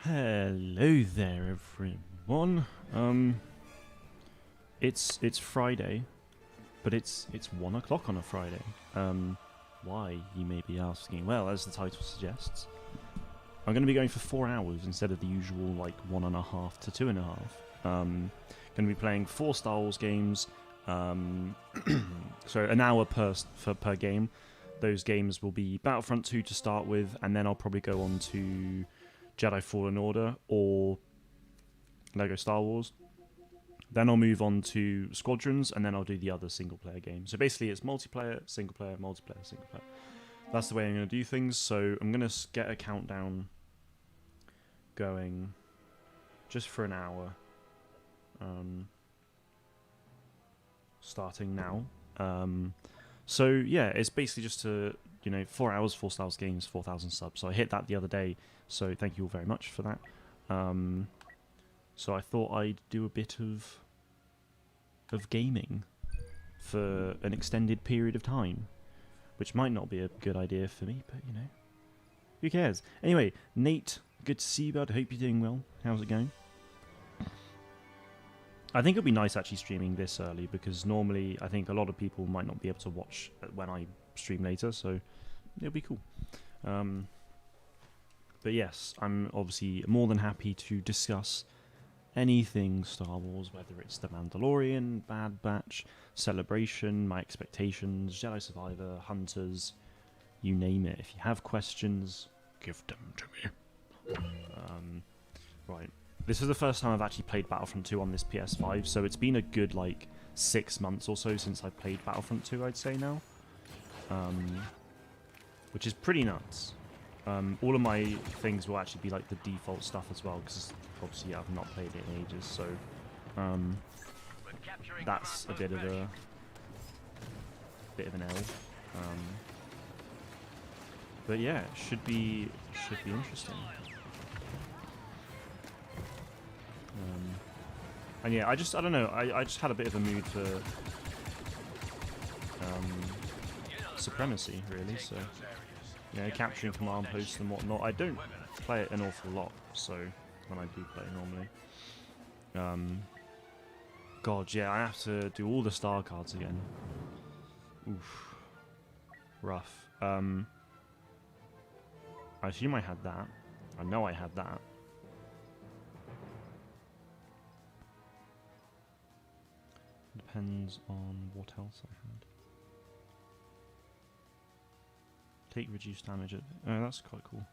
Hello there, everyone. It's Friday, but it's 1 o'clock on a Friday. Why, you may be asking? Well, as the title suggests, I'm going to be going for 4 hours instead of the usual like 1.5 to 2.5. Going to be playing 4 Star Wars games. So an hour per game. Those games will be Battlefront 2 to start with, and then I'll probably go on to Jedi Fallen Order or Lego Star Wars. Then I'll move on to Squadrons, and then I'll do the other single-player games. So basically it's multiplayer, single-player, multiplayer, single-player. That's the way I'm going to do things. So I'm going to get a countdown going just for an hour. Starting now. So yeah, it's basically just to, 4 hours, 4 Star Wars games, 4,000 subs. So I hit that the other day, so thank you all very much for that. So I thought I'd do a bit of gaming for an extended period of time, which might not be a good idea for me, but who cares? Anyway, Nate, good to see you, bud. Hope you're doing well. How's it going? I think it'll be nice actually streaming this early, because normally I think a lot of people might not be able to watch when I stream later, so it'll be cool. But yes, I'm obviously more than happy to discuss anything Star Wars, whether it's The Mandalorian, Bad Batch, Celebration, my expectations, Jedi Survivor, Hunters, you name it. If you have questions, give them to me. Right. This is the first time I've actually played Battlefront 2 on this PS5, so it's been a good, 6 months or so since I played Battlefront 2, I'd say now. Which is pretty nuts. All of my things will actually be, the default stuff as well, because obviously I've not played it in ages, so... that's a bit of an L. But yeah, should be interesting. And yeah, I don't know, I just had a bit of a mood for supremacy, really, so capturing command posts and whatnot. I don't play it an awful lot, so when I do play normally. God, yeah, I have to do all the star cards again. Oof. Rough. I assume I had that. I know I had that. Depends on what else I had. Take reduced damage. Oh, that's quite cool.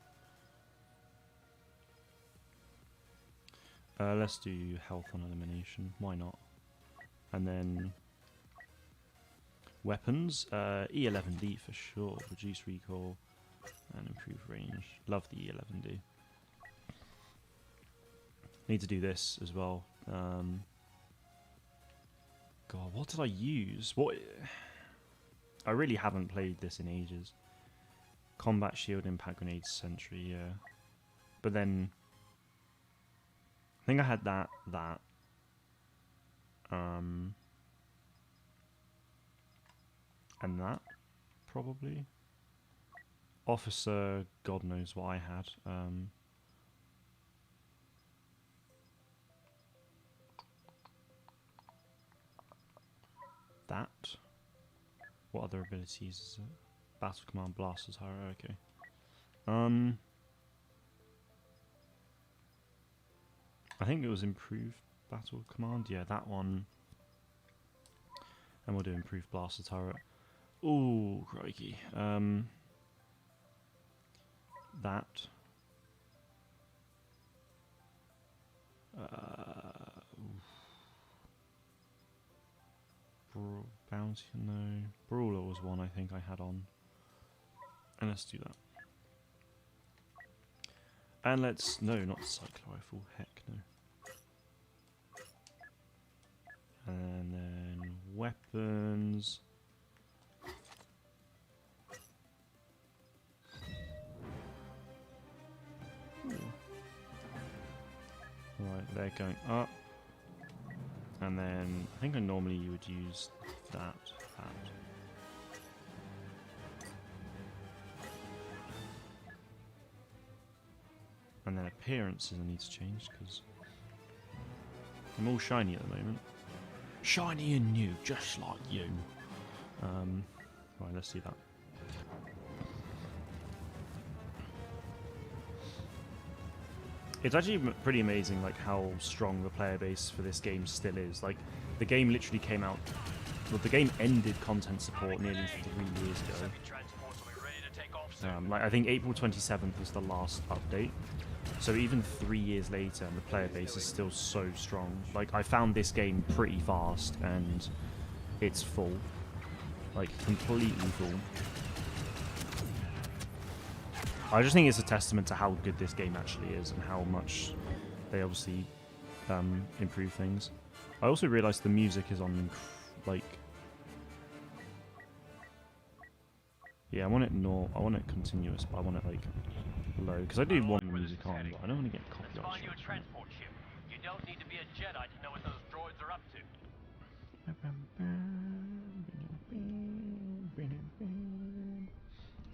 Let's do health on elimination. Why not? And then weapons. E11D for sure. Reduce recoil and improve range. Love the E11D. Need to do this as well. God, what did I use? I really haven't played this in ages. Combat shield, impact grenade, sentry, yeah. But then I think I had that. And that, probably. Officer, God knows what I had. That. What other abilities is it? Battle command, blaster turret, okay. I think it was improved battle command. Yeah, that one. And we'll do improved blaster turret. Ooh, crikey. That. Bounty, no. Brawler was one I think I had on. And let's do that. And let's... No, not cyclo rifle. Heck no. And then weapons. Right, they're going up. And then I think normally you would use that. And then appearances I need to change because I'm all shiny at the moment. Shiny and new, just like you. Right, let's see that. It's actually pretty amazing, like how strong the player base for this game still is. Like, the game literally came out. Well, the game ended content support nearly 3 years ago. Like I think April 27th was the last update. So even 3 years later, and the player base is still so strong. Like, I found this game pretty fast, and it's full. Like, completely full. I just think it's a testament to how good this game actually is, and how much they obviously improve things. I also realised the music is on, like... Yeah, I want it continuous, but I want it, like, low. Because I do want the music on, but I don't want to get copyright. You a transport ship. You don't need to be a Jedi to know what those droids are up to.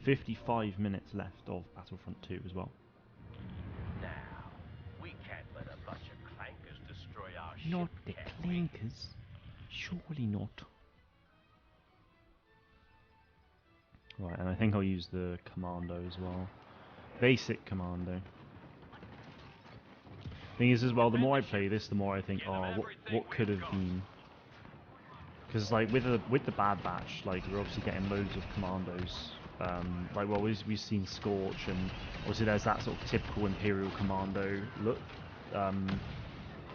55 minutes left of Battlefront 2 as well. Now, we can't let a bunch of clankers destroy our ship. Not the clankers. Surely not. Right, and I think I'll use the commando as well. Basic commando. Thing is, as well, the more I play this, the more I think, oh, what could have been. Because like with the Bad Batch, like we're obviously getting loads of commandos. Like well, we've seen Scorch, and obviously there's that sort of typical Imperial commando look,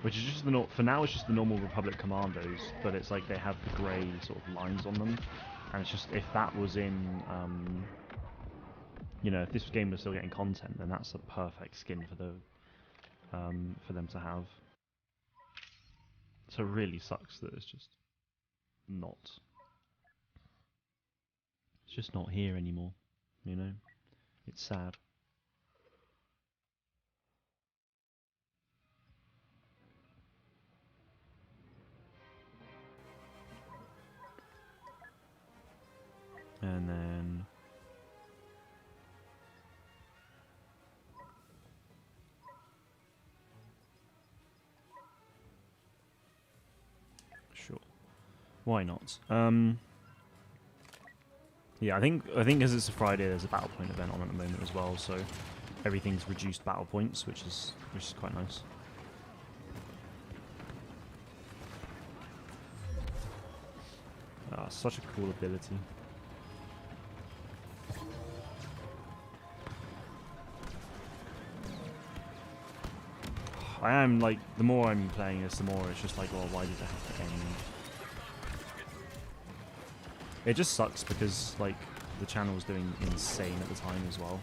which is just for now it's just the normal Republic commandos, but it's like they have the grey sort of lines on them, and it's just if that was in, you know, if this game was still getting content, then that's a perfect skin for the for them to have. So it really sucks that it's just not. It's just not here anymore, you know? It's sad. And then... Sure. Why not? Yeah, I think as it's a Friday, there's a battle point event on at the moment as well, so everything's reduced battle points, which is quite nice. Ah, such a cool ability. I am like, the more I'm playing this, the more it's just like, well, why did it have to end? It just sucks because, like, the channel was doing insane at the time as well.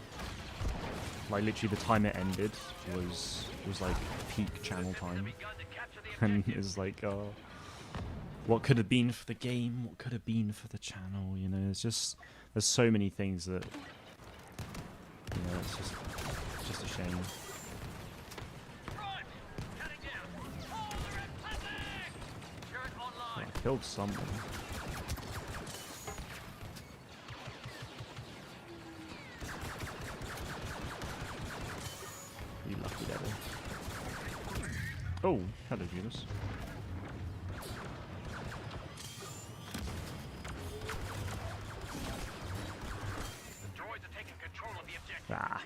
Like, literally the time it ended was like peak channel time. And it's like, oh, what could have been for the game? What could have been for the channel? You know, it's just, there's so many things that, you know, it's just a shame. Oh, I killed someone. You lucky devil. Oh, hello, Venus. The droids are taking control of the objective. Ah.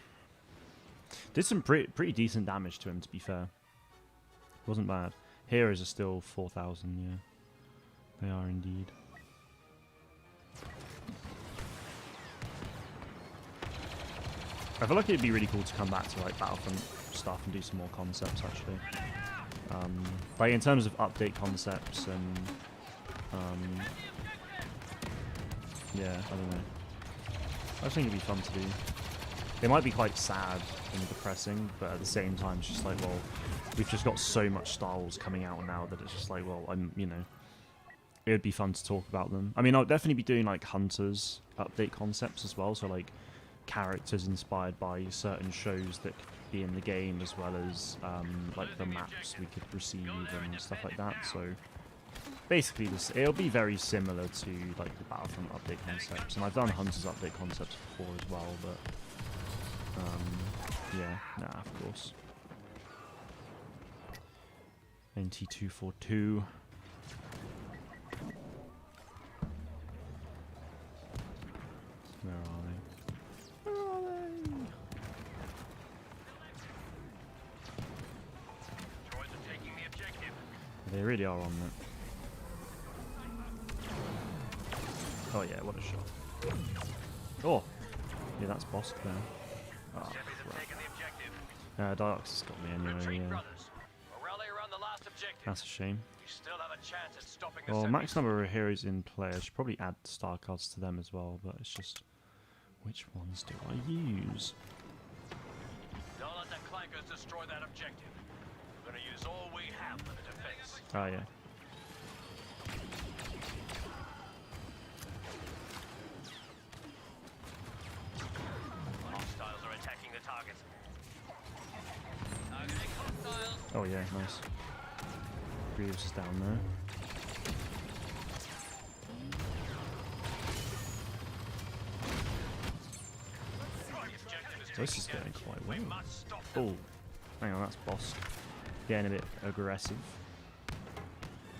Did some pretty decent damage to him, to be fair. Wasn't bad. Heroes are still 4,000, yeah. They are indeed. I feel like it'd be really cool to come back to like Battlefront stuff and do some more concepts actually. Like in terms of update concepts and yeah, I don't know. I just think it'd be fun to do. They might be quite sad and depressing, but at the same time it's just like, well, we've just got so much Star Wars coming out now that it's just like, well, you know, it would be fun to talk about them. I mean, I'll definitely be doing like Hunters update concepts as well, so like characters inspired by certain shows that could be in the game, as well as like the maps we could receive and stuff like that. So basically it'll be very similar to like the Battlefront update concepts, and I've done Hunters update concepts before as well, but Yeah, nah, of course. NT242. Where are they? Where are they? Droids are taking the objective. They really are on it. Oh yeah, what a shot. Oh! Yeah, that's boss there. Oh, Heavies have crap. taken the objective. Diox has got me anyway, Retreat, yeah. brothers. We'll rally around the last objective. That's a shame. We still have a chance at stopping the Well, Semis. max number of heroes in play. I should probably add star cards to them as well, but it's just... Which ones do I use? Don't let the clankers destroy that objective. We're gonna use all we have for the defense. Oh, yeah. Hostiles are attacking the target. Targeting hostiles. Oh, yeah, nice. Grievous is down there. The objective is This is taken going damage. quite We well. must stop them. Oh, hang on, that's boss. Getting a bit aggressive.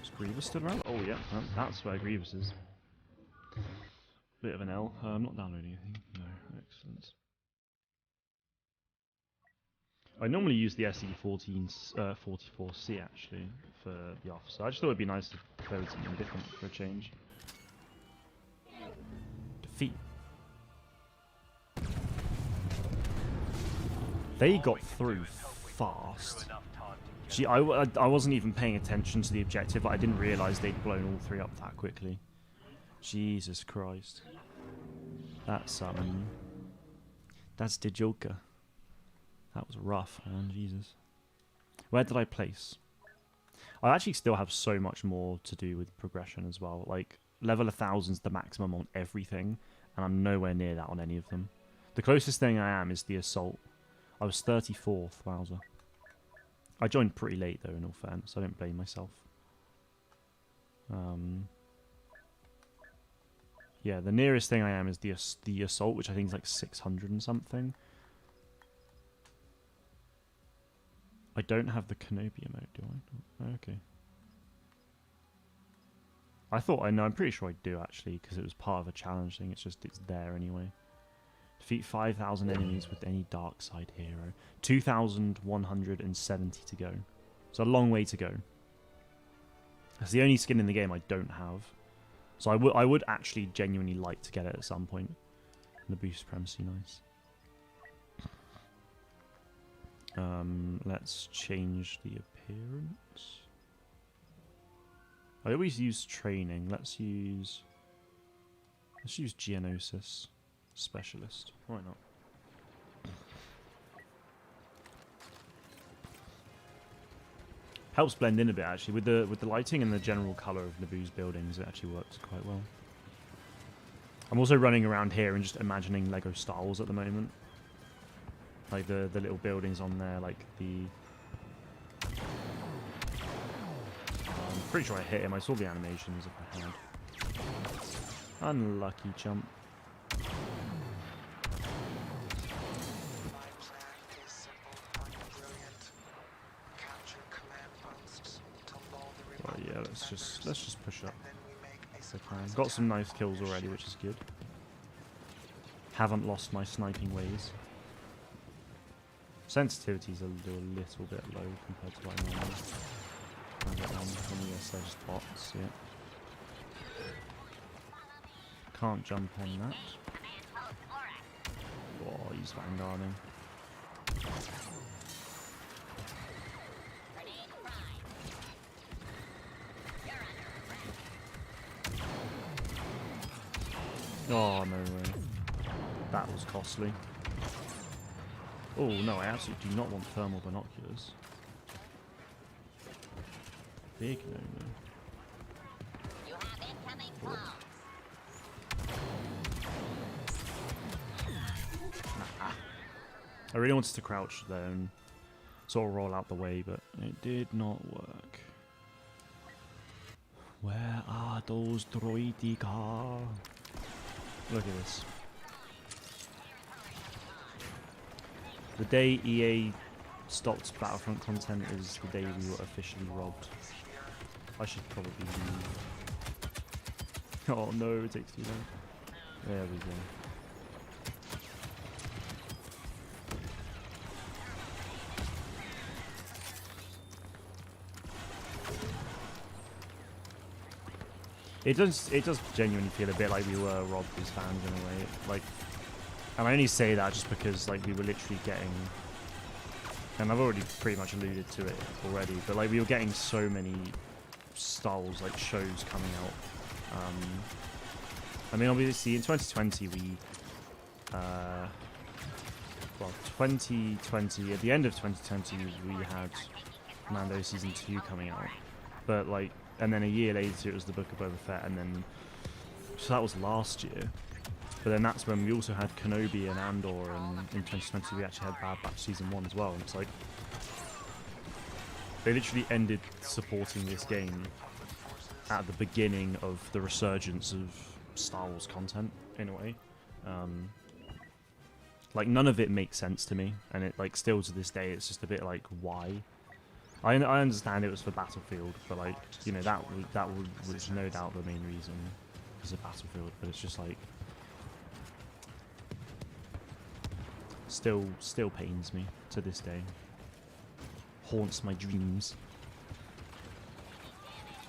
Is Grievous still around? Oh, yeah, that's where Grievous is. Bit of an L. I'm not downloading anything. No, excellent. I normally use the SE44C actually for the officer. I just thought it'd be nice to play with something different for a change. Defeat. They got through fast. Enough time to Gee, I wasn't even paying attention to the objective. I didn't realise they'd blown all three up that quickly. Jesus Christ. That's the Joker. That was rough, man. Jesus. Where did I place? I actually still have so much more to do with progression as well. Like, level 1000 is the maximum on everything, and I'm nowhere near that on any of them. The closest thing I am is the Assault. I was 34th, wowzer. I joined pretty late, though, in all fairness. I don't blame myself. Yeah, the nearest thing I am is the Assault, which I think is like 600 and something. I don't have the Kenobi emote, do I? Oh, okay. I thought I know. I'm pretty sure I do actually, because it was part of a challenge thing. It's there anyway. Defeat 5,000 enemies with any dark side hero. 2,170 to go. It's a long way to go. It's the only skin in the game I don't have. So I would actually genuinely like to get it at some point. The boost supremacy, nice. Let's change the appearance. I always use training. Let's use Geonosis Specialist. Why not? Helps blend in a bit actually with the lighting and the general color of Naboo's buildings. It actually works quite well. I'm also running around here and just imagining Lego Star Wars at the moment. Like the little buildings on there, like the... I'm pretty sure I hit him. I saw the animations if I had. Unlucky jump. Well, yeah, let's just push up. Got some nice kills already, which is good. Haven't lost my sniping ways. Sensitivity's a little bit low compared to what I normally get on the just bots, yeah. Can't jump on that. Oh, he's vanguarding. Oh, no way. That was costly. Oh, no, I absolutely do not want thermal binoculars. Big no-no. I really wanted to crouch there and sort of roll out the way, but it did not work. Where are those droidica? Look at this. The day EA stopped Battlefront content is the day we were officially robbed. I should probably leave. Oh no, it takes too long. There we go. It does genuinely feel a bit like we were robbed as fans in a way. Like, and I only say that just because like we were literally getting, and I've already pretty much alluded to it already, but like we were getting so many Star Wars like shows coming out. I mean, obviously in 2020 we, well, 2020 at the end of 2020 we had Mando season 2 coming out, but like. And then a year later, it was the Book of Boba Fett, and then so that was last year. But then that's when we also had Kenobi and Andor, and in 2020 we actually had Bad Batch season 1 as well. And it's like they literally ended supporting this game at the beginning of the resurgence of Star Wars content in a way. Like none of it makes sense to me, and it like still to this day, it's just a bit like why. I understand it was for Battlefield, but like you know that was no doubt the main reason is a Battlefield. But it's just like still pains me to this day. Haunts my dreams.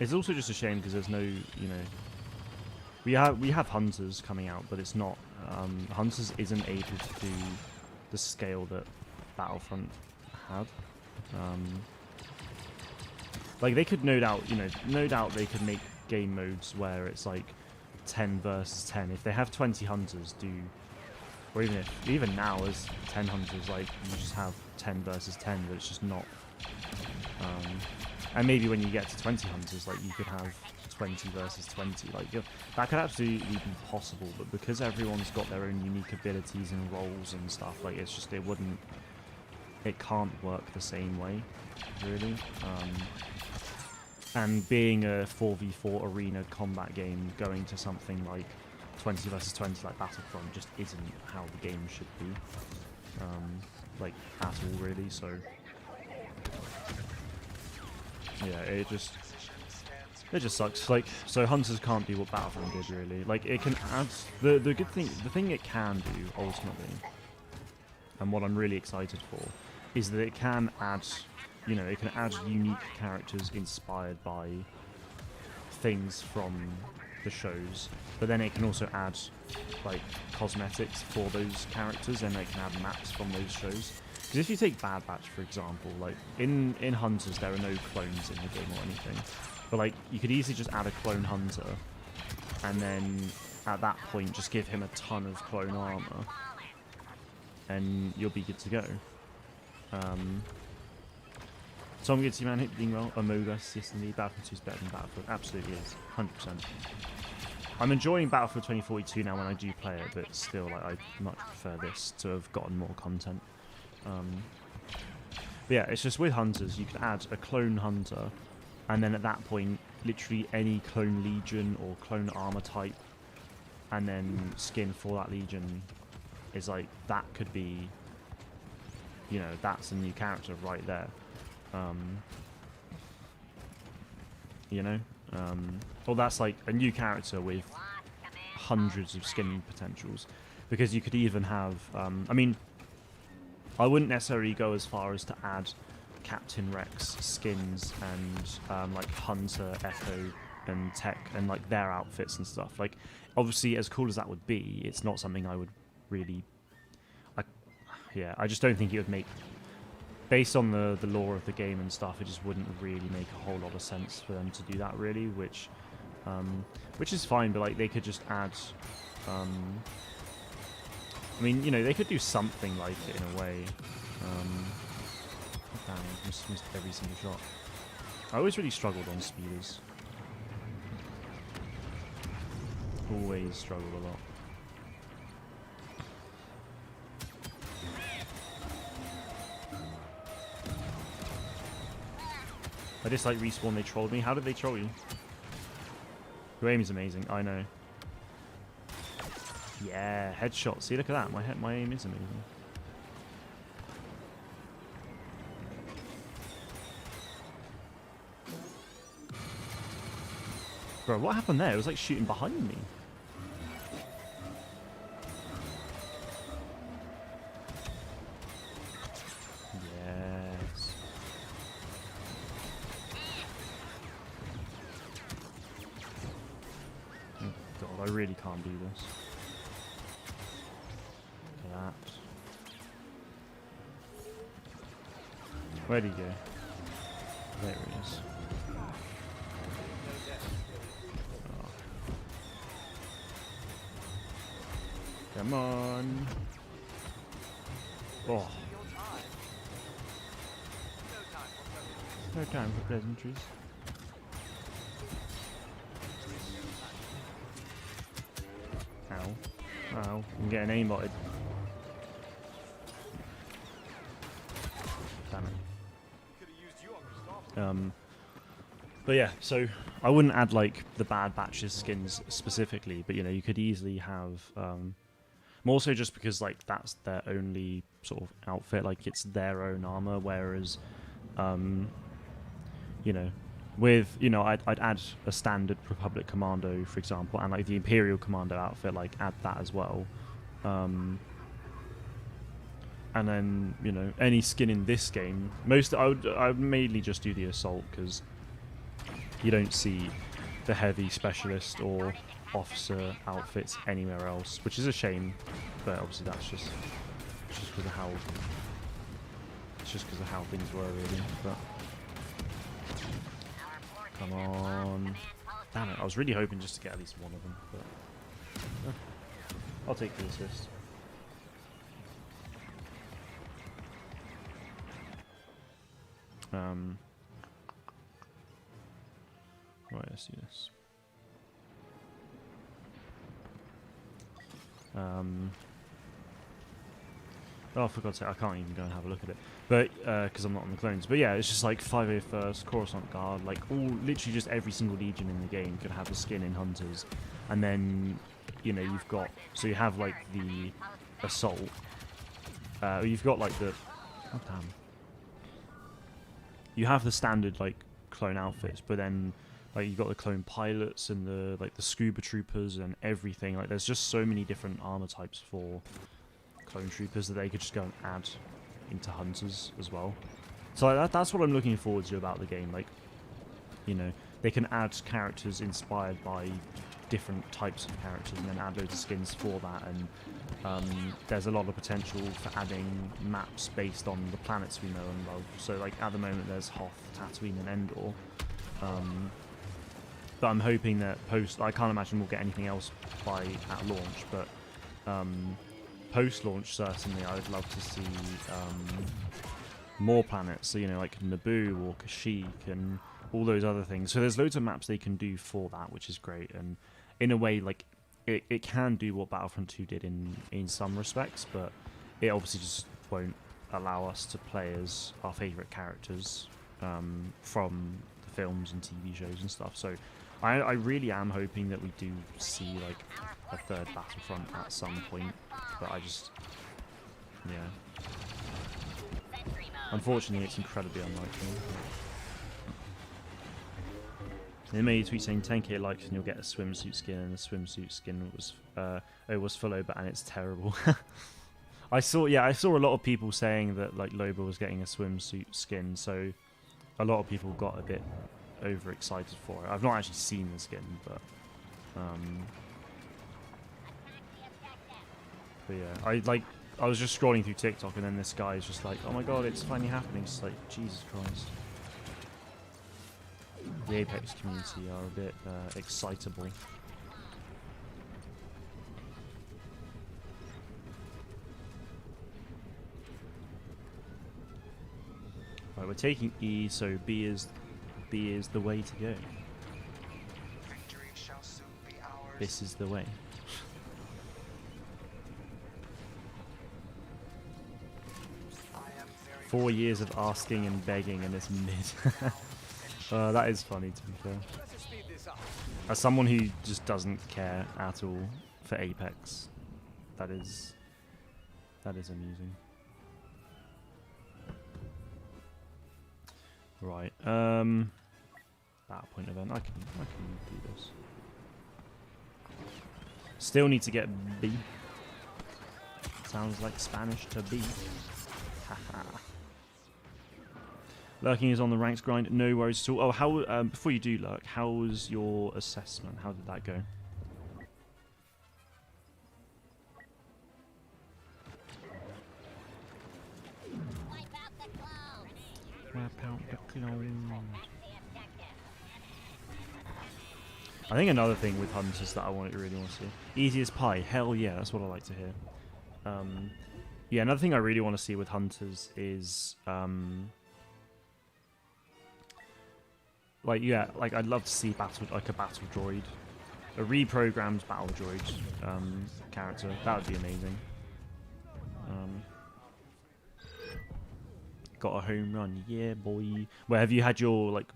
It's also just a shame because there's no we have Hunters coming out, but it's not Hunters isn't able to do the scale that Battlefront had. Like they could no doubt they could make game modes where it's like 10 versus 10. If they have 20 hunters, or even now as 10 hunters, like you just have 10 versus 10, but it's just not. And maybe when you get to 20 hunters, like you could have 20 versus 20. Like that could absolutely be possible, but because everyone's got their own unique abilities and roles and stuff, like it's just it can't work the same way, really. And being a 4v4 arena combat game, going to something like 20 versus 20 like Battlefront just isn't how the game should be, like at all really. So yeah, it just sucks. Like so, Hunters can't do what Battlefront did really. Like it can add the thing it can do ultimately, and what I'm really excited for, is that it can add. It can add unique characters inspired by things from the shows, but then it can also add like cosmetics for those characters, and it can add maps from those shows. Because if you take Bad Batch for example, like in Hunters there are no clones in the game or anything, but like you could easily just add a clone hunter, and then at that point just give him a ton of clone armor, and you'll be good to go. So I'm good to see man hit doing well. Among Us, yes indeed. Battlefield 2 is better than Battlefield. Absolutely is. 100%. I'm enjoying Battlefield 2042 now when I do play it, but still, like, I much prefer this to have gotten more content. But yeah, it's just with Hunters, you could add a clone hunter, and then at that point, literally any clone legion or clone armor type, and then skin for that legion is like, that could be, that's a new character right there. Or that's like a new character with hundreds of skin potentials, because you could even have I mean, I wouldn't necessarily go as far as to add Captain Rex skins and like Hunter, Echo and Tech and like their outfits and stuff. Like obviously as cool as that would be, it's not something I would really I just don't think it would make, based on the lore of the game and stuff, it just wouldn't really make a whole lot of sense for them to do that really, which is fine, but like they could just add I mean, they could do something like it in a way. Damn, I missed every single shot. I always really struggled on speeders. Always struggled a lot. I just like respawn, they trolled me. How did they troll you? Your aim is amazing, I know. Yeah, headshot. See, look at that. My aim is amazing. Bro, what happened there? It was like shooting behind me. Yes. Oh god, I really can't do this. Look at that. Where'd he go? There he is. Oh. Come on. Oh. No time for pleasantries. Ow. Ow. I'm getting aimbotted. Damn it. But yeah, so I wouldn't add like the Bad Batches skins specifically, but you know, you could easily have more so just because like that's their only sort of outfit, like it's their own armor, whereas you know, with, you know, I'd add a standard Republic Commando, for example, and like the Imperial Commando outfit, like add that as well. And then, you know, any skin in this game, I would mainly just do the Assault, because you don't see the heavy specialist or officer outfits anywhere else, which is a shame, but obviously that's just because of how things were, really. But come on. Damn it, I was really hoping just to get at least one of them, but I'll take the assist. Right, let's do this. Oh, for God's sake, I can't even go and have a look at it. But, because I'm not on the clones. But yeah, it's just like 501st, Coruscant Guard, like literally just every single Legion in the game could have a skin in Hunters. And then, you know, you've got, so you have like the Assault. You've got like the, oh damn. You have the standard like clone outfits, but then like you've got the clone pilots and the like the scuba troopers and everything. Like there's just so many different armor types for clone troopers that they could just go and add into Hunters as well. So like, that's what I'm looking forward to about the game. Like, you know, they can add characters inspired by different types of characters and then add loads of skins for that. And there's a lot of potential for adding maps based on the planets we know and love. So like at the moment there's Hoth, Tatooine and Endor. But I'm hoping that I can't imagine we'll get anything else at launch, but post-launch certainly I would love to see more planets, so you know, like Naboo or Kashyyyk and all those other things. So there's loads of maps they can do for that, which is great, and in a way like it can do what Battlefront 2 did in some respects, but it obviously just won't allow us to play as our favourite characters from the films and TV shows and stuff. So I really am hoping that we do see like a third Battlefront at some point, but I just, yeah. Unfortunately, it's incredibly unlikely. They made a tweet saying 10k likes and you'll get a swimsuit skin, and the swimsuit skin was for Loba and it's terrible. I saw a lot of people saying that like Loba was getting a swimsuit skin, so a lot of people got a bit overexcited for it. I've not actually seen the skin, but yeah, I was just scrolling through TikTok and then this guy is just like, oh my god, it's finally happening. It's like, Jesus Christ. The Apex community are a bit excitable. Right, we're taking E, so B is the way to go. This is the way. Four years of asking and begging and it's mid. That is funny, to be fair. As someone who just doesn't care at all for Apex, that is amusing. Right. battle point event. I can do this. Still need to get B. Sounds like Spanish to B. Haha. Lurking is on the ranks grind. No worries at all. Oh, how? Before you do lurk, how was your assessment? How did that go? Wipe out the clone. I think another thing with hunters that I really want to see. Easy as pie. Hell yeah, that's what I like to hear. Yeah, another thing I really want to see with hunters is like I'd love to see a battle droid, a reprogrammed battle droid character. That would be amazing. Got a home run, yeah, boy. Well, have you had your like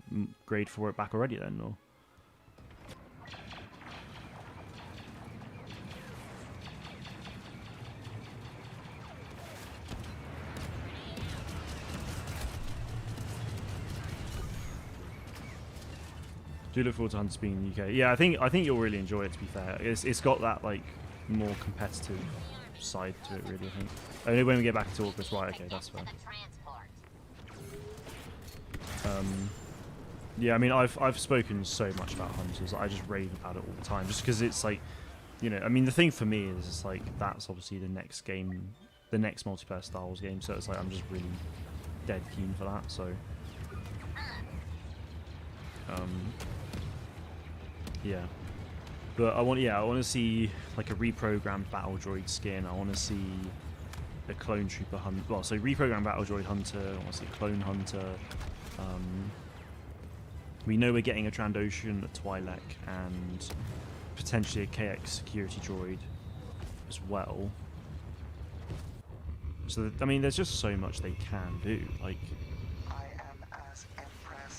grade for it back already then, or? Do look forward to Hunters being in the UK. Yeah, I think you'll really enjoy it. To be fair, it's got that like more competitive side to it. Really, I think. Only when we get back to August, right? Okay, that's fair. Yeah, I mean, I've spoken so much about Hunters. I just rave about it all the time, just because it's like, you know, I mean, the thing for me is it's like that's obviously the next game, the next multiplayer Star Wars game. So it's like I'm just really dead keen for that. So, yeah, but I want to see like a reprogrammed battle droid skin. I want to see a clone trooper hunt. Well, so reprogrammed battle droid hunter. I want to see a clone hunter. We know we're getting a Trandoshan, a Twi'lek, and potentially a KX security droid as well. So I mean, there's just so much they can do. Like,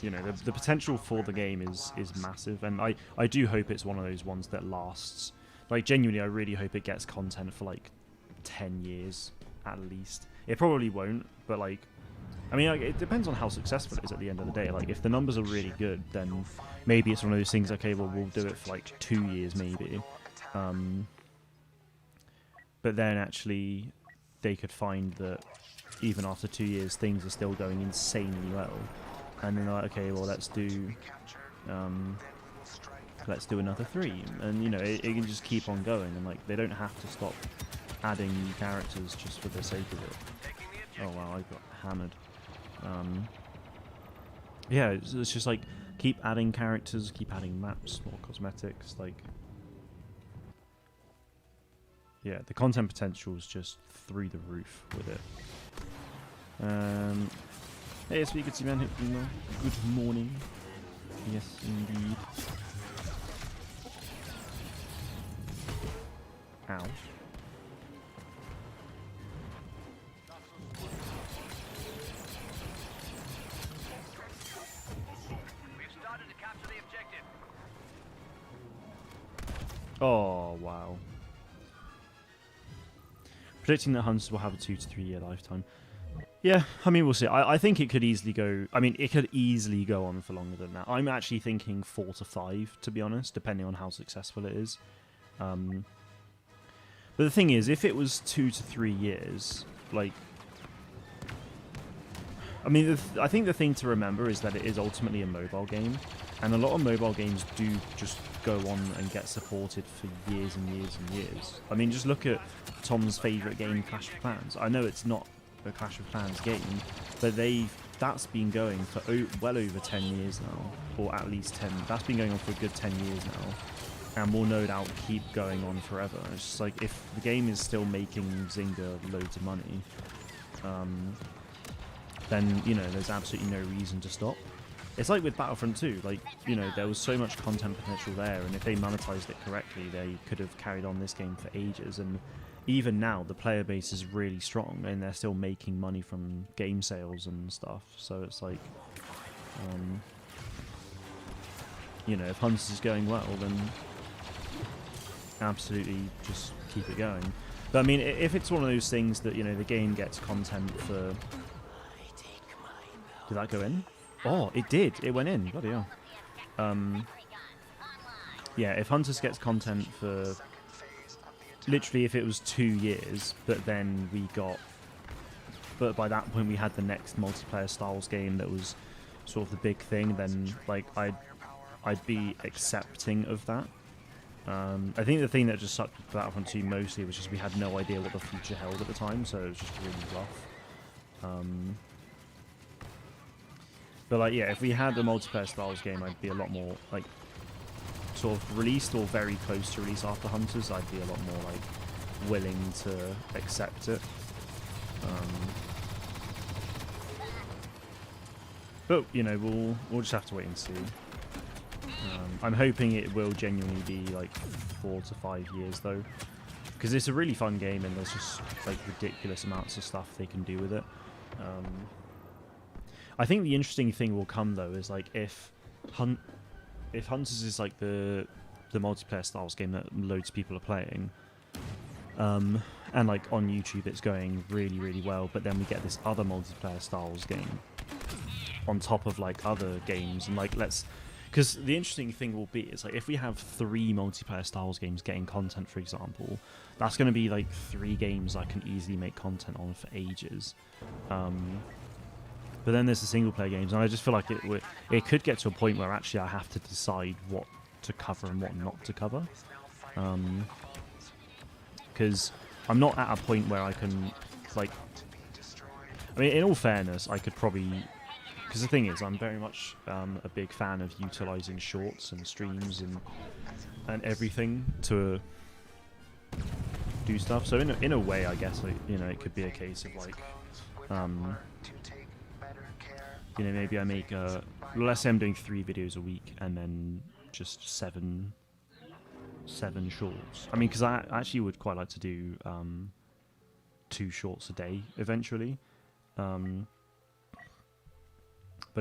you know, the potential for the game is massive, and I do hope it's one of those ones that lasts. Like, genuinely, I really hope it gets content for like 10 years at least. It probably won't, but like, I mean, like, it depends on how successful it is at the end of the day. Like, if the numbers are really good, then maybe it's one of those things, okay, well, we'll do it for like 2 years maybe. But then actually they could find that even after 2 years things are still going insanely well. And then they're like, okay, well, let's do another 3. And, you know, it can just keep on going. And, like, they don't have to stop adding new characters just for the sake of it. Oh, wow, I got hammered. Yeah, it's just like keep adding characters, keep adding maps, more cosmetics. Like, yeah, the content potential is just through the roof with it. Hey, it's good to see man. Good morning. Yes, indeed. Ow. Oh, wow. Predicting that hunters will have a 2 to 3 year lifetime. Yeah, I mean, we'll see. I think it could easily go... I mean, it could easily go on for longer than that. I'm actually thinking 4 to 5, to be honest, depending on how successful it is. But the thing is, if it was 2 to 3 years, like... I mean, I think the thing to remember is that it is ultimately a mobile game. And a lot of mobile games do just go on and get supported for years and years and years. I mean, just look at Tom's favourite game, Clash of Clans. I know it's not a Clash of Clans game, but that's been going for well over 10 years now, or at least 10. That's been going on for a good 10 years now, and will no doubt keep going on forever. It's just like, if the game is still making Zynga loads of money, then, you know, there's absolutely no reason to stop. It's like with Battlefront 2, like, you know, there was so much content potential there, and if they monetized it correctly, they could have carried on this game for ages. And even now, the player base is really strong, and they're still making money from game sales and stuff. So it's like, you know, if Hunters is going well, then absolutely just keep it going. But I mean, if it's one of those things that, you know, the game gets content for... Did that go in? Oh, it did. It went in. Bloody hell. yeah, if Hunters gets content for literally if it was 2 years, but then but by that point we had the next multiplayer styles game that was sort of the big thing, then like I'd be accepting of that. I think the thing that just sucked with Battlefront 2 mostly was just we had no idea what the future held at the time, so it was just really rough. But like, yeah, if we had a multiplayer styles game, I'd be a lot more like sort of released or very close to release after Hunters. I'd be a lot more like willing to accept it. But you know, we'll just have to wait and see. I'm hoping it will genuinely be like 4 to 5 years though, because it's a really fun game and there's just like ridiculous amounts of stuff they can do with it. I think the interesting thing will come though is like if Hunters is like the multiplayer styles game that loads of people are playing, and like on YouTube it's going really really well, but then we get this other multiplayer styles game on top of like other games, and like because the interesting thing will be is like if we have 3 multiplayer styles games getting content, for example, that's going to be like 3 games I can easily make content on for ages. But then there's the single player games, and I just feel like it could get to a point where actually I have to decide what to cover and what not to cover, because I'm not at a point where I can like, I mean, in all fairness, I could probably, because the thing is, I'm very much a big fan of utilizing shorts and streams and everything to do stuff. So in a way, I guess, like, you know, it could be a case of like, you know, maybe I make let's say I'm doing 3 videos a week and then just 7 shorts. I mean, because I actually would quite like to do 2 shorts a day eventually. But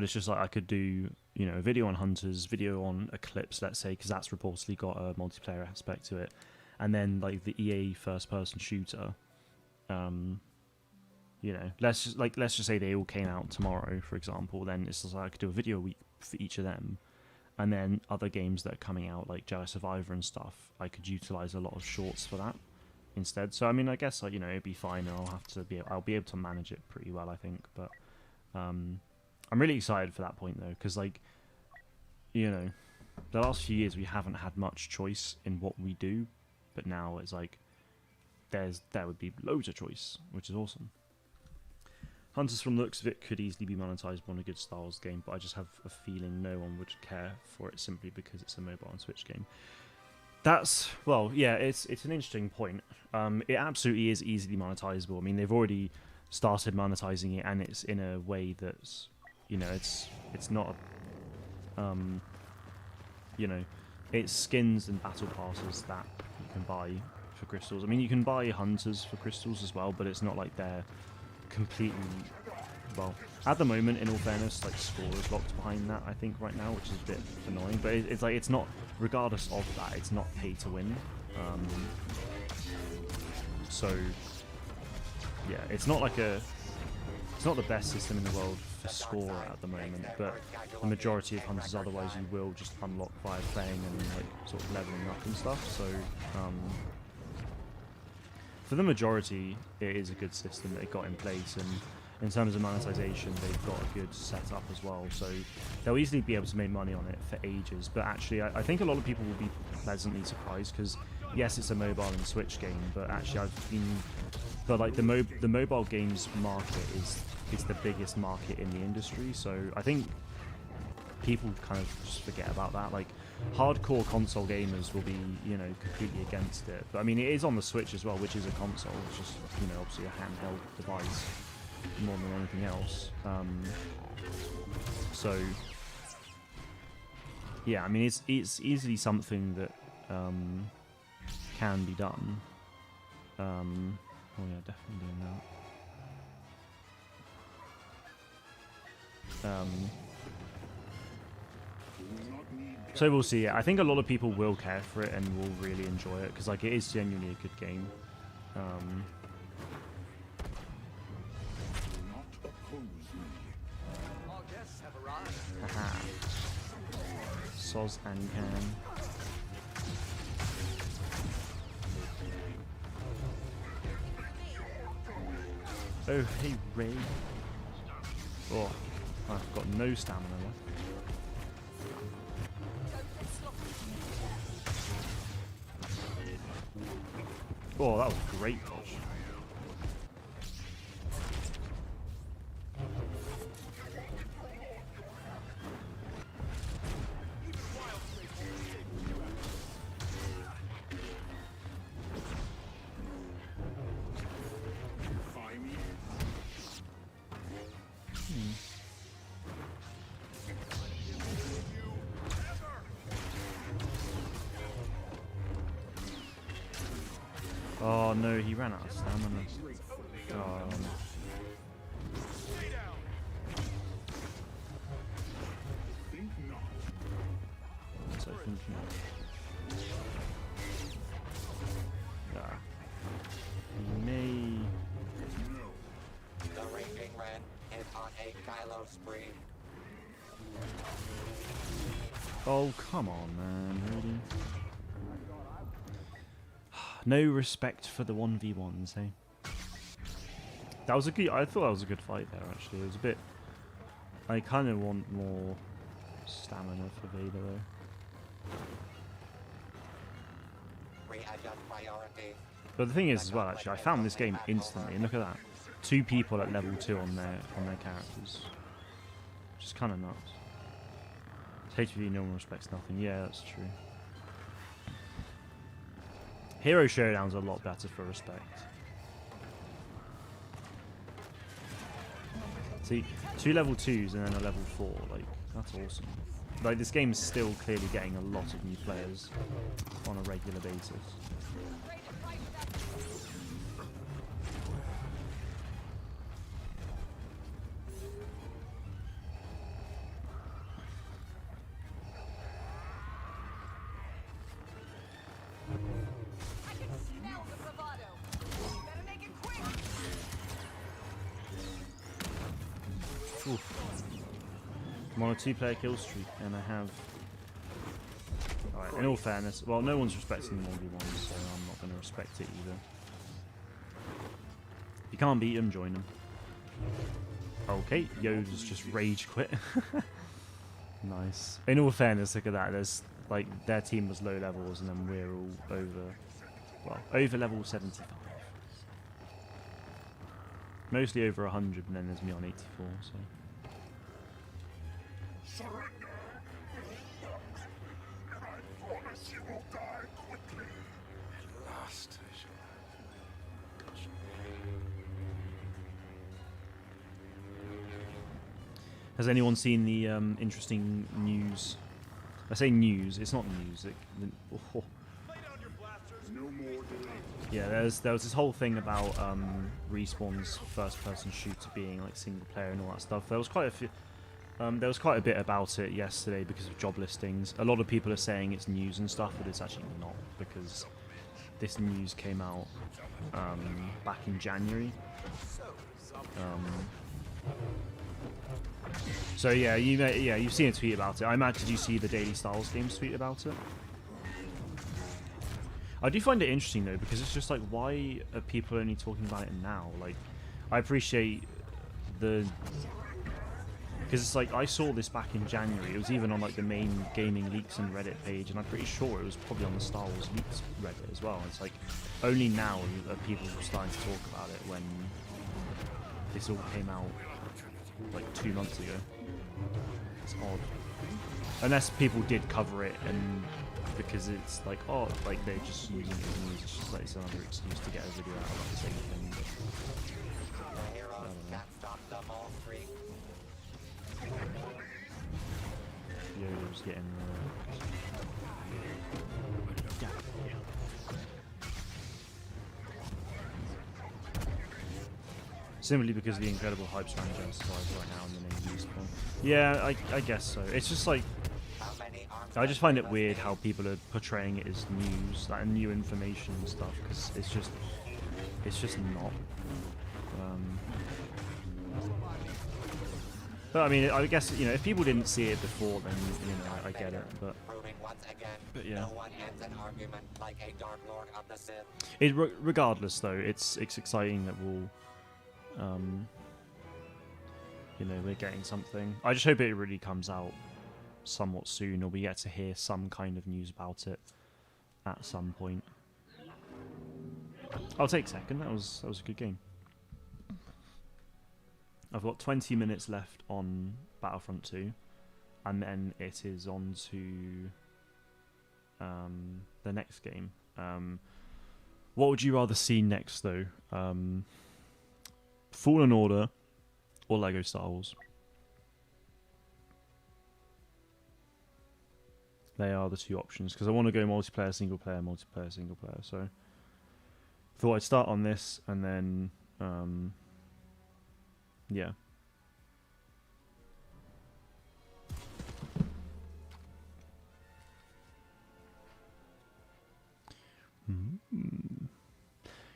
it's just like I could do, you know, a video on Hunters, video on Eclipse, let's say, because that's reportedly got a multiplayer aspect to it, and then like the EA first-person shooter. You know, let's just say they all came out tomorrow, for example. Then it's just like I could do a video a week for each of them, and then other games that are coming out like Jedi Survivor and stuff, I could utilize a lot of shorts for that instead. So I mean, I guess like, you know, it'd be fine, and I'll be able to manage it pretty well, I think. But I'm really excited for that point though, because like, you know, the last few years we haven't had much choice in what we do, but now it's like there would be loads of choice, which is awesome. Hunters, from the looks of it, could easily be monetizable on a good Styles game, but I just have a feeling no one would care for it simply because it's a mobile and Switch game. That's, well, yeah, it's an interesting point. It absolutely is easily monetizable. I mean, they've already started monetizing it, and it's in a way that's, you know, it's not, you know, it's skins and battle passes that you can buy for crystals. I mean, you can buy Hunters for crystals as well, but it's not like they're completely, well, at the moment, in all fairness, like score is locked behind that, I think, right now, which is a bit annoying, but it's like, it's not, regardless of that, it's not pay to win. So yeah, it's not like it's not the best system in the world for score at the moment, but the majority of Hunters otherwise you will just unlock via playing and like sort of leveling up and stuff. So for the majority, it is a good system that they got in place, and in terms of monetization, they've got a good setup as well. So they'll easily be able to make money on it for ages. But actually, I think a lot of people will be pleasantly surprised, because yes, it's a mobile and Switch game, but actually but like the mobile games market is the biggest market in the industry. So I think people kind of just forget about that. Like, hardcore console gamers will be, you know, completely against it. But I mean, it is on the Switch as well, which is a console. It's just, you know, obviously a handheld device more than anything else. So yeah, I mean, it's easily something that can be done. Oh yeah, definitely doing that. So we'll see. I think a lot of people will care for it and will really enjoy it, because like it is genuinely a good game. Soz and can. Oh, hey, Ray. Oh, I've got no stamina left. Oh, that was a great dodge. Oh no, he ran out of stamina. So thinking. He may. The Raging Red is on a Kylo spree. Oh come on, man! Really? No respect for the 1v1s, eh? That was a good. I thought that was a good fight there. Actually, it was a bit. I kind of want more stamina for Vader though. Readjust priority. But the thing is, as well, actually, I found this game instantly. And look at that, 2 people at level 2 on their characters, which is kind of nuts. HV, no one respects nothing. Yeah, that's true. Hero Showdown's a lot better for respect. See, 2 level 2s and then a level 4, like, that's awesome. Like, this game's still clearly getting a lot of new players on a regular basis. I'm on a 2-player kill streak, and I have. Alright, in all fairness, well, no one's respecting the 1v1, so I'm not going to respect it either. If you can't beat them, join them. Okay, Yoda's just rage quit. Nice. In all fairness, look at that. There's like their team was low levels, and then we're all over. Well, over level 75. Mostly over 100, and then there's me on 84. So. Surrender. And I promise you will die quickly. At last I shall have. Has anyone seen the interesting news? I say news, it's not news. Oh. No more delay. Yeah, there was this whole thing about Respawn's first-person shooter being like single player and all that stuff. There was quite a few. There was quite a bit about it yesterday because of job listings. A lot of people are saying it's news and stuff, but it's actually not, because this news came out back in January. So yeah, you've seen a tweet about it. I imagine, did you see the Daily Styles Games tweet about it? I do find it interesting though, because it's just like, why are people only talking about it now? Like, I appreciate the. Because it's like, I saw this back in January. It was even on like the main gaming leaks and Reddit page, and I'm pretty sure it was probably on the Star Wars leaks Reddit as well. It's like, only now are people starting to talk about it when this all came out like 2 months ago. It's odd. Unless people did cover it, and because it's like, oh, like they're just using it as news. It's just like it's another excuse to get a video out about the same thing. The heroes can't stop them all three. Yo's getting yeah. Simply because the incredible hype surrounding Genesis right now and the name Respawn. Yeah, I guess so. It's just like, I just find it weird how people are portraying it as news, like new information and stuff, because it's just not. But I mean, I guess if people didn't see it before, then I get it. But Proving once again, yeah. no one ends an argument like a Dark Lord of the Sith. Regardless, though, it's exciting that we'll, we're getting something. I just hope it really comes out somewhat soon, or we get to hear some kind of news about it at some point. I'll take second. That was a good game. I've got 20 minutes left on Battlefront 2, and then it is on to the next game. What would you rather see next, though? Fallen Order or Lego Star Wars? They are the two options, because I want to go multiplayer, single player, multiplayer, single player. So thought I'd start on this, and then yeah.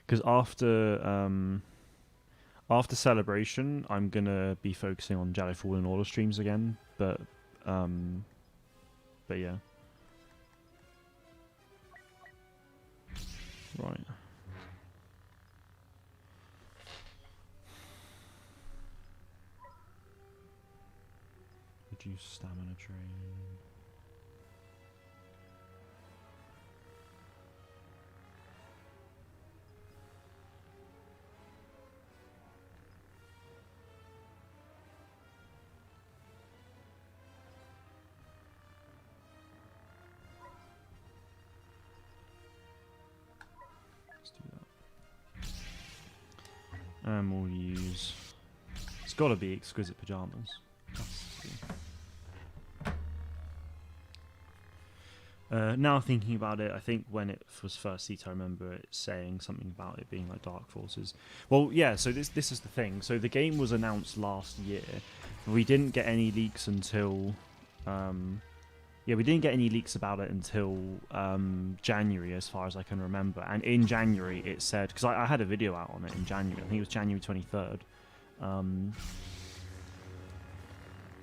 Because after Celebration, I'm gonna be focusing on Jedi Fallen Order streams again, but yeah. Right. Reduce stamina drain. Let's do that. And we'll use... It's got to be Exquisite Pajamas. Now thinking about it, I think when it was first leaked, I remember it saying something about it being like Dark Forces. Well, yeah. So this is the thing. So the game was announced last year. We didn't get any leaks until, we didn't get any leaks about it until January, as far as I can remember. And in January, it said, because I had a video out on it in January. I think it was January 23rd.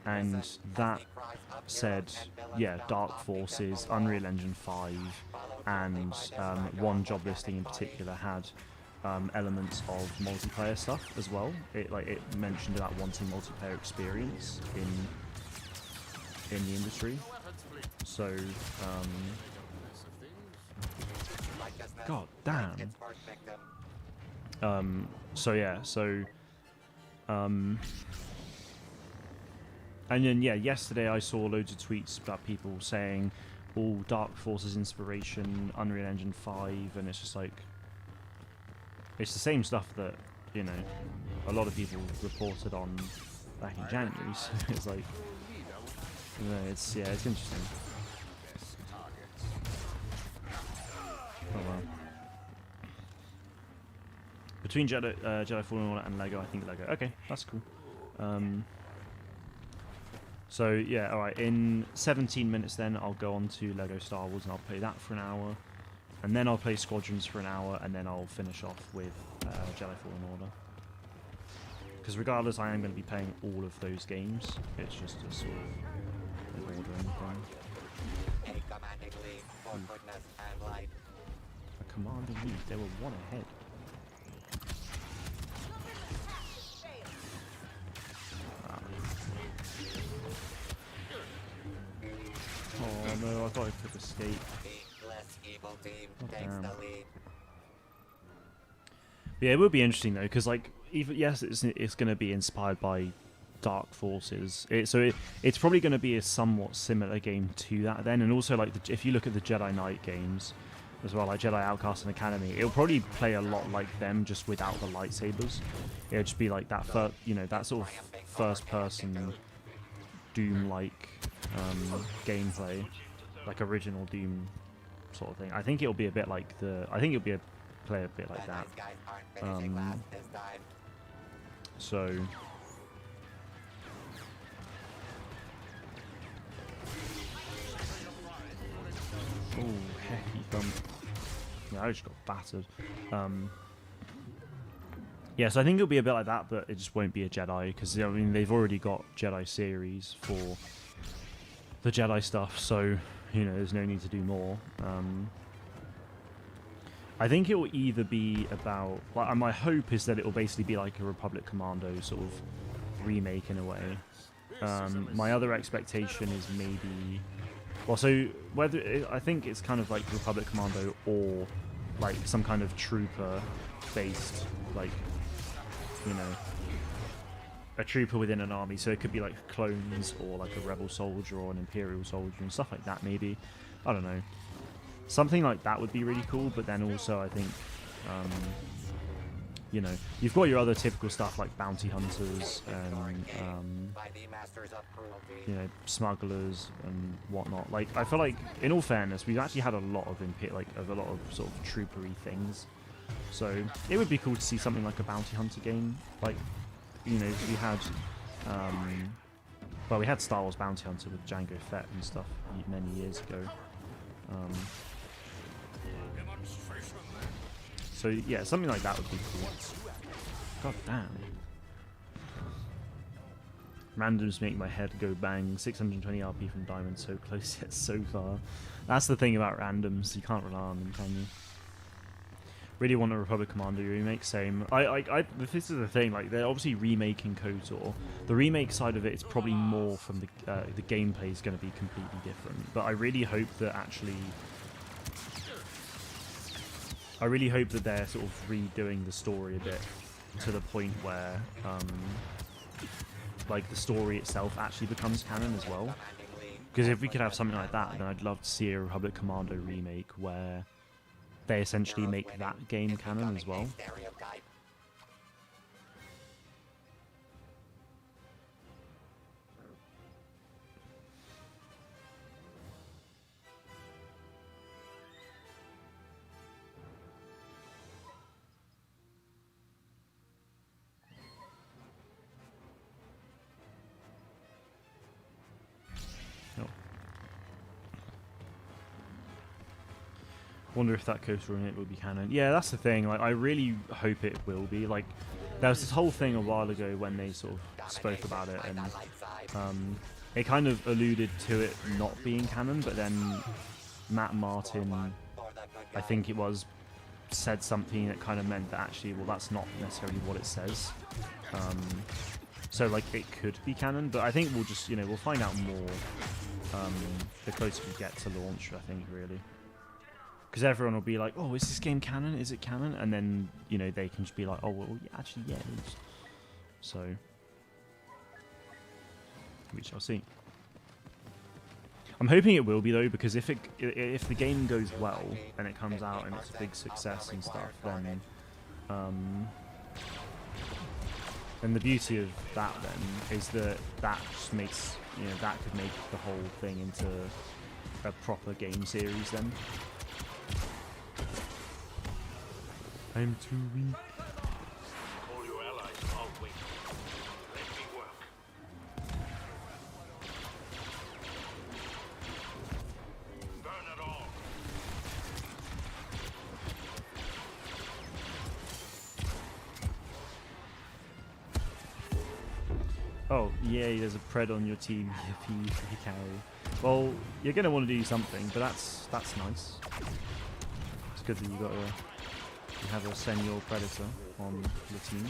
And that said, yeah, Dark Forces, Unreal Engine 5, and one job listing in particular had elements of multiplayer stuff as well. It mentioned about wanting multiplayer experience in the industry. So, god damn. So yeah, so. And then, yeah, yesterday I saw loads of tweets about people saying all Dark Forces inspiration, Unreal Engine 5, and it's just like, it's the same stuff that, a lot of people reported on back in January, so it's like, it's interesting. Oh well. Between Jedi Fallen Order and Lego, I think Lego. Okay, that's cool. So yeah, alright, in 17 minutes then I'll go on to Lego Star Wars and I'll play that for an hour. And then I'll play Squadrons for an hour, and then I'll finish off with Jedi Fallen Order. Because regardless, I am going to be playing all of those games. It's just a sort of an ordering thing. A commanding lead for goodness and light. A commanding lead, they were one ahead. Oh no, I thought I could escape. The less evil team Oh, takes damn. the lead. Yeah, it would be interesting though, because yes, it's going to be inspired by Dark Forces. It's probably going to be a somewhat similar game to that then, and also if you look at the Jedi Knight games as well, like Jedi Outcast and Academy, it'll probably play a lot like them, just without the lightsabers. It'll just be like that that sort of first-person Doom-like gameplay, like original Doom sort of thing. I think it'll be a bit like play a bit like that. Nice guys aren't finishing last this time. So oh, hecky thump. Yeah, I just got battered. Yeah, so I think it'll be a bit like that, but it just won't be a Jedi, because I mean they've already got Jedi series for the Jedi stuff, so you know there's no need to do more. I think it will either be about, like, my hope is that it will basically be like a Republic Commando sort of remake in a way. My other expectation is maybe, well, so whether I think it's kind of like Republic Commando or like some kind of trooper based, like, you know, a trooper within an army. So it could be like clones or like a rebel soldier or an imperial soldier and stuff like that. Maybe, I don't know, something like that would be really cool. But then also I think, you know, you've got your other typical stuff like bounty hunters and By the masters of cruelty. you know, smugglers and whatnot. Like, I feel like, in all fairness, we've actually had a lot of a lot of sort of troopery things. So it would be cool to see something like a bounty hunter game. Like, you know, we had, well, we had Star Wars Bounty Hunter with Jango Fett and stuff many years ago. So yeah, something like that would be cool. God damn. Randoms make my head go bang. 620 RP from Diamond, so close yet so far. That's the thing about randoms, you can't rely on them, can you? Really want a Republic Commando remake, same. This is the thing, like, they're obviously remaking KOTOR. The remake side of it is probably more from the gameplay is going to be completely different. But I really hope that they're sort of redoing the story a bit to the point where, like, the story itself actually becomes canon as well. Because if we could have something like that, then I'd love to see a Republic Commando remake where they essentially make that game canon as well. Stereotype. Wonder if that KOTOR remake will be canon. Yeah, that's the thing. Like, I really hope it will be. Like, there was this whole thing a while ago when they sort of spoke about it, and it kind of alluded to it not being canon. But then Matt Martin, I think it was, said something that kind of meant that actually, well, that's not necessarily what it says. So like, it could be canon, but I think we'll just, you know, we'll find out more the closer we get to launch. I think, really. Because everyone will be like, oh, is this game canon? Is it canon? And then, you know, they can just be like, oh, well, yeah, actually, yeah, it is. So, we shall see. I'm hoping it will be, though, because if the game goes well and it comes out and it's a big success and stuff, then the beauty of that then is that just makes, you know, that could make the whole thing into a proper game series then. I'm too weak. All your allies are weak. Let me work. Burn it all. Oh, yay, there's a pred on your team. Yippee, free carry. Well, you're going to want to do something, but that's nice. It's good that you have a senior predator on the team.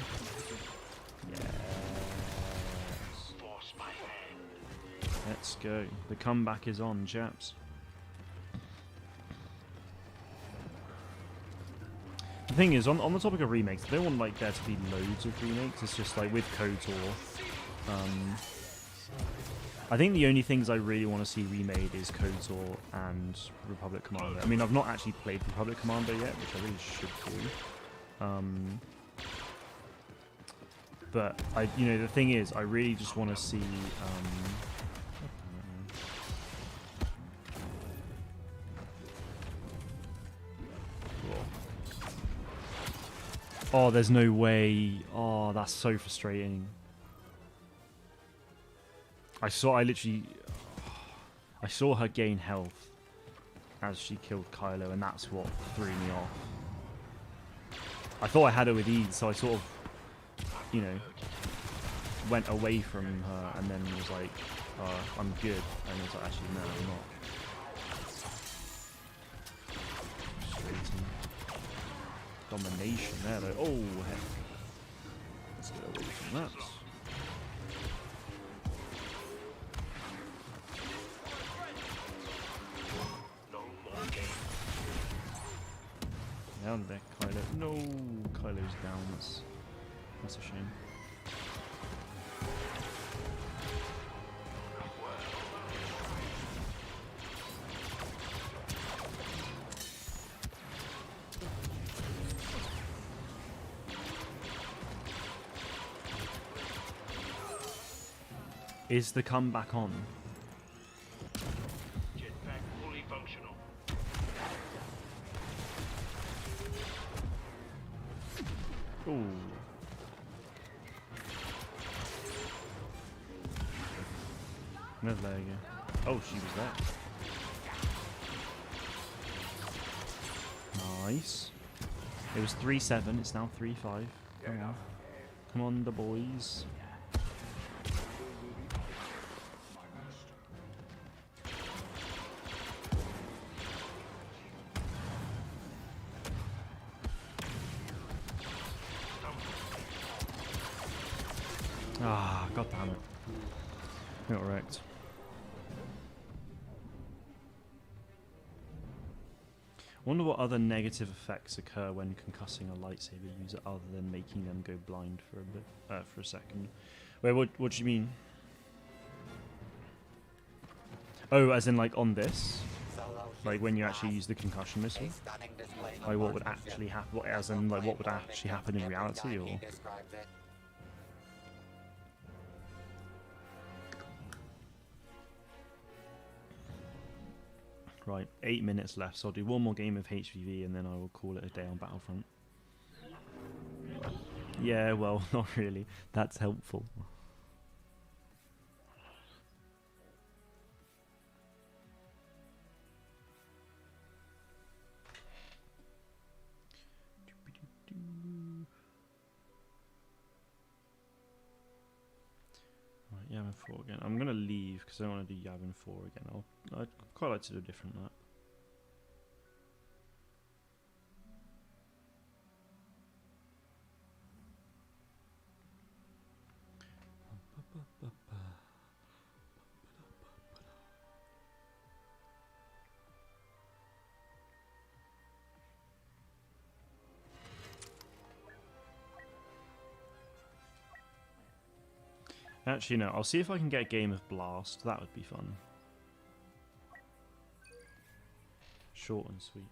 Yes. Force my hand. Let's go. The comeback is on, chaps. The thing is, on the topic of remakes, I don't want like there to be loads of remakes. It's just like with KOTOR. I think the only things I really want to see remade is KOTOR and Republic Commando. I mean, I've not actually played Republic Commando yet, which I really should do. But you know, the thing is, I really just want to see. Oh, there's no way. Oh, that's so frustrating. I saw her gain health as she killed Kylo, and that's what threw me off. I thought I had her with ease, so I sort of you know, went away from her and then was like, I'm good, and it's like, actually, no, I'm not. Frustrating. Domination there, though. Oh, heck. Let's get away from that. Down there, Kylo. No, Kylo's down. That's a shame. Is the comeback on? Jetpack fully functional. Ooh. There you go. Oh, she was there. Nice. It was 3-7. It's now 3-5. Come on. Come on, the boys. Ah, god damn it. Got wrecked. Wonder what other negative effects occur when concussing a lightsaber user other than making them go blind for a bit, for a second. Wait, what do you mean? Oh, as in like on this? Like when you actually use the concussion missile? Like what would actually happen? As in like what would actually happen in reality, or? Right, 8 minutes left, so I'll do one more game of HVV and then I will call it a day on Battlefront. Yeah, well, not really. That's helpful. Right, Yavin 4 again. I'm going to leave because I don't want to do Yavin 4 again. I'd quite like to do a different map. Actually, no. I'll see if I can get a game of Blast. That would be fun. Short and sweet.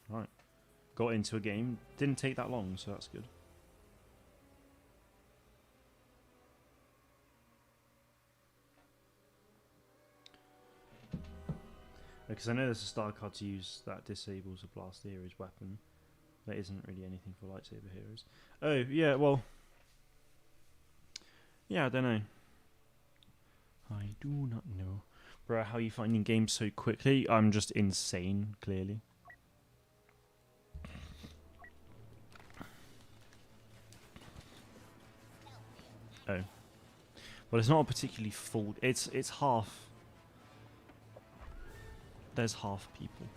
Right. Got into a game. Didn't take that long, so that's good. Because I know there's a star card to use that disables a blast hero's weapon. That isn't really anything for lightsaber heroes. Oh, yeah, well... Yeah, I don't know. I do not know. Bro, how are you finding games so quickly? I'm just insane, clearly. Oh. Well, it's not a particularly full... It's half... There's half people.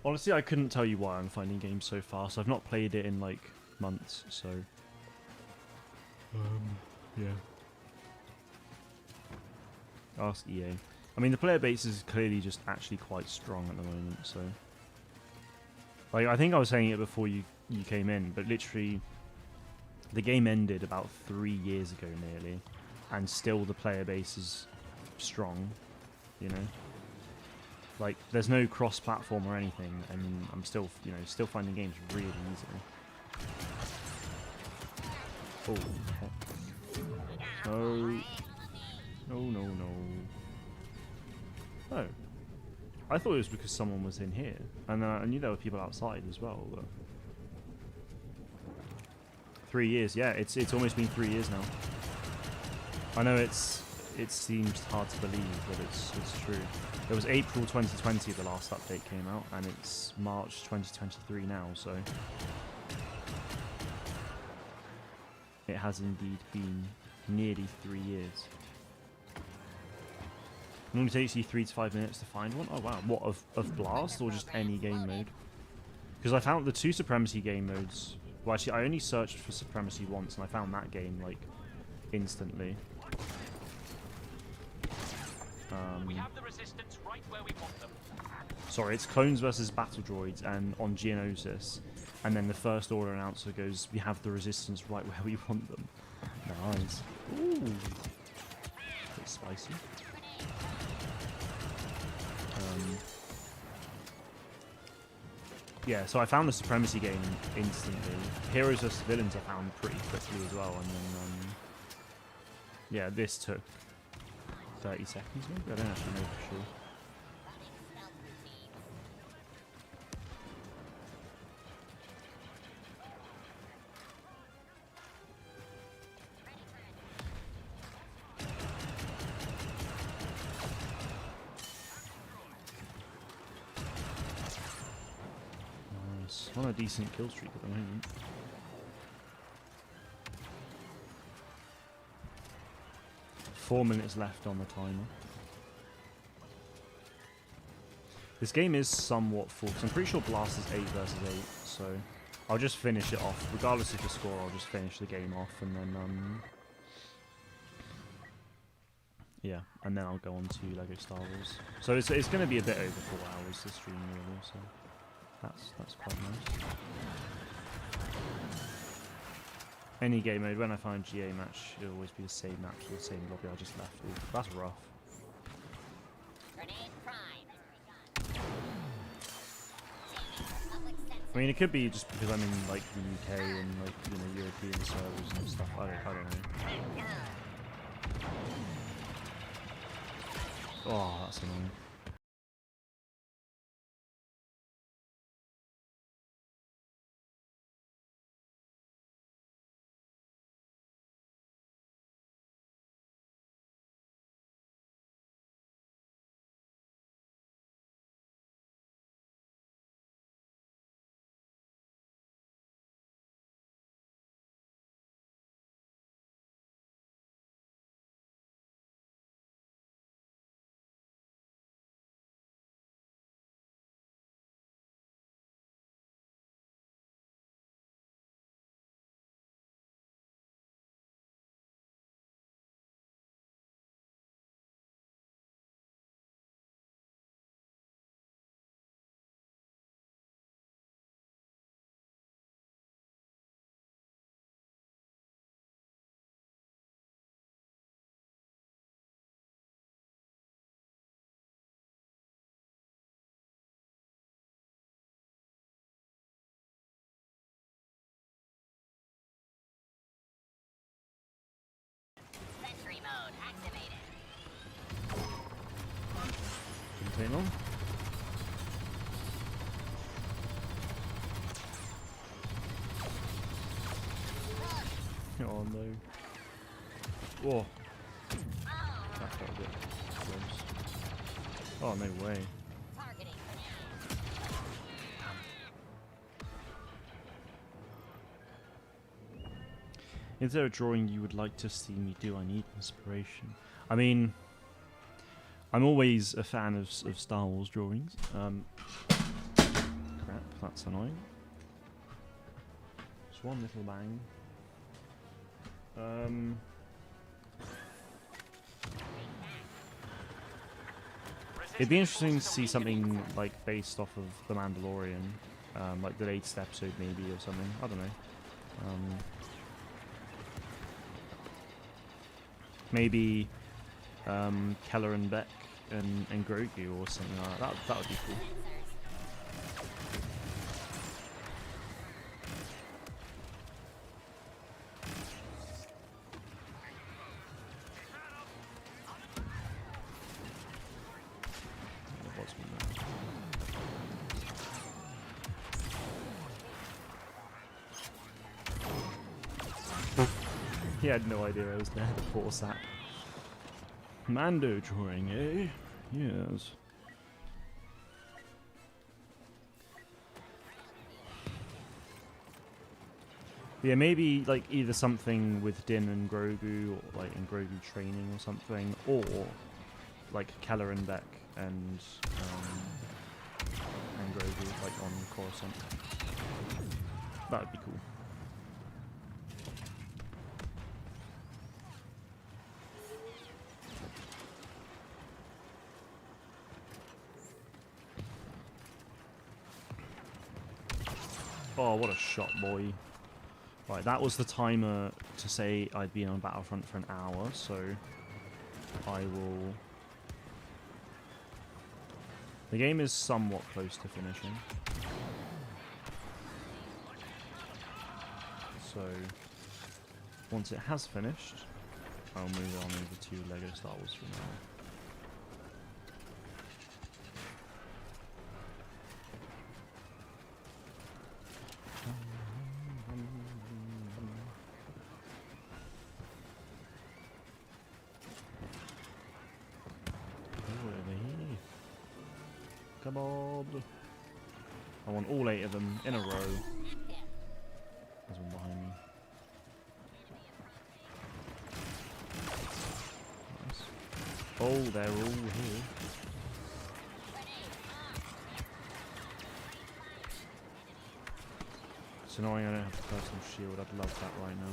Honestly, I couldn't tell you why I'm finding games so fast. I've not played it in, like, months, so... yeah. Ask EA. I mean, the player base is clearly just actually quite strong at the moment, so... Like, I think I was saying it before you came in, but literally... The game ended about 3 years ago, nearly, and still the player base is strong, you know? Like, there's no cross-platform or anything, and I'm still, you know, still finding games really easily. Oh, heck. No. No, no, no. Oh. I thought it was because someone was in here. And I knew there were people outside as well, but... 3 years, yeah, it's almost been 3 years now. I know it seems hard to believe, but it's true. It was April 2020 the last update came out, and it's March 2023 now, so... It has indeed been nearly 3 years. It normally takes you 3 to 5 minutes to find one. Oh wow, what, of Blast or just any game mode? Because I found the 2 Supremacy game modes. Well, actually, I only searched for Supremacy once, and I found that game like instantly. We have the resistance right where we want them. Sorry, it's clones versus battle droids, and on Geonosis, and then the First Order announcer goes, "We have the resistance right where we want them." Nice. Ooh, bit spicy. Yeah, so I found the Supremacy game instantly. Heroes vs Villains I found pretty quickly as well, and then yeah, this took 30 seconds maybe? I don't actually know for sure. Nice. On a decent kill streak at the moment. Four minutes left on the timer. This game is somewhat full, because I'm pretty sure Blast is 8 versus 8, so I'll just finish it off. Regardless of the score, I'll just finish the game off, and then, yeah, and then I'll go on to LEGO Star Wars. So it's going to be a bit over 4 hours, this stream, really, so that's quite nice. Any game mode, when I find a GA match, it'll always be the same match or the same lobby I just left with. That's rough. I mean, it could be just because I'm in like the UK and like, you know, European servers and stuff. I don't know. Oh, that's annoying. Contain on. Oh no. Whoa. That felt a bit close. Oh, no way. Is there a drawing you would like to see me do? I need inspiration. I mean, I'm always a fan of Star Wars drawings. Crap, that's annoying. Just one little bang. It'd be interesting to see something like based off of The Mandalorian, like the latest episode maybe or something. I don't know. Maybe Keller and Beck and Grogu or something like that. That would be cool. He had no idea I was there, the poor sap. Mando drawing, eh? Yes. Yeah, maybe like either something with Din and Grogu, or like in Grogu training or something, or like Keller and Beck and Grogu like on Coruscant. That would be cool. Oh, what a shot, boy. Right, that was the timer to say I'd been on Battlefront for an hour, so I will... The game is somewhat close to finishing. So, once it has finished, I'll move on over to LEGO Star Wars for now. Come on. I want all 8 of them in a row. There's one behind me. Nice. Oh, they're all here. It's annoying I don't have a personal shield. I'd love that right now.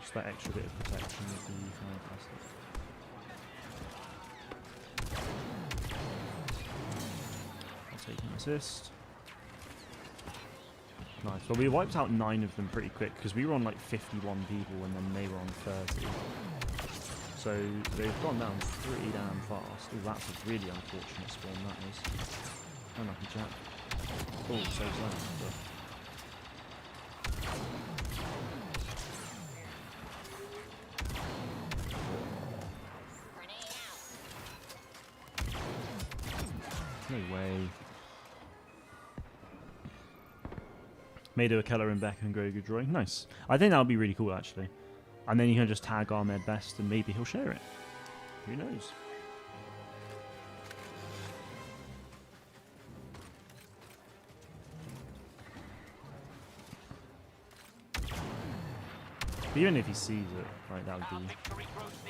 Just that extra bit of protection would be fantastic. Taking assist. Nice. Well, we wiped out 9 of them pretty quick because we were on like 51 people and then they were on 30. So they've gone down pretty damn fast. Oh, that's a really unfortunate spawn, that is. Unlucky chap. Oh, so sad. No way. Made a Keller and Beck and Grogu drawing. Nice. I think that would be really cool, actually. And then you can just tag Ahmed Best and maybe he'll share it. Who knows? But even if he sees it, like, that would be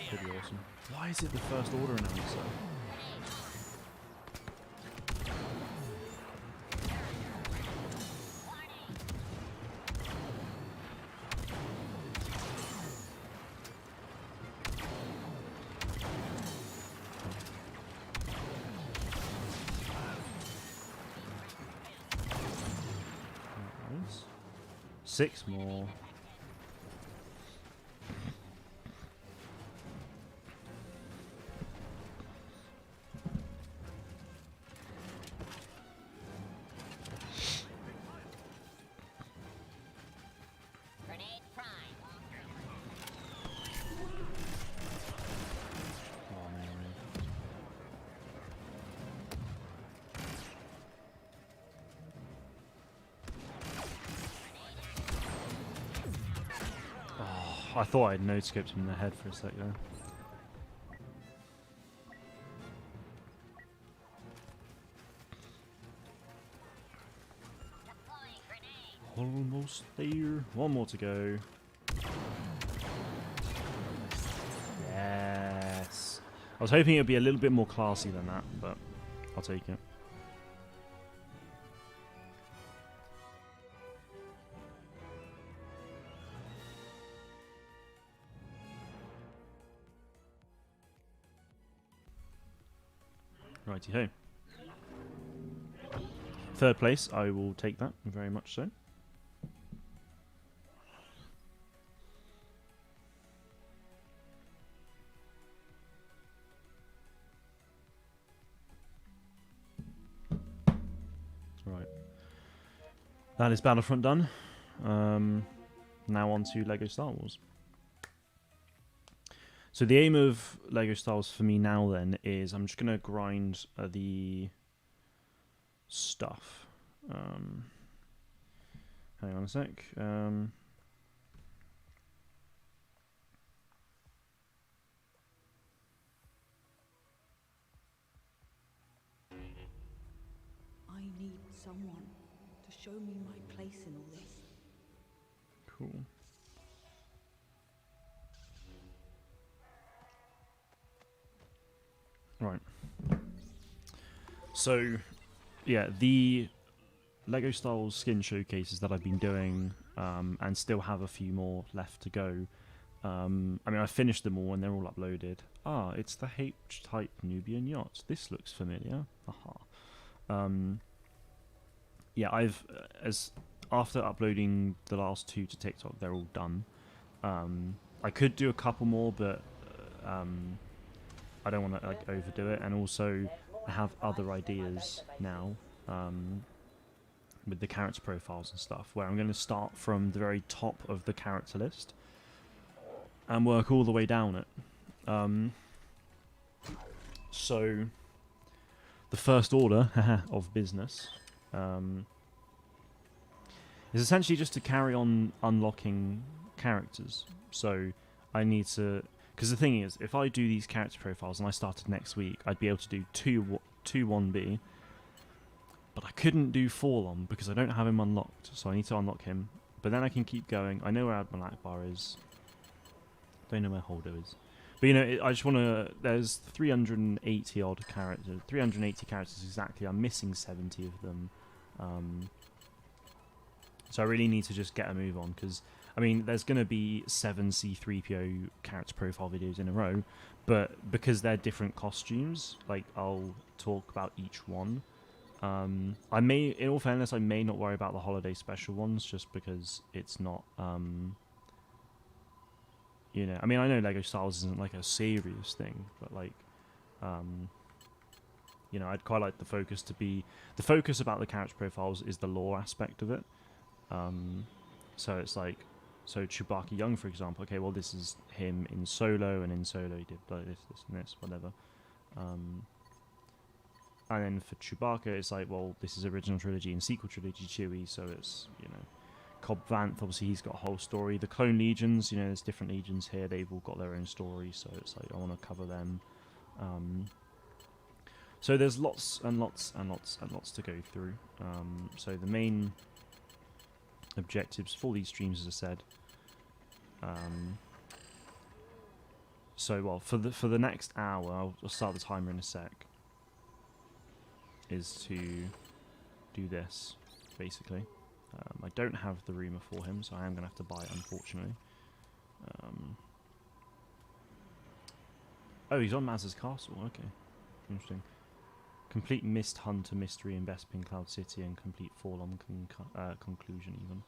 pretty awesome. Why is it the First Order announcer? Nice. 6 more. I thought I'd no-scoped him in the head for a sec there. Almost there. One more to go. Yes. I was hoping it would be a little bit more classy than that, but I'll take it. Righty-ho. 3rd place, I will take that, very much so. Right. That is Battlefront done. Now on to LEGO Star Wars. So the aim of LEGO Star Wars for me now then is I'm just going to grind the stuff. Hang on a sec. someone to show me my place in all this. Cool. Right. So, yeah, the Lego Star Wars skin showcases that I've been doing, and still have a few more left to go. I mean, I finished them all and they're all uploaded. Ah, it's the H-type Nubian yacht. This looks familiar. Haha. Yeah, after uploading the last 2 to TikTok, they're all done. I could do a couple more, but I don't want to like overdo it. And also, I have other ideas now with the character profiles and stuff, where I'm going to start from the very top of the character list and work all the way down it. So, the first order of business is essentially just to carry on unlocking characters. So, I need to... Because the thing is, if I do these character profiles and I started next week, I'd be able to do two 1B, but I couldn't do Forlom because I don't have him unlocked, so I need to unlock him. But then I can keep going. I know where Admiral Akbar is. Don't know where Holdo is. But, you know, I just want to... There's 380 odd characters. 380 characters exactly. I'm missing 70 of them. So I really need to just get a move on, because... I mean, there's going to be 7 C-3PO character profile videos in a row, but because they're different costumes, like, I'll talk about each one. I may, in all fairness, I may not worry about the holiday special ones, just because it's not, you know, I mean, I know Lego Star Wars isn't, like, a serious thing, but, like, you know, I'd quite like the focus to be, the focus about the character profiles is the lore aspect of it. So it's like, so Chewbacca Young, for example, okay, well, this is him in Solo, and in Solo he did like this, and this, whatever. And then for Chewbacca, it's like, well, this is original trilogy and sequel trilogy Chewie, so it's, you know, Cobb Vanth, obviously he's got a whole story. The Clone Legions, you know, there's different legions here, they've all got their own story, so it's like, I want to cover them. So there's lots and lots and lots and lots to go through. So the main objectives for these streams, as I said. So, well, for the next hour, I'll start the timer in a sec, is to do this, basically. I don't have the rumor for him, so I am going to have to buy it, unfortunately. Oh, he's on Maz's castle, okay. Interesting. Complete Mist Hunter Mystery in Bespin Cloud City, and complete Forlom conclusion, even.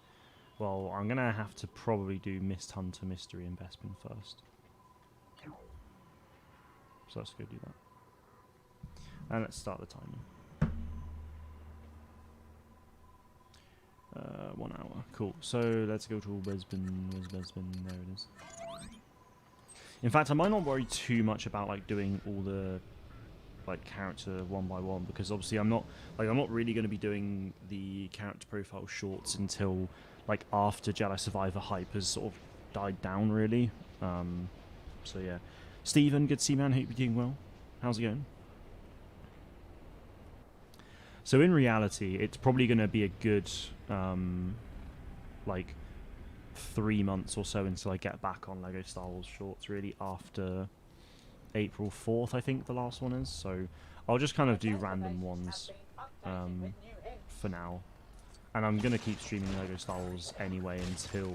Well, I'm going to have to probably do Mist Hunter Mystery in Bespin first. So let's go do that. And let's start the timer. 1 hour. Cool. So let's go to Bespin. Where's Bespin? There it is. In fact, I might not worry too much about like doing all the like character one by one, because obviously I'm not really going to be doing the character profile shorts until like after Jedi Survivor hype has sort of died down, really. So yeah, Stephen, good to see you, man. Hope you're doing well. How's it going? So in reality, it's probably going to be a good like 3 months or so until I get back on Lego Star Wars shorts, really, after April 4th, I think the last one is. So I'll just kind of do random ones for now. And I'm going to keep streaming Lego Star Wars anyway until...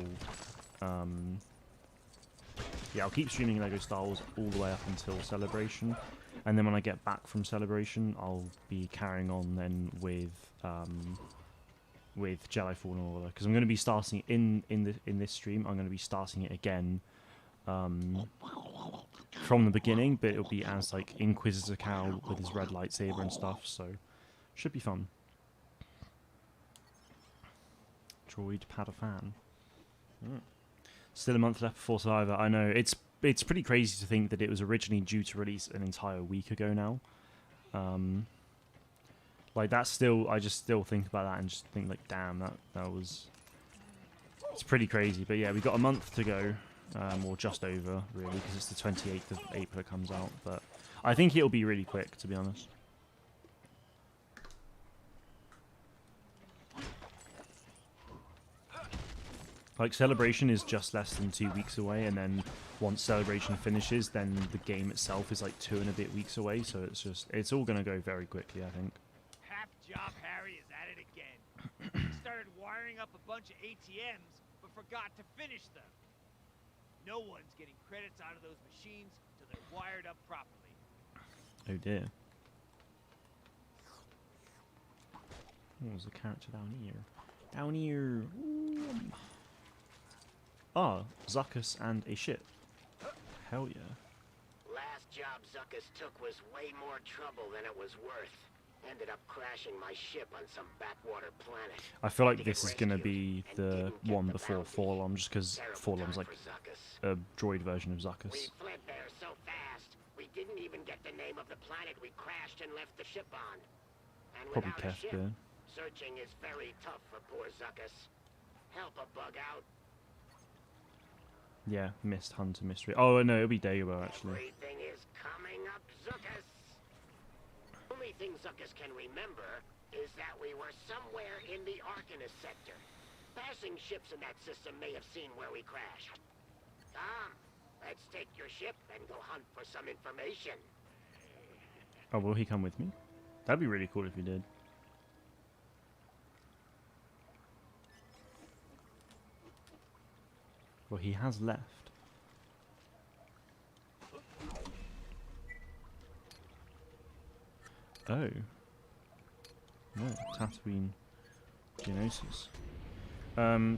yeah, I'll keep streaming Lego Star Wars all the way up until Celebration. And then when I get back from Celebration, I'll be carrying on then with Jedi Fallen Order. Because I'm going to be starting in this stream, I'm going to be starting it again from the beginning, but it'll be as like Inquisitor Cal with his red lightsaber and stuff, so should be fun. Droid Padafan. Still a month left before Survivor. I know, it's pretty crazy to think that it was originally due to release an entire week ago now. Like that's still, I just still think about that and just think like, damn, that was, it's pretty crazy. But yeah, we've got a month to go, or just over really, because it's the 28th of April it comes out. But I think it'll be really quick, to be honest. Like, Celebration is just less than 2 weeks away, and then once Celebration finishes, then the game itself is like 2 and a bit weeks away, so it's all gonna go very quickly, I think. Half Job Harry is at it again. He started wiring up a bunch of ATMs, but forgot to finish them. No one's getting credits out of those machines till they're wired up properly. Oh dear. What was the character down here? Down here. Ooh. Ah, Zuckus and a ship. Hell yeah. Last job Zuckus took was way more trouble than it was worth. Ended up crashing my ship on some backwater planet. I feel like this is gonna be the one before Forlom, just because Forlom's like a droid version of Zuckus. We fled there so fast, we didn't even get the name of the planet we crashed and left the ship on. And Probably without a Kef ship, there. searching is very tough for poor Zuckus. Help a bug out. Yeah, Mist Hunter Mystery. Oh no, it'll be Dagobah actually. Everything is coming up, Zuckus. Only thing Zuckus can remember is that we were somewhere in the Arcanist sector. Passing ships in that system may have seen where we crashed. Let's take your ship and go hunt for some information. Oh, will he come with me? That'd be really cool if he did. Well, he has left. Oh. No, Tatooine Geonosis.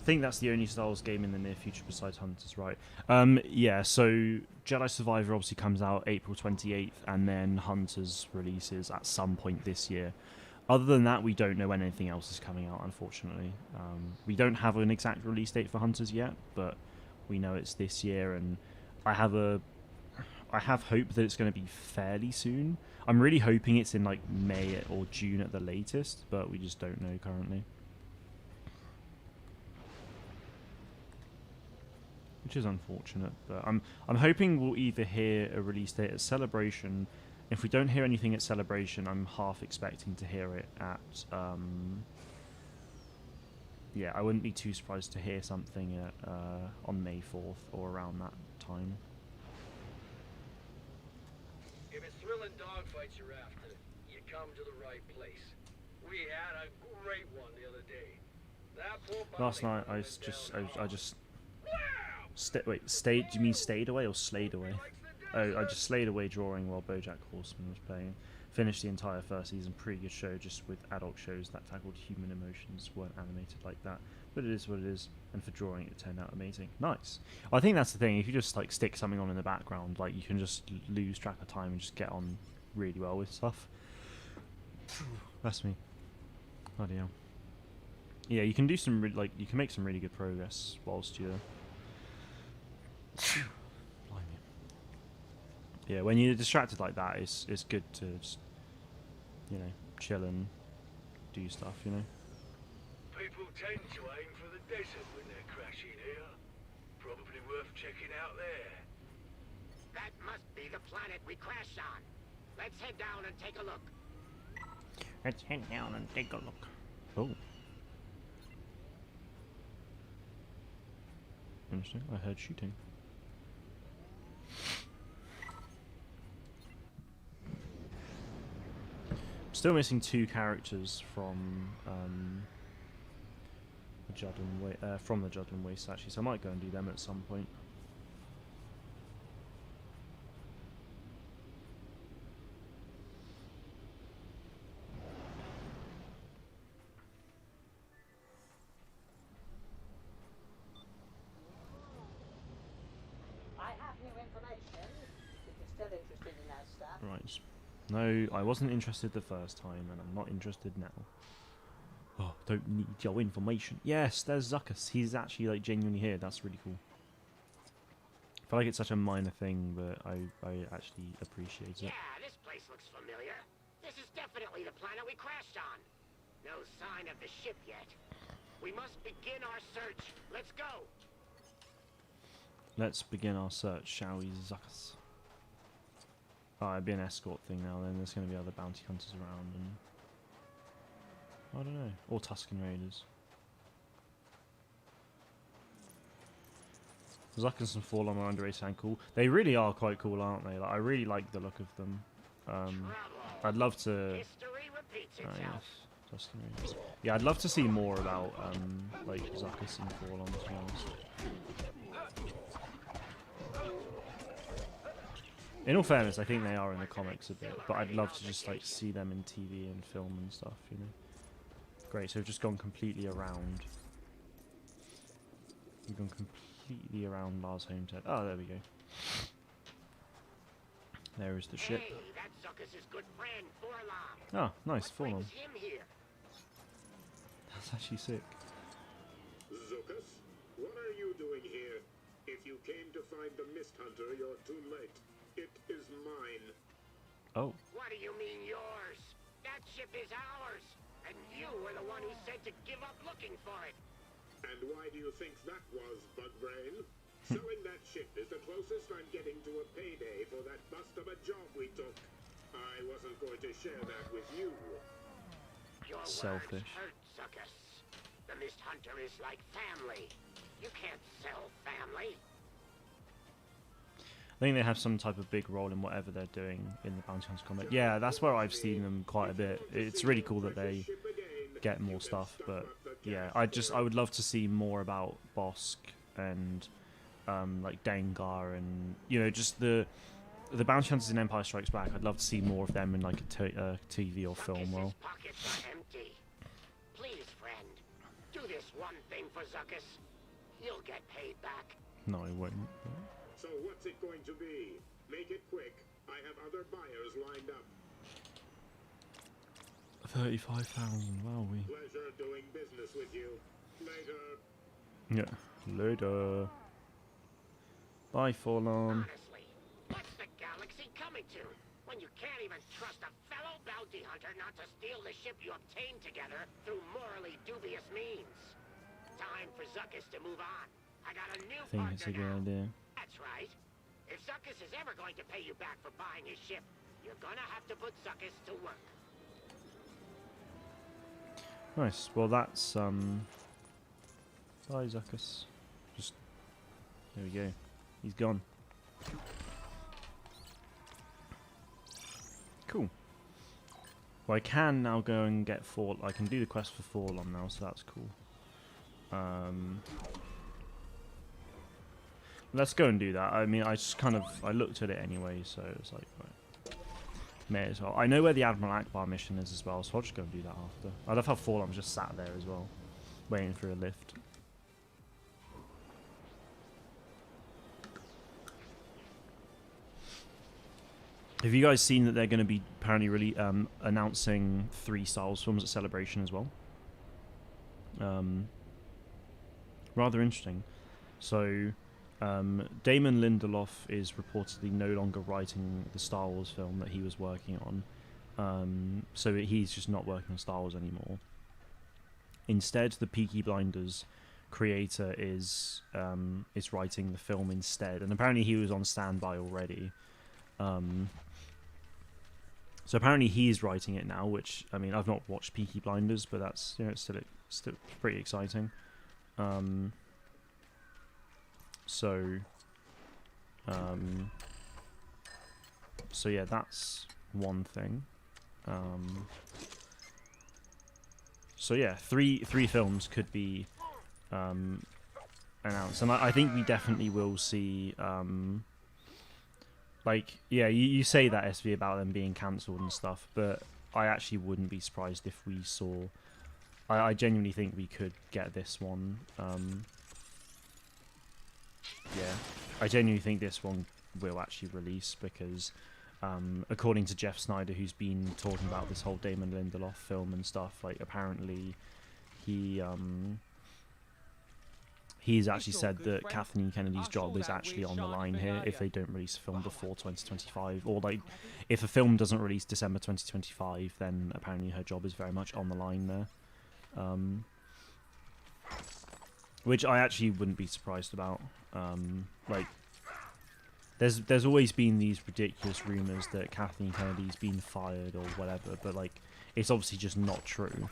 Think that's the only Star Wars game in the near future besides Hunters, right? Yeah, so Jedi Survivor obviously comes out April 28th, and then Hunters releases at some point this year. Other than that, we don't know when anything else is coming out, unfortunately. We don't have an exact release date for Hunters yet, but we know it's this year, and I have hope that it's going to be fairly soon. I'm really hoping it's in like May or June at the latest, but we just don't know currently. Which is unfortunate, but I'm hoping we'll either hear a release date at Celebration. If we don't hear anything at Celebration, I'm half expecting to hear it at yeah, I wouldn't be too surprised to hear something at, on May 4th or around that time. If it's thrilling dogfights you're after, you come to the right place. We had a great one the other day. That poor Last night I just stayed. Do you mean stayed away or slayed away? Oh, I just slayed away drawing while BoJack Horseman was playing. Finished the entire first season. Pretty good show, just with adult shows that tackled human emotions weren't animated like that. But it is what it is, and for drawing it turned out amazing. Nice. I think that's the thing. If you just like stick something on in the background, like you can just lose track of time and just get on really well with stuff. That's me. Bloody hell. Yeah, you can do some you can make some really good progress whilst you're. Blimey. Yeah, when you're distracted like that, it's good to just, you know, chill and do stuff, you know. People tend to aim for the desert when they're crashing here. Probably worth checking out there. That must be the planet we crashed on. Let's head down and take a look. Let's head down and take a look. Oh. Interesting. I heard shooting. Still missing 2 characters from the Judden Waste actually, so I might go and do them at some point. I have new information, if you're still interested in that stuff. Right. No, I wasn't interested the first time, and I'm not interested now. Oh, don't need your information. Yes, there's Zuckus. He's actually like genuinely here. That's really cool. I feel like it's such a minor thing, but I actually appreciate it. Yeah, this place looks familiar. This is definitely the planet we crashed on. No sign of the ship yet. We must begin our search. Let's go. Let's begin our search, shall we, Zuckus? Oh, it'd be an escort thing now, then there's going to be other bounty hunters around, and I don't know. Or Tusken Raiders. Zuckuss and Forlom are underrated and cool. They really are quite cool, aren't they? Like, I really like the look of them. I'd love to. History repeats Yes, itself. Destiny. Yeah, I'd love to see more about like Zuckuss and Forlom, to be honest. In all fairness, I think they are in the comics a bit, but I'd love to just like see them in TV and film and stuff, you know. Great, so we've just gone completely around. We've gone completely around Lars homestead. Oh, there we go. There is the ship. Hey, that's Zuckuss' good friend, Forlom. Oh, nice, What Forlom. brings him here? That's actually sick. Zuckuss, what are you doing here? If you came to find the Mist Hunter, you're too late. It is mine. Oh. What do you mean yours? That ship is ours, and you were the one who said to give up looking for it. And why do you think that was, Bugbrain? Selling that ship is the closest I'm getting to a payday for that bust of a job we took. I wasn't going to share that with you. Your Selfish. words hurt, Zuckuss. The Mist Hunter is like family. You can't sell family. I think they have some type of big role in whatever they're doing in the Bounty Hunter comic. Yeah, that's where I've seen them quite a bit. It's really cool that they get more stuff, but yeah, I would love to see more about Bosk and like Dengar and, you know, just the Bounty Hunters in Empire Strikes Back. I'd love to see more of them in like a TV or film role. Pockets are empty. Please, friend, do this one thing for Zuckuss. You'll get paid back. No, I won't. So what's it going to be? Make it quick. I have other buyers lined up. 35,000. Wow, we. Pleasure doing business with you. Later. Yeah. Later. Bye, Forlorn. Honestly, what's the galaxy coming to when you can't even trust a fellow bounty hunter not to steal the ship you obtained together through morally dubious means? Time for Zuckuss to move on. I got a new I think it's a partner good now. idea. That's right. If Zuckuss is ever going to pay you back for buying his ship, you're gonna have to put Zuckuss to work. Nice. Well, that's Bye, Zuckuss. Just there we go. He's gone. Cool. Well, I can now go and get I can do the quest for Forlom now, so that's cool. Let's go and do that. I mean, I looked at it anyway, so it's like, right, may as well. I know where the Admiral Akbar mission is as well, so I'll just go and do that after. I love how Forlom's just sat there as well, waiting for a lift. Have you guys seen that they're going to be apparently really announcing 3 Star Wars films at Celebration as well? Rather interesting. So, Damon Lindelof is reportedly no longer writing the Star Wars film that he was working on. So he's just not working on Star Wars anymore. Instead, the Peaky Blinders creator is writing the film instead, and apparently he was on standby already. So apparently he's writing it now, which, I mean, I've not watched Peaky Blinders, but that's, you know, it's still pretty exciting. So yeah, that's one thing. So yeah, three films could be announced, and I think we definitely will see. Like, yeah, you say that, SV, about them being cancelled and stuff, but I actually wouldn't be surprised if we saw. I genuinely think we could get this one. Yeah, I genuinely think this one will actually release because, according to Jeff Snyder, who's been talking about this whole Damon Lindelof film and stuff, like, apparently he's actually said that Kathleen Kennedy's job is actually on the line here if they don't release a film before 2025, or like if a film doesn't release December 2025, then apparently her job is very much on the line there. Which I actually wouldn't be surprised about. Like, there's always been these ridiculous rumors that Kathleen Kennedy's been fired or whatever, but like it's obviously just not true.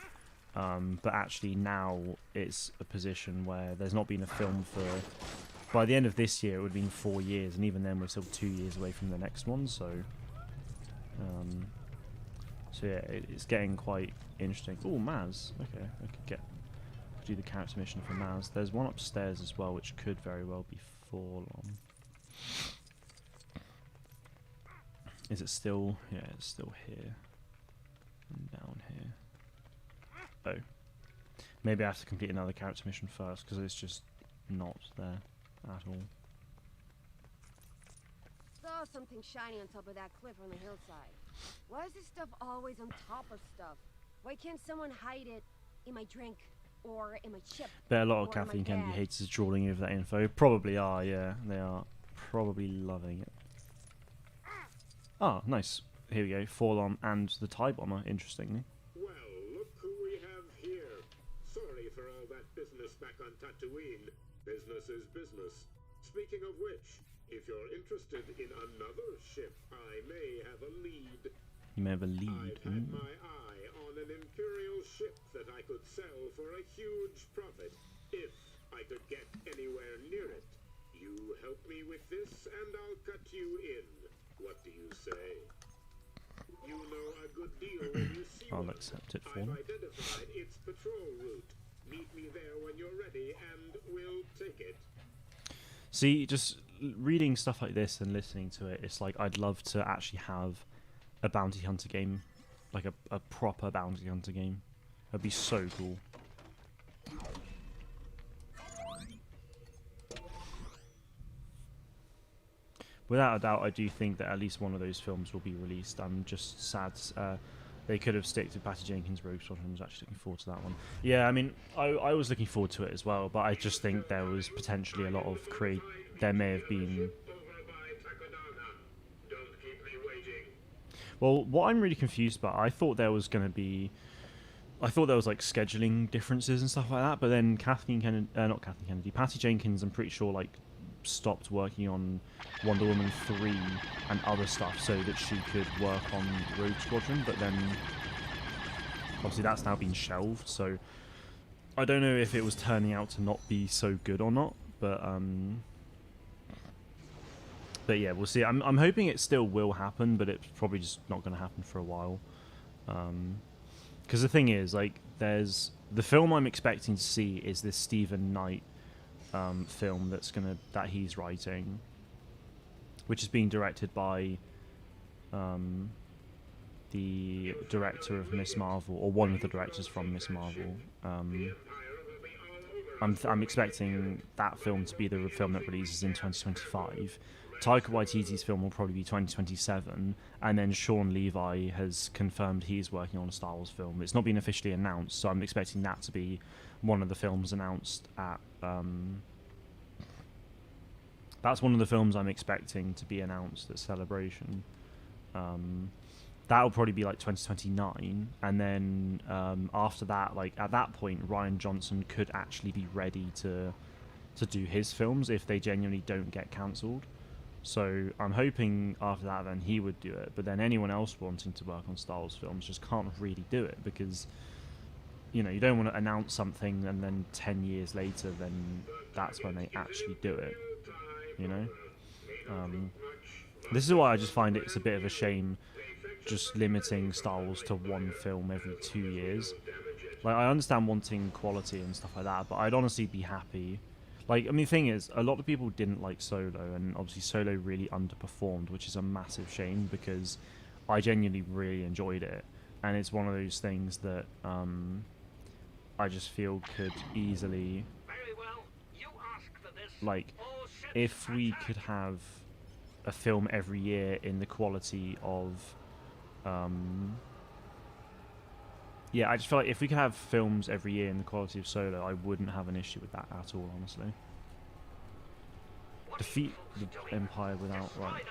But actually now it's a position where there's not been a film for by the end of this year, it would have been 4 years, and even then, we're still 2 years away from the next one. So, so yeah, it's getting quite interesting. Oh, Maz. Okay, I could do the character mission for Maz. There's one upstairs as well, which could very well be Forlorn. Is it still? Yeah, it's still here. And down here. Oh. Maybe I have to complete another character mission first, because it's just not there at all. Saw something shiny on top of that cliff on the hillside. Why is this stuff always on top of stuff? Why can't someone hide it in my drink or in my chip? Bet a lot of or in my Kathleen Kennedy bag? haters are drooling over that info. Probably are, yeah. They are probably loving it. Ah, nice. Here we go. Forlorn and the TIE Bomber, interestingly. Well, look who we have here. Sorry for all that business back on Tatooine. Business is business. Speaking of which, if you're interested in another ship, I may have a lead. You may have a lead. I've had my eye on an Imperial ship that I could sell for a huge profit, if I could get anywhere near it. You help me with this, and I'll cut you in. What do you say? You know a good deal when you see I'll one. accept it for I've them. identified its patrol route. Meet me there when you're ready, and we'll take it. See, just reading stuff like this and listening to it, it's like I'd love to actually have a bounty hunter game, like a proper bounty hunter game. That'd be so cool. Without a doubt, I do think that at least one of those films will be released. I'm just sad they could have stick to Patty Jenkins' Rogue Squadron. I was actually looking forward to that one. Yeah, I mean, I was looking forward to it as well, but I just think there was potentially a lot of there may have been... Well, what I'm really confused about, I thought there was going to be... I thought there was like scheduling differences and stuff like that, but then Patty Jenkins, I'm pretty sure, like, stopped working on Wonder Woman 3 and other stuff so that she could work on Rogue Squadron, but then obviously that's now been shelved, so I don't know if it was turning out to not be so good or not, but yeah, we'll see. I'm hoping it still will happen, but it's probably just not going to happen for a while, because the thing is, like, there's the film I'm expecting to see is this Stephen Knight film that he's writing, which is being directed by the director of Miss Marvel, or one of the directors from Miss Marvel. I'm expecting that film to be the film that releases in 2025. Taika Waititi's film will probably be 2027, and then Sean Levi has confirmed he's working on a Star Wars film. It's not been officially announced, so I'm expecting that to be one of the films announced at... that's one of the films I'm expecting to be announced at Celebration. That'll probably be like 2029, and then after that, like at that point, Rian Johnson could actually be ready to do his films if they genuinely don't get cancelled. So I'm hoping after that then he would do it, but then anyone else wanting to work on Star Wars films just can't really do it, because you know, you don't want to announce something and then 10 years later then that's when they actually do it, you know. This is why I just find it's a bit of a shame just limiting Star Wars to one film every 2 years. Like, I understand wanting quality and stuff like that, but I'd honestly be happy. Like, I mean, the thing is, a lot of people didn't like Solo, and obviously Solo really underperformed, which is a massive shame, because I genuinely really enjoyed it, and it's one of those things that I just feel could easily, like, if we could have a film every year in the quality of yeah, I just feel like if we could have films every year in the quality of Solo, I wouldn't have an issue with that at all, honestly. Defeat the Empire without, right.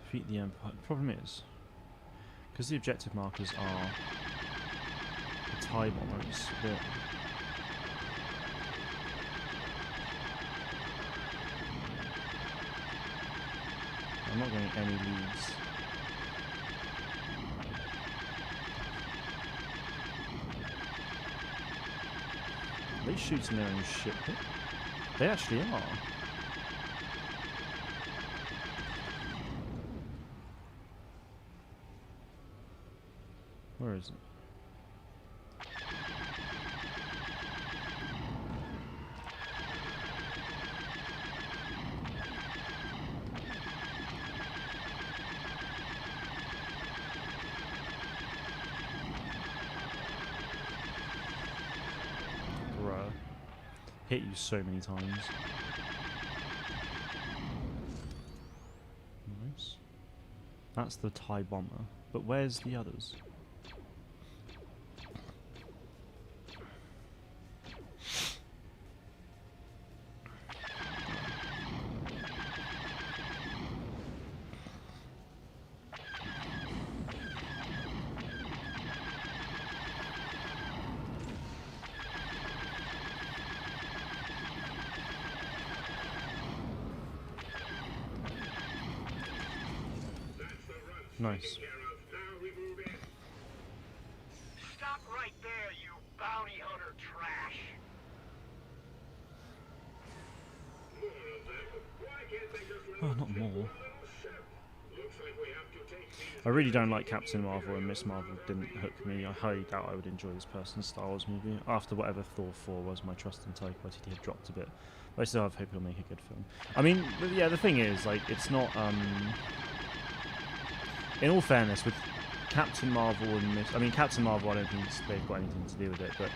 Defeat the Empire. The problem is, because the objective markers are the TIE bombers, but I'm not getting any leads. Are they shooting their own ship? They actually are. Where is it? Bruh. Hit you so many times. Nice. That's the TIE bomber. But where's the others? Nice. Stop right there, you bounty hunter trash. Oh, not more. I really don't like Captain Marvel, and Miss Marvel didn't hook me. I highly doubt I would enjoy this person's Star Wars movie. After whatever Thor 4 was, my trust in Taika Waititi had dropped a bit. But I still have hope he'll make a good film. I mean, yeah, the thing is, like, it's not, in all fairness, with Captain Marvel and Captain Marvel, I don't think they've got anything to do with it, but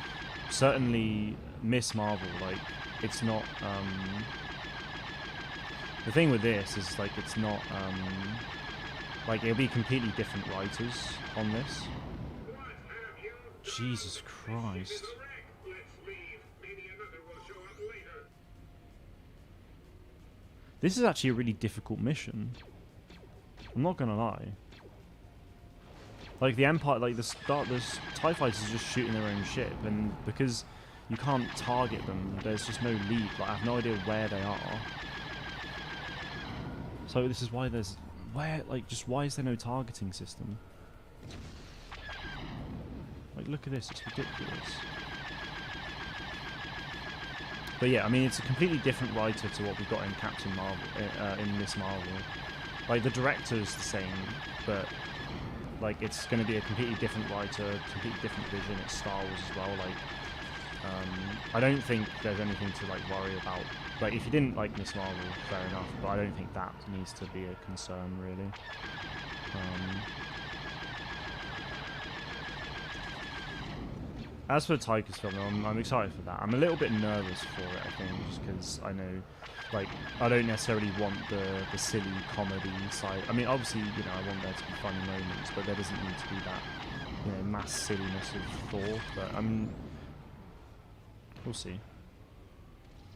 certainly Miss Marvel, like, it's not, the thing with this is, like, it's not, like, it'll be completely different writers on this. Jesus Christ. This is actually a really difficult mission. I'm not gonna lie. Like, the Empire, like, the TIE fighters are just shooting their own ship, and because you can't target them, there's just no lead. Like, I have no idea where they are. So this is why there's... why is there no targeting system? Like, look at this, it's ridiculous. But yeah, I mean, it's a completely different writer to what we got in Captain Marvel, in Miss Marvel. Like, the director's the same, but... like, it's going to be a completely different writer, completely different vision. It's Star Wars as well. Like, I don't think there's anything to, like, worry about. Like, if you didn't like Miss Marvel, fair enough, but I don't think that needs to be a concern, really. As for Taika's film, I'm excited for that. I'm a little bit nervous for it, I think, just because I know, like, I don't necessarily want the silly comedy side. I mean, obviously, you know, I want there to be funny moments, but there doesn't need to be that, you know, mass silliness of Thor. But, I mean, we'll see.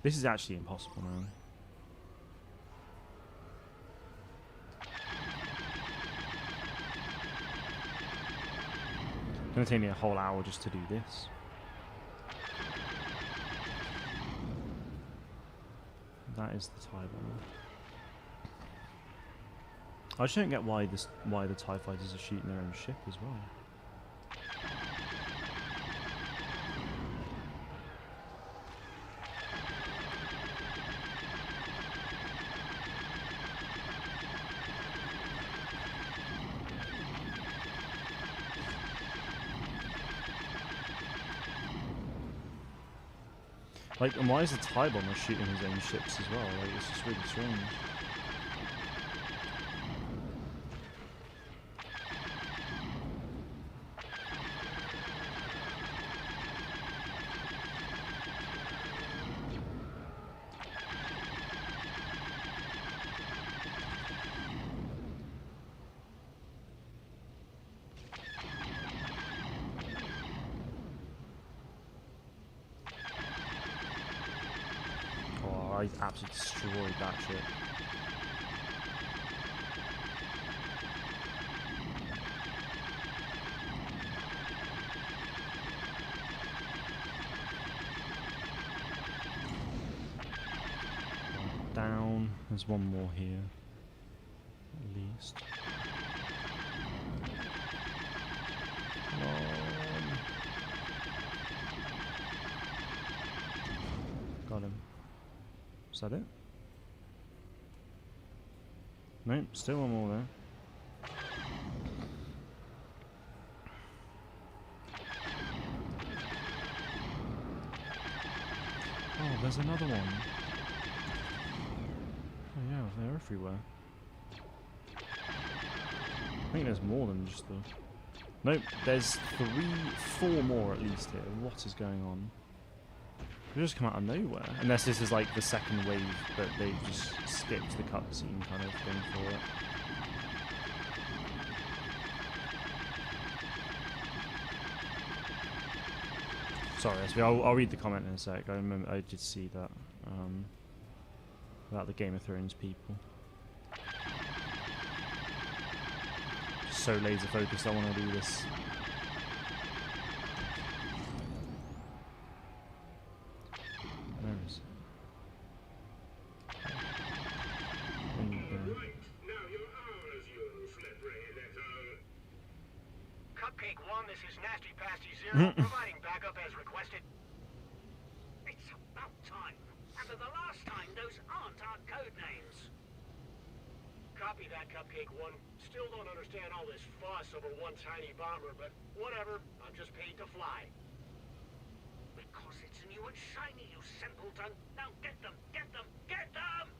This is actually impossible now. It's going to take me a whole hour just to do this. That is the TIE bomber. I just don't get why the TIE fighters are shooting their own ship as well. Like, and why is the TIE bomber shooting his own ships as well? Like, it's just really strange. I absolutely destroyed that ship. Down. There's one more here. least. Come on. Got him. Is that it? Nope, still one more there. Oh, there's another one. Oh yeah, they're everywhere. I think there's more than just the... Nope, there's 4 more at least here. What is going on? They just come out of nowhere. Unless this is like the second wave, but they've just skipped the cutscene kind of thing for it. Sorry, I'll read the comment in a sec. I remember I did see that about the Game of Thrones people. So laser focused, I want to do this. Where is it? Right, now you're ours, you slippery little... Cupcake 1, this is Nasty Pasty 0, providing backup as requested. It's about time. After the last time, those aren't our code names. Copy that, Cupcake 1. Still don't understand all this fuss over one tiny bomber, but whatever. I'm just paid to fly. Because it's new and shiny, you simpleton. Now get them, get them, get them!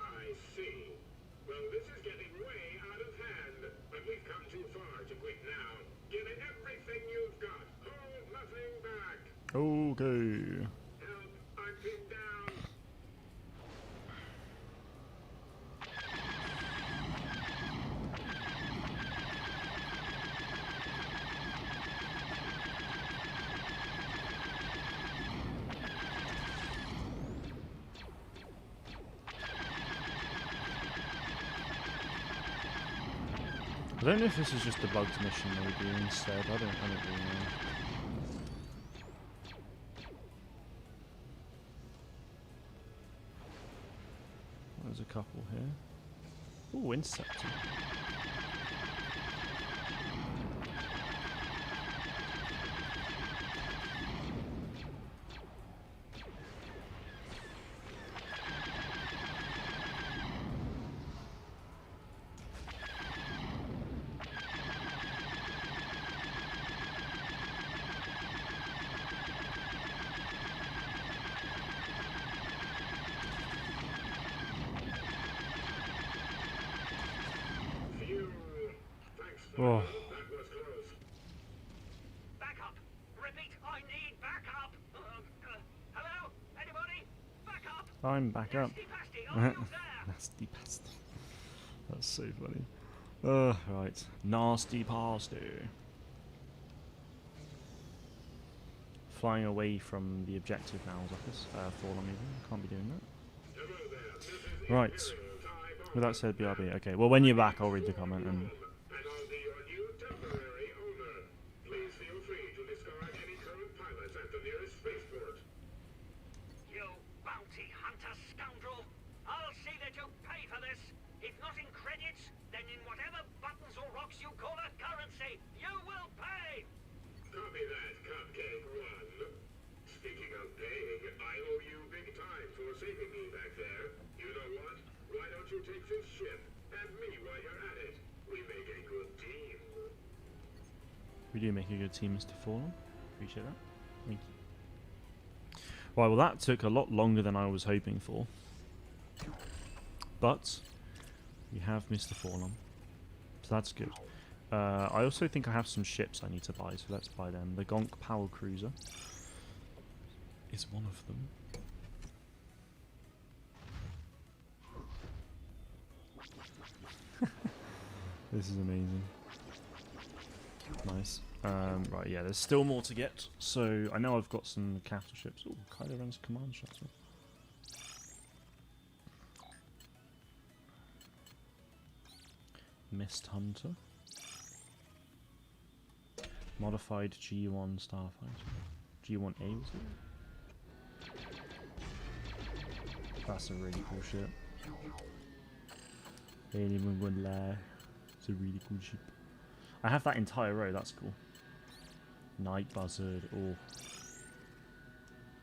I see. Well, this is getting way out of hand, but we've come too far to quit now. Give it everything you've got. Hold nothing back. Okay. Help, I'm pinned down. I don't know if this is just a bugs mission maybe instead. I don't really know. There's a couple here. Ooh, Interceptor. Oh. That was close. Back up! Repeat, I need back up! Hello? Anybody? Back up! I'm back up. Nasty Pasty, are you there? Nasty pasty. That's so funny. Right. Nasty pasty. Flying away from the objective now, Zuckus. Fall on me. Can't be doing that. Right. With that said, BRB. Okay, well, when you're back, I'll read the comment and... You bounty hunter scoundrel! I'll see that you pay for this! If not in credits, then in whatever buttons or rocks you call a currency, you will pay! Copy that, Cupcake 1. Speaking of paying, I owe you big time for saving me back there. You know what? Why don't you take this ship and me while you're at it? We make a good team. We do make a good team, Mr. Fallen. Appreciate that. Thank you. Right, well that took a lot longer than I was hoping for. But we have Mr. Fallen. So that's good. I also think I have some ships I need to buy, so let's buy them. The Gonk Power Cruiser is one of them. This is amazing. Nice. Right, yeah, there's still more to get. So I know I've got some capital ships. Oh, Kylo Ren's command shuttle. Mist Hunter. Modified G1 Starfighter. G1A was it? That's a really cool ship. Anyone gonna lie? It's a really cool ship. I have that entire row, that's cool. Night Buzzard, oh.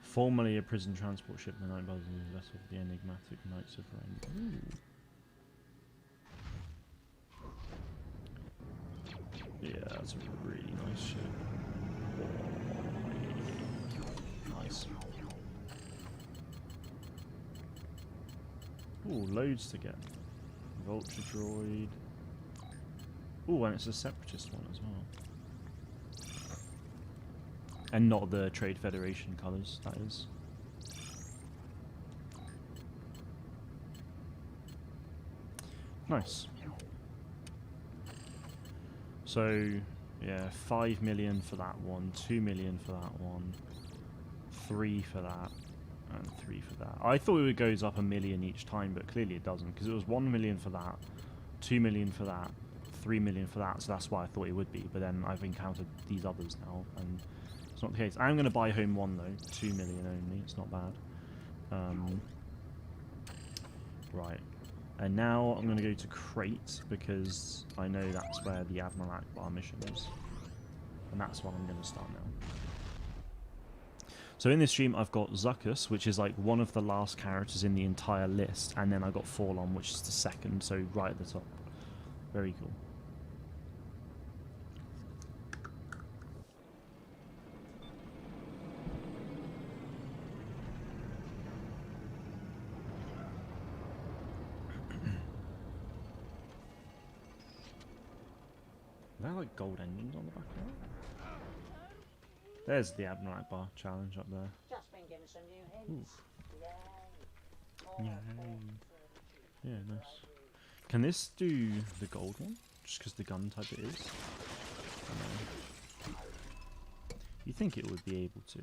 Formerly a prison transport ship, the Night Buzzard is a vessel of the enigmatic Knights of Ren. Ooh. Yeah, that's a really nice ship. Nice. Ooh, loads to get. Vulture droid. Ooh, and it's a separatist one as well. And not the Trade Federation colours, that is. Nice. So, yeah, 5 million for that one, 2 million for that one, 3 for that, and 3 for that. I thought it goes up a million each time, but clearly it doesn't, because it was 1 million for that, 2 million for that, 3 million for that, so that's why I thought it would be, but then I've encountered these others now, and it's not the case. I'm going to buy home one, though, 2 million only, it's not bad. Right. And now I'm going to go to Crate, because I know that's where the Admiral Akbar mission is. And that's what I'm going to start now. So in this stream, I've got Zuckuss, which is like one of the last characters in the entire list. And then I got Forlon, which is the second, so right at the top. Very cool. Are there like gold engines on the back of it? There's the Admiral Akbar challenge up there. Just been given some new hints. Yeah. Yeah, nice. Can this do the gold one? Just because the gun type it is? You think it would be able to?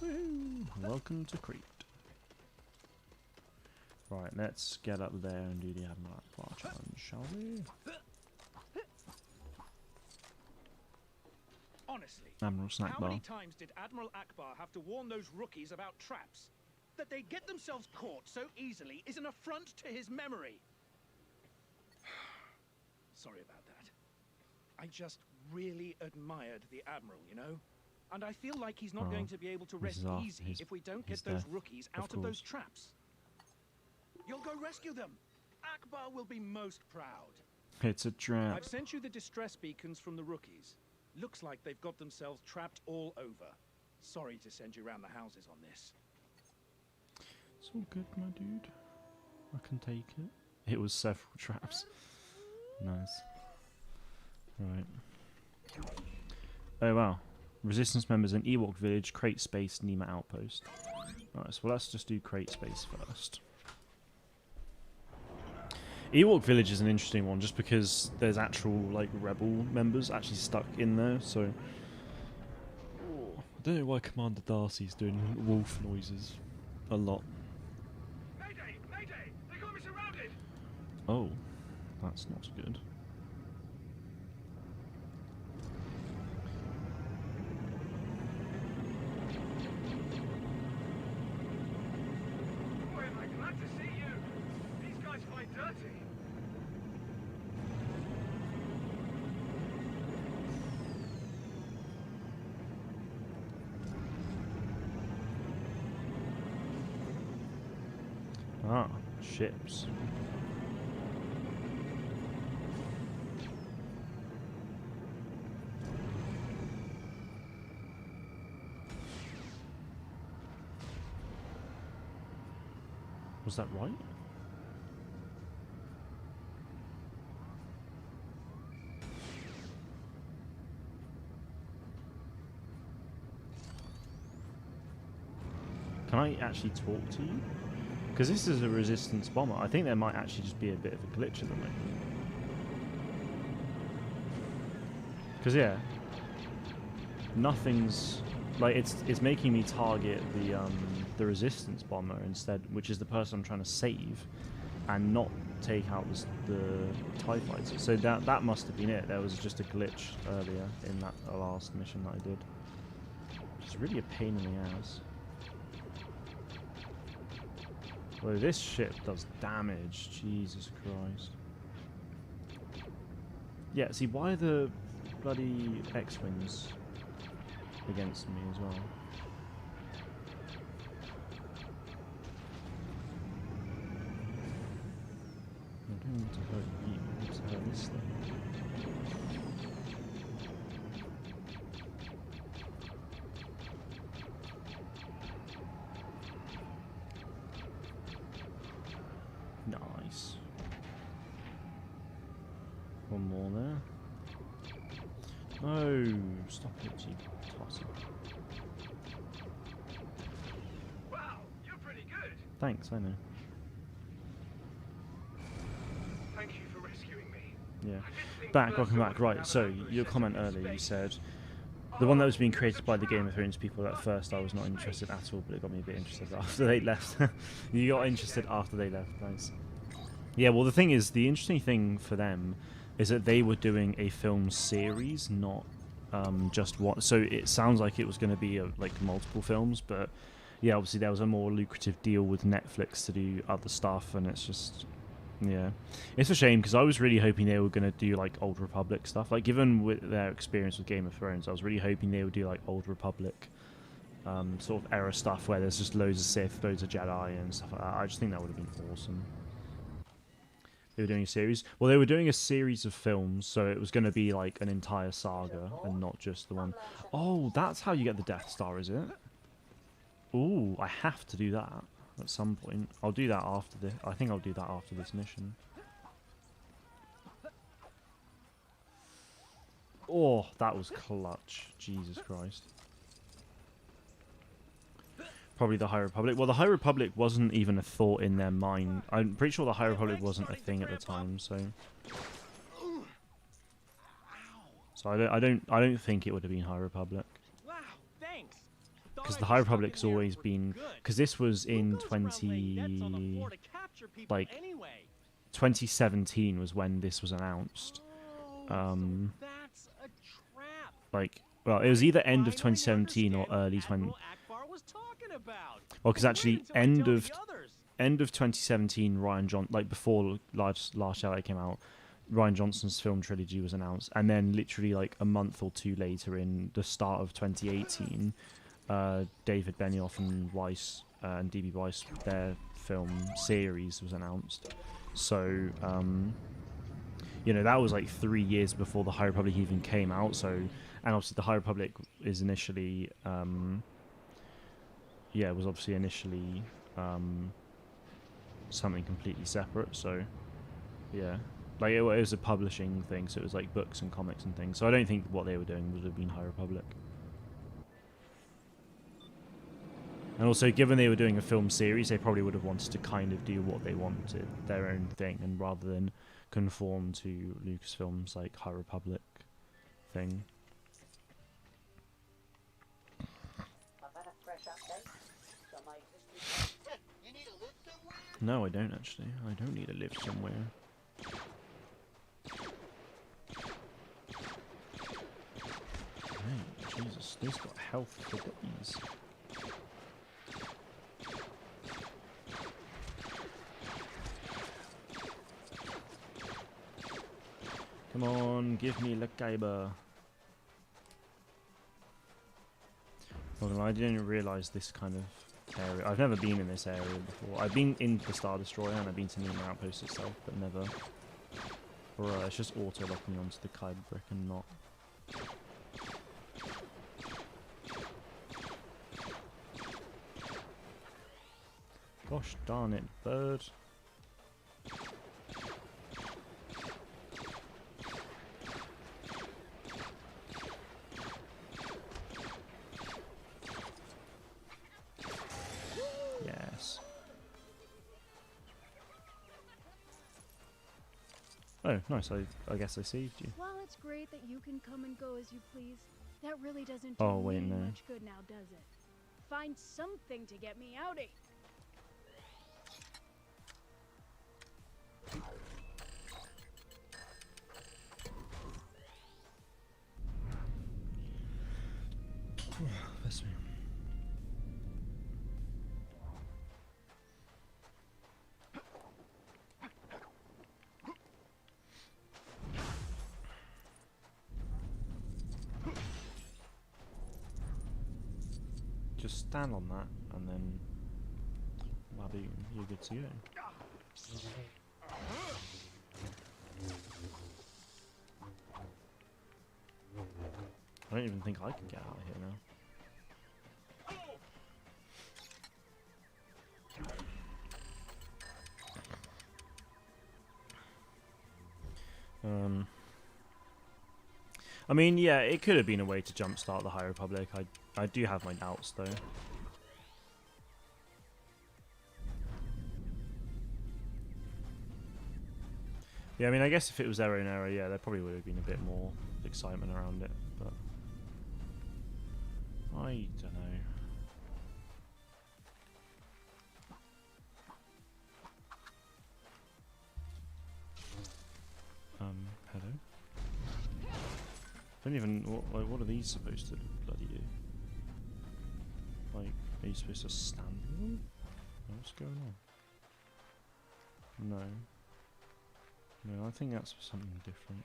Woo! Welcome to Crete. Right, let's get up there and do the Admiral Akbar challenge, shall we? Honestly, Admiral Snack how Bar. many times did Admiral Akbar have to warn those rookies about traps? That they get themselves caught so easily is an affront to his memory. Sorry about that. I just really admired the Admiral, you know? And I feel like he's not going to be able to rest easy if we don't get those rookies out of those traps. You'll go rescue them. Akbar will be most proud. It's a trap. I've sent you the distress beacons from the rookies. Looks like they've got themselves trapped all over. Sorry to send you around the houses on this. It's all good, my dude. I can take it. It was several traps. Nice. Right. Oh wow. Resistance members in Ewok Village, Crate Space, Nema Outpost. Nice. Well, let's just do Crate Space first. Ewok Village is an interesting one, just because there's actual like rebel members actually stuck in there. So I don't know why Commander Darcy's doing wolf noises a lot. Mayday! Mayday! They got me surrounded! Oh, that's not good. Boy, am I glad to see you! These guys fight dirty! Ah, ships. Was that right? Can I actually talk to you? Because this is a resistance bomber. I think there might actually just be a bit of a glitch at the moment. Because yeah, nothing's like it's making me target the resistance bomber instead, which is the person I'm trying to save, and not take out the TIE fighter. So that must have been it. There was just a glitch earlier in that last mission that I did. It's really a pain in the ass. Well, this ship does damage. Jesus Christ. Yeah, see, why are the bloody X-Wings against me as well? I don't want to hurt you, I want to hurt this thing. Nice. One more there. No, stop it, you tosser. Wow, you're pretty good. Thanks, I know. Thank you for rescuing me. Yeah. Welcome back. Right, so your comment earlier, you said the one that was being created by the Game of Thrones people, at first I was not interested at all, but it got me a bit interested after they left. You got interested after they left, nice. Yeah, well the thing is, the interesting thing for them is that they were doing a film series, not just one. So it sounds like it was going to be like multiple films, but yeah, obviously there was a more lucrative deal with Netflix to do other stuff, and it's just... Yeah, it's a shame because I was really hoping they were going to do like Old Republic stuff. Like, given with their experience with Game of Thrones, I was really hoping they would do like Old Republic sort of era stuff where there's just loads of Sith, loads of Jedi and stuff like that. I just think that would have been awesome. They were doing a series. Well, they were doing a series of films, so it was going to be like an entire saga and not just the one. Oh, that's how you get the Death Star, is it? Ooh, I have to do that at some point. I'll do that after this. I think I'll do that after this mission. Oh, that was clutch. Jesus Christ. Probably the High Republic. Well, the High Republic wasn't even a thought in their mind. I'm pretty sure the High Republic wasn't a thing at the time, so... So I don't think it would have been High Republic. Wow, thanks. Because the High Republic's always been... Because this was in 2017 was when this was announced. Like, well, it was either end of 2017 or early 20... Well, because actually, end of 2017, like before Last Jedi came out, Rian Johnson's film trilogy was announced, and then literally like a month or two later, in the start of 2018, David Benioff and Weiss and D.B. Weiss, their film series was announced. So, you know, that was like 3 years before the High Republic even came out. So, and obviously the High Republic is initially, yeah, it was obviously initially something completely separate. So, yeah, like it was a publishing thing, so it was like books and comics and things. So I don't think what they were doing would have been High Republic. And also, given they were doing a film series, they probably would have wanted to kind of do what they wanted, their own thing, and rather than conform to Lucasfilm's like High Republic thing. No, I don't actually. I don't need to live somewhere. Hey, Jesus, they've got health for days. Come on, give me the Kyber. Well, I didn't realise this kind of area. I've never been in this area before. I've been in the Star Destroyer and I've been to Nemo Outpost itself, but never. Bruh, it's just auto-locking onto the Kyber brick and not. Gosh darn it, bird. Yes. Oh, nice. I guess I saved you. While it's great that you can come and go as you please, that really doesn't do Oh, wait, me no. much good now, does it? Find something to get me outie. bless me. Just stand on that and then Waboom, you're good to go. I don't even think I can get out of here now. I mean, yeah, it could have been a way to jumpstart the High Republic. I do have my doubts, though. Yeah, I mean, I guess if it was their own era, yeah, there probably would have been a bit more excitement around it, but I don't know. Hello? Don't even, what are these supposed to bloody do? Like, are you supposed to stand with them? What's going on? No. No, I think that's something different.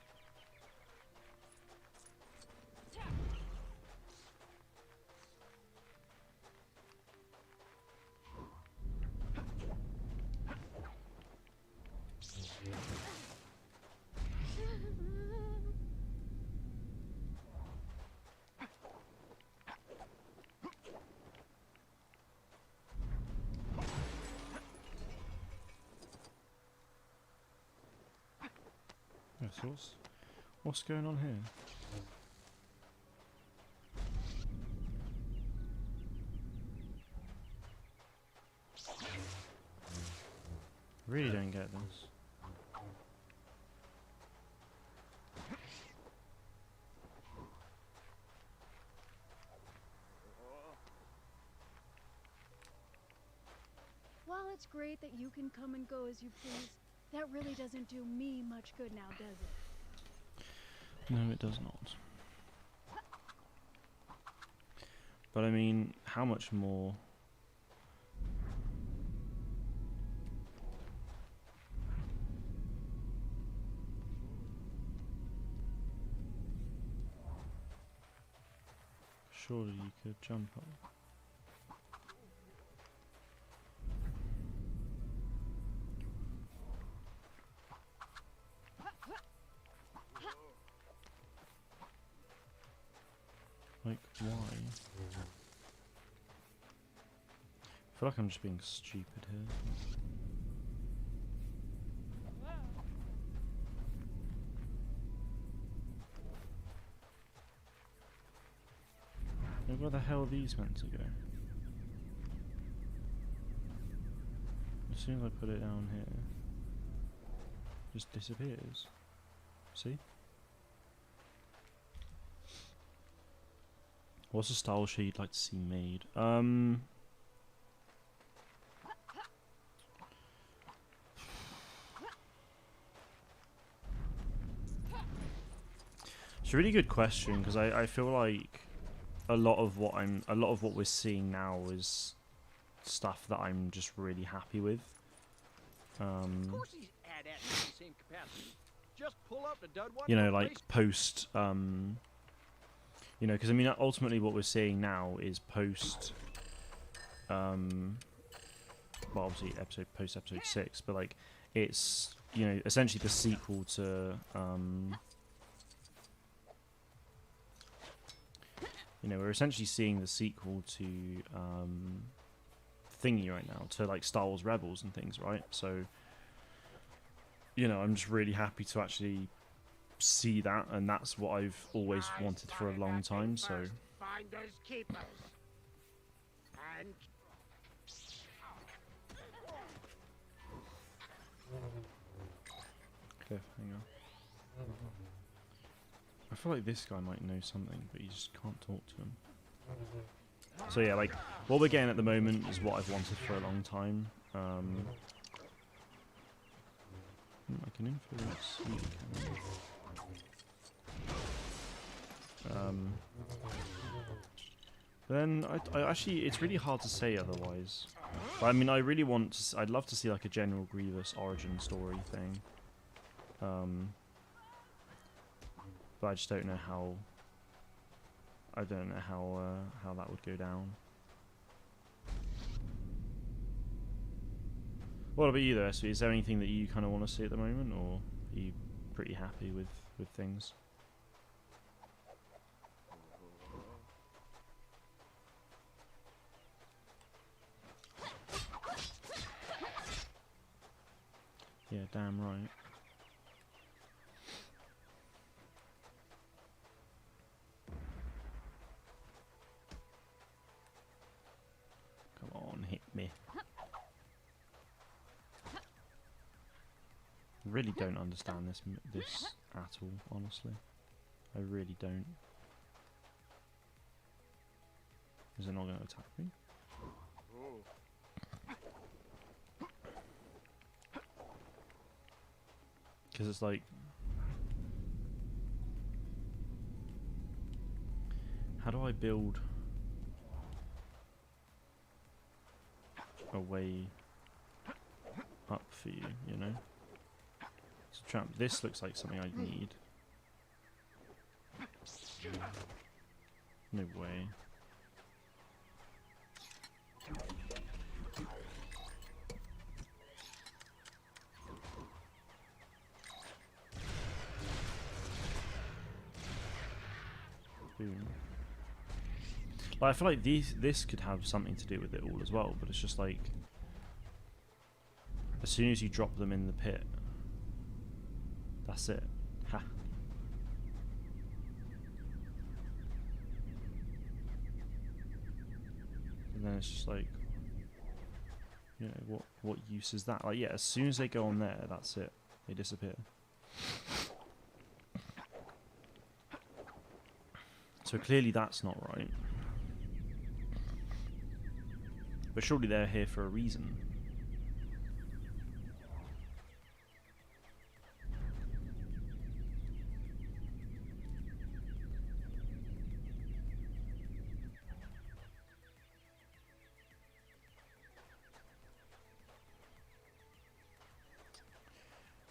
So what's going on here? I really don't get this. While it's great that you can come and go as you please, that really doesn't do me much good now, does it? No, it does not. But I mean, how much more? Surely you could jump up. Like, why? I feel like I'm just being stupid here. Like, where the hell are these meant to go? As soon as I put it down here, it just disappears. See? What's a style sheet you'd like to see made? It's a really good question because I feel like a lot of what we're seeing now is stuff that I'm just really happy with. Of course he's at the same capacity. Just pull up the dud one. You know, like post. You know, because I mean, ultimately, what we're seeing now is post. Well, obviously, post episode 6, but like, it's, you know, essentially the sequel to. You know, we're essentially seeing the sequel to Thingy right now, to like Star Wars Rebels and things, right? So, you know, I'm just really happy to actually see that, and that's what I've always wanted for a long time. So Finders keepers. And cliffhanger. I feel like this guy might know something, but you just can't talk to him. So yeah, like what we're getting at the moment is what I've wanted for a long time. I can influence. Then I actually, it's really hard to say otherwise. But, I mean, I really want to, I'd love to see like a General Grievous origin story thing. But I just don't know how. I don't know how that would go down. What about you though, SV? Is there anything that you kind of want to see at the moment, or are you pretty happy with things? Yeah, damn right. Come on, hit me. I really don't understand this at all, honestly. I really don't. Is it not going to attack me? Because it's like, how do I build a way up for you, you know? So trap, this looks like something I'd need. No way. Boom. Like, I feel like this could have something to do with it all as well, but it's just like, as soon as you drop them in the pit, that's it. Ha. And then it's just like, you know, what use is that? Like, yeah, as soon as they go on there, that's it. They disappear. So clearly that's not right. But surely they're here for a reason.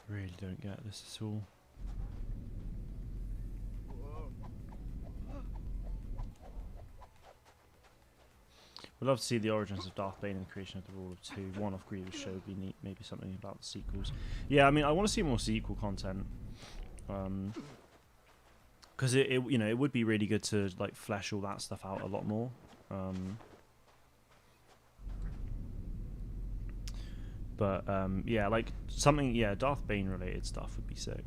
Really don't get this at all. We'd love to see the origins of Darth Bane and the creation of the Rule of Two. One-off Grievous show would be neat. Maybe something about the sequels. Yeah, I mean, I want to see more sequel content. Because it you know, it would be really good to like flesh all that stuff out a lot more. But yeah, like something, yeah, Darth Bane related stuff would be sick.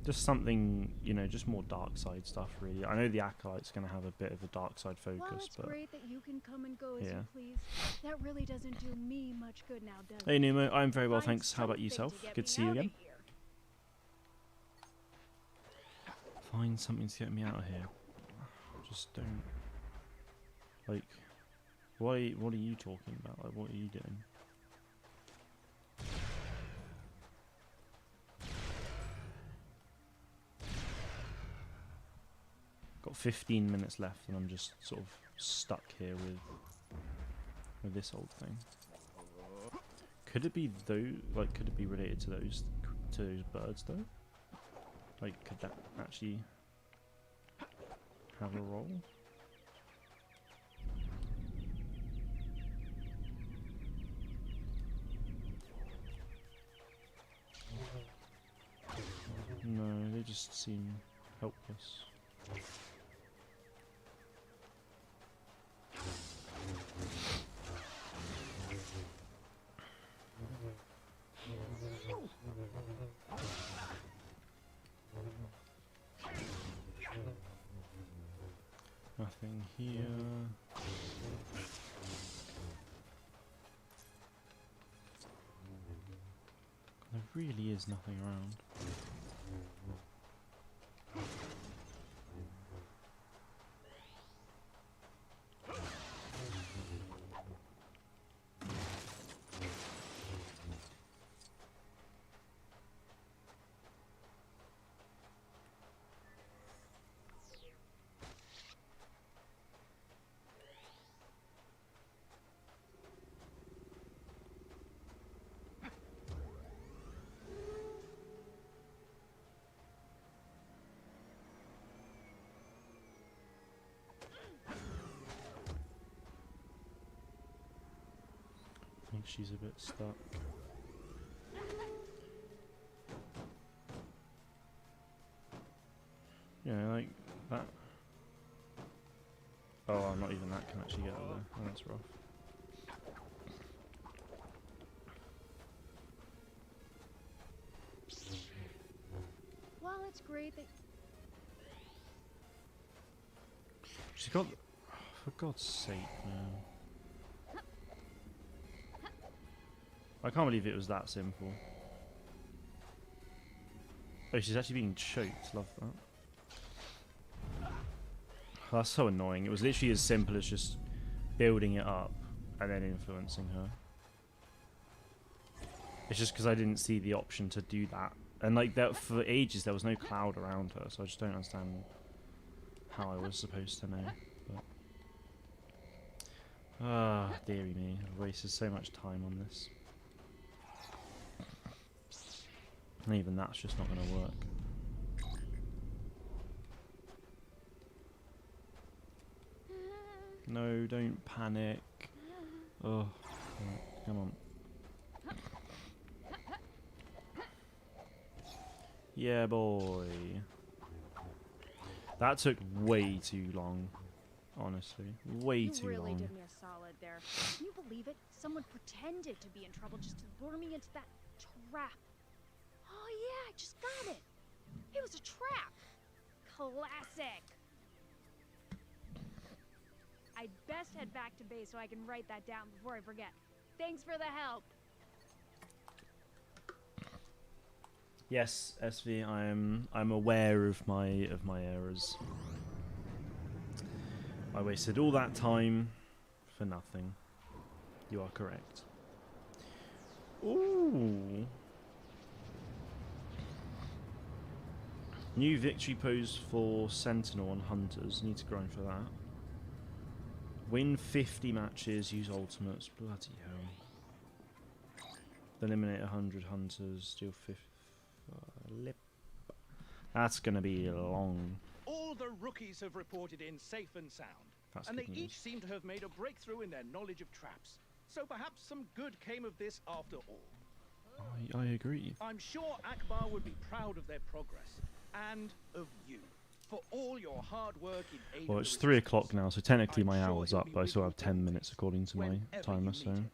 Just something, you know, just more dark side stuff, really. I know the Acolyte's going to have a bit of a dark side focus, While it's but great that you can come and go as yeah. you please, that really doesn't do me much good now, does Hey it? Numo, I'm very well, Find thanks. How about something yourself? to get Good me to see you out of again. here. Find something to get me out of here. Just don't. Like, what are you talking about? Like, what are you doing? Got 15 minutes left, and I'm just sort of stuck here with this old thing. Could it be though? Like, could it be related to those birds though? Like, could that actually have a role? No, they just seem helpless. Nothing here. There really is nothing around. she's a bit stuck. Yeah, like that. Oh, not even that can actually get over there. Oh, that's rough. Well, it's great that... She's got... Oh, for God's sake, man. I can't believe it was that simple. Oh, she's actually being choked. Love that. Oh, that's so annoying. It was literally as simple as just building it up and then influencing her. It's just because I didn't see the option to do that. And like that, for ages there was no cloud around her, so I just don't understand how I was supposed to know. Ah, dearie me. I've wasted so much time on this. And even that's just not going to work. No, don't panic. Oh, come on. Yeah, boy. That took way too long. Honestly, way too long. You really did me a solid there. Can you believe it? Someone pretended to be in trouble just to lure me into that trap. Oh yeah, I just got it. It was a trap. Classic. I'd best head back to base so I can write that down before I forget. Thanks for the help. Yes, SV, I'm aware of my errors. I wasted all that time for nothing. You are correct. Ooh. New victory pose for Sentinel and Hunters. Need to grind for that. Win 50 matches, use ultimates. Bloody hell. Eliminate 100 Hunters, deal 50. Lip. That's gonna be long. All the rookies have reported in safe and sound. That's and they good each news. seem to have made a breakthrough in their knowledge of traps. So perhaps some good came of this after all. I agree. I'm sure Akbar would be proud of their progress. And of you. For all your hard work in aid Well, of it's the 3 o'clock now, so technically I'm my sure hour's he'll up, be but I with still you have 10 minutes according to my whenever timer, you so... need him.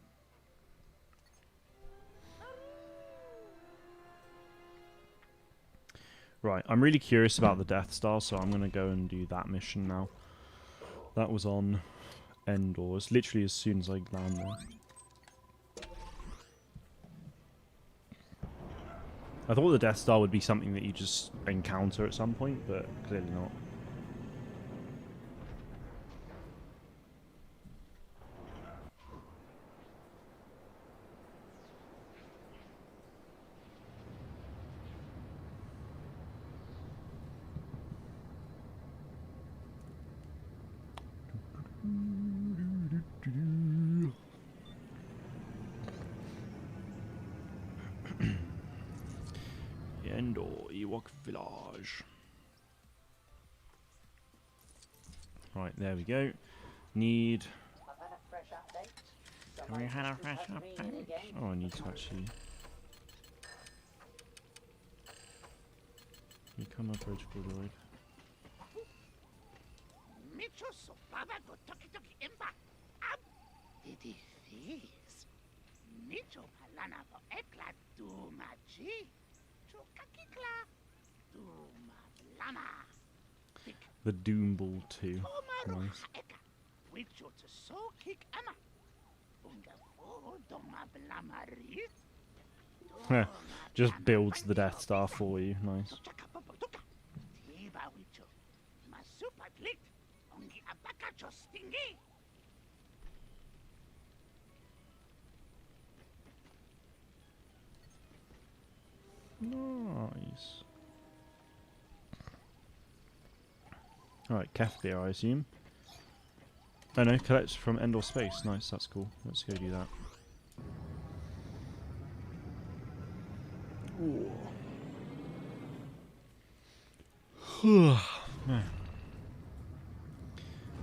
Right, I'm really curious about the Death Star, so I'm going to go and do that mission now. That was on Endor. It's literally as soon as I land there. I thought the Death Star would be something that you just encounter at some point, but clearly not. Endor, Ewok Village. Right, there we go. Need... I've had a fresh update. Have we had a fresh update? Oh, I need to actually... You come up, Bridge Droid. Micho so baba go toki toki imba. Ab didi fees. Micho palana po ekla du maji. Chukakikla du lama. The Doom Ball 2. Tomaru Nice. eka. Wicho to so kick ama. Unga fo doma blama ri. Just builds the Death Star for you. Nice. Tiba wicho. Masupa glit. Ongi abaka cho stingy. Nice. Alright, Kefir, I assume. Oh no, collects from Endor Space. Nice, that's cool. Let's go do that.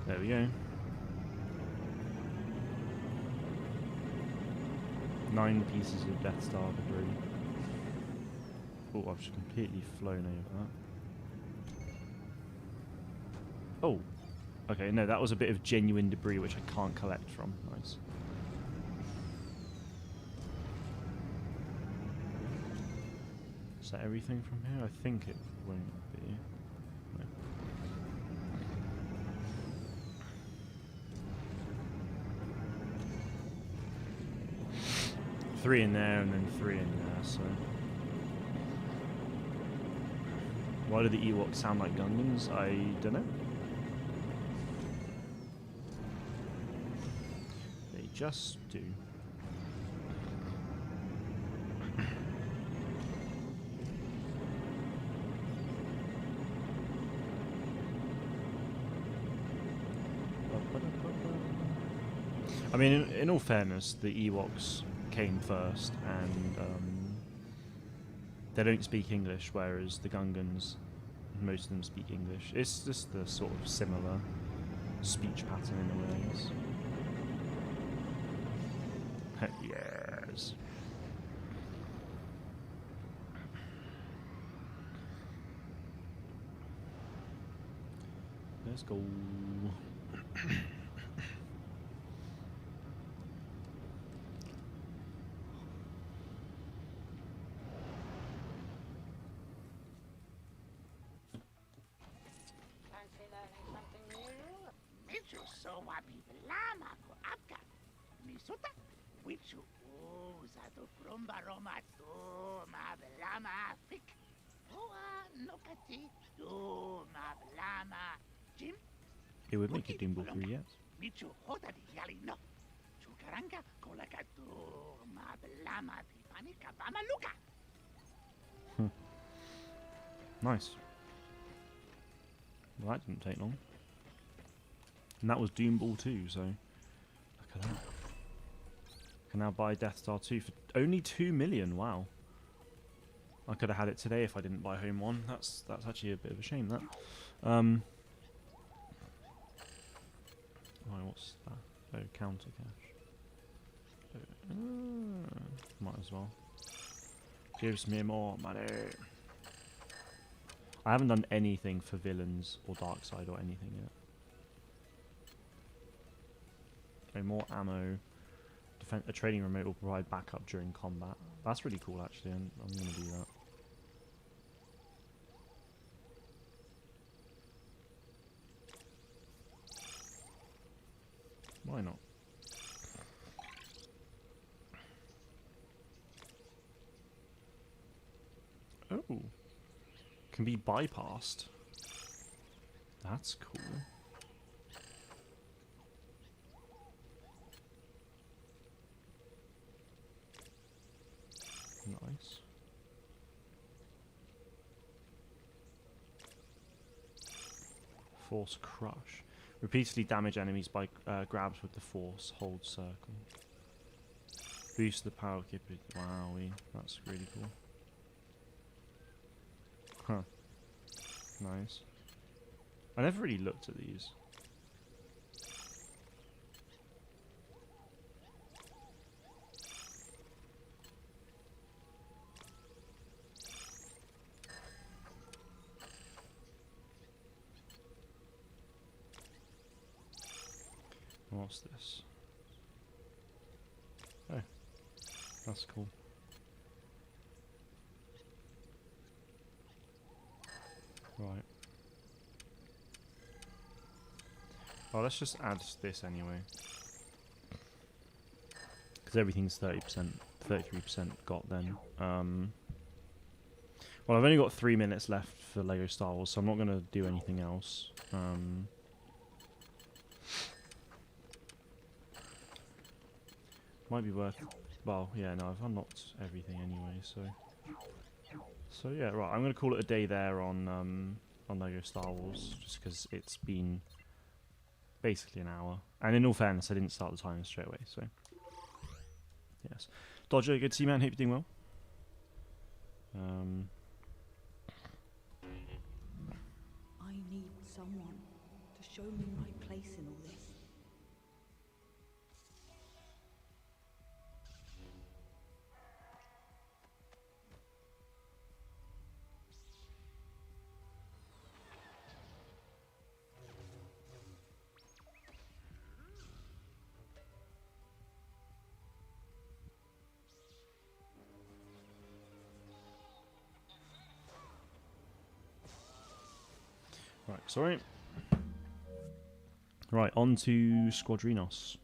There we go. 9 pieces of Death Star debris. Oh, I've just completely flown over that. Oh, okay, no, that was a bit of genuine debris which I can't collect from. Nice. Is that everything from here? I think it won't be. No. 3 in there and then 3 in there, so... Why do the Ewoks sound like Gungans? I don't know. They just do. I mean, in all fairness, the Ewoks came first, and they don't speak English, whereas the Gungans, most of them speak English. It's just the sort of similar speech pattern in a ways. Yes. Let's go. It would make it Doombull 3, yes. Nice. Well, that didn't take long. And that was Doomball 2, so look at that. Can now buy Death Star 2 for only 2 million. Wow. I could have had it today if I didn't buy Home 1. That's actually a bit of a shame, that. Right, what's that? Oh, counter cash. Might as well. Gives me more money. I haven't done anything for villains or dark side or anything yet. Okay, more ammo. A trading remote will provide backup during combat. That's really cool, actually. I'm going to do that. Why not? Oh. Can be bypassed. That's cool. Nice. Force crush. Repeatedly damage enemies by grabs with the force. Hold circle. Boost the power capability. Wowee, that's really cool. Huh. Nice. I never really looked at these. What's this? Oh, that's cool. Right. Oh, let's just add this anyway. Because everything's 30%, 33% got then. Well, I've only got 3 minutes left for Lego Star Wars, so I'm not going to do anything else. Might be worth... Well, yeah, no, I've unlocked everything anyway, so... So yeah, right, I'm going to call it a day there on Lego Star Wars, just because it's been basically an hour. And in all fairness, I didn't start the timer straight away, so... Yes. Dodger, good to see you, man. Hope you're doing well. I need someone to show me my place in all this. Right, sorry. Right, on to Squadrinos.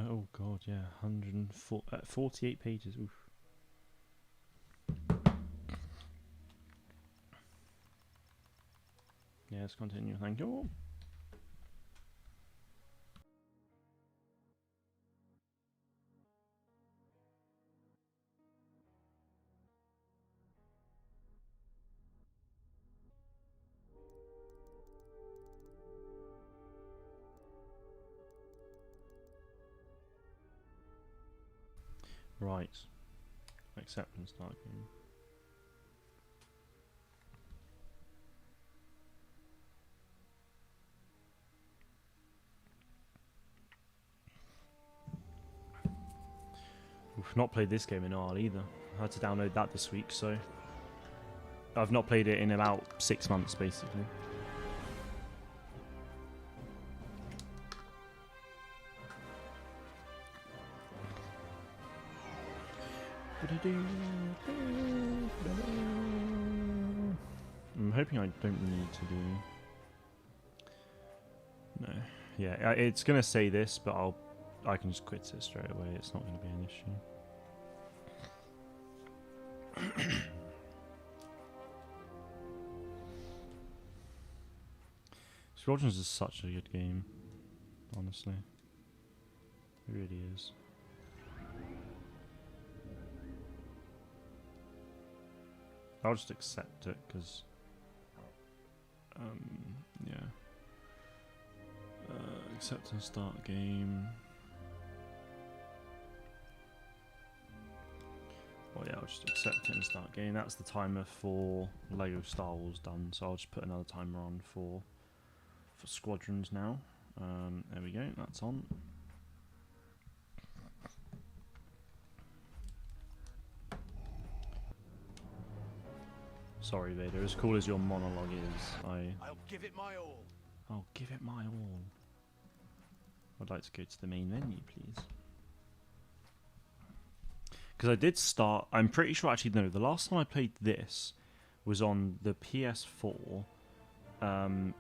Oh god, yeah, 48 pages. Oof. Yeah, let's continue. Thank you. Right. Accept and start game. We've not played this game in a while either. I had to download that this week, so I've not played it in about 6 months, basically. I'm hoping I don't need to do. No, yeah, it's gonna say this, but I can just quit it straight away. It's not gonna be an issue. Squadrons is such a good game, honestly. It really is. I'll just accept it because, yeah. Accept and start game. Oh yeah, I'll just accept it and start game. That's the timer for Lego Star Wars done. So I'll just put another timer on for Squadrons now. There we go. That's on. Sorry, Vader. As cool as your monologue is, I'll give it my all. I'll give it my all. I'd like to go to the main menu, please. Because I did start... I'm pretty sure, actually, no. The last time I played this was on the PS4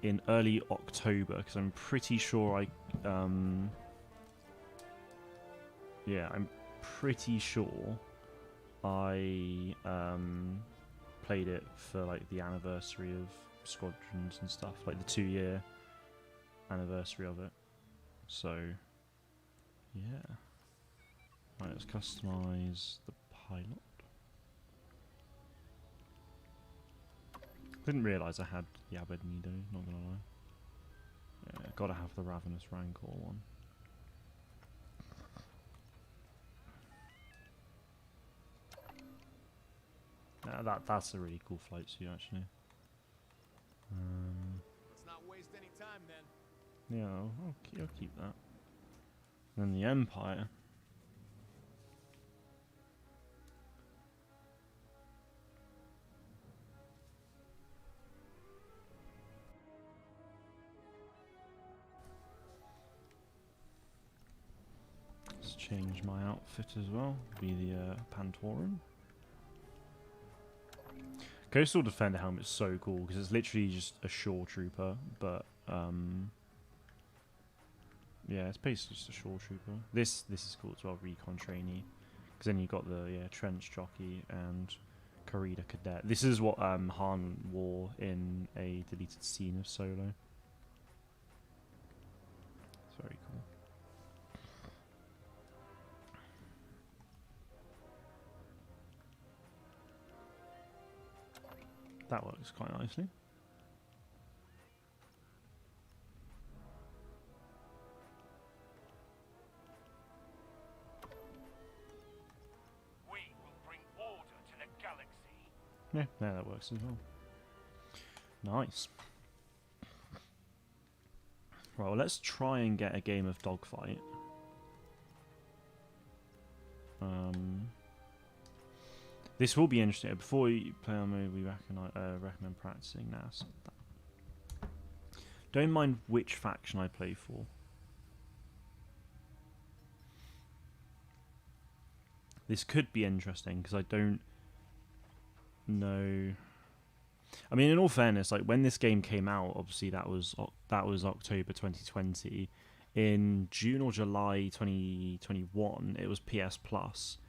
in early October. Because I'm pretty sure yeah, I'm pretty sure I played it for like the anniversary of Squadrons and stuff, like the 2-year anniversary of it. So yeah, right, let's customize the pilot. Didn't realise I had Yabed Nido, not gonna lie. Yeah, gotta have the Ravenous Rancor one. That's a really cool flight suit, actually. Let's not waste any time then. Yeah, I'll keep that. And then the Empire. Let's change my outfit as well. Be the Pantoran. Coastal Defender helmet's so cool because it's literally just a shore trooper, but yeah, it's basically just a shore trooper. This is cool as well, recon trainee, because then you got the trench jockey and corridor cadet. This is what Han wore in a deleted scene of Solo. It's very cool. That works quite nicely. We will bring all Yeah, that works as well. Nice. Right, well, let's try and get a game of Dogfight. This will be interesting. Before you play on mode, we recommend practicing now. So don't mind which faction I play for. This could be interesting because I don't know. I mean, in all fairness, like when this game came out, obviously that was October 2020. In June or July 2021, it was PS Plus.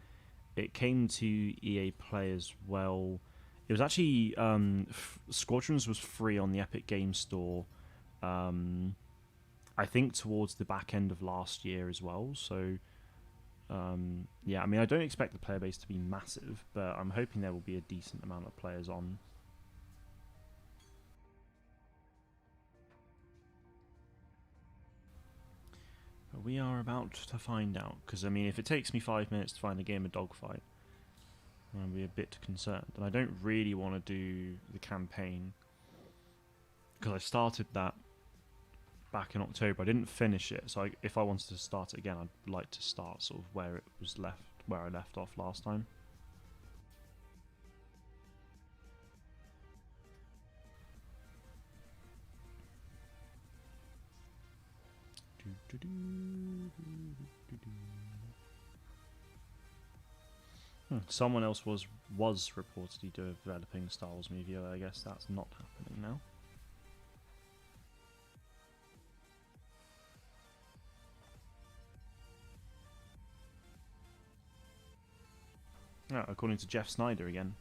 It came to EA Play as well. It was actually Squadrons was free on the Epic Games Store. I think towards the back end of last year as well. So yeah, I mean, I don't expect the player base to be massive, but I'm hoping there will be a decent amount of players on. But we are about to find out, because I mean, if it takes me 5 minutes to find a game of Dogfight, I'll be a bit concerned. And I don't really want to do the campaign, because I started that back in October. I didn't finish it, so if I wanted to start it again, I'd like to start sort of where it was left, where I left off last time. Someone else was reportedly developing a Star Wars movie. I guess that's not happening now. According to Jeff Snyder again,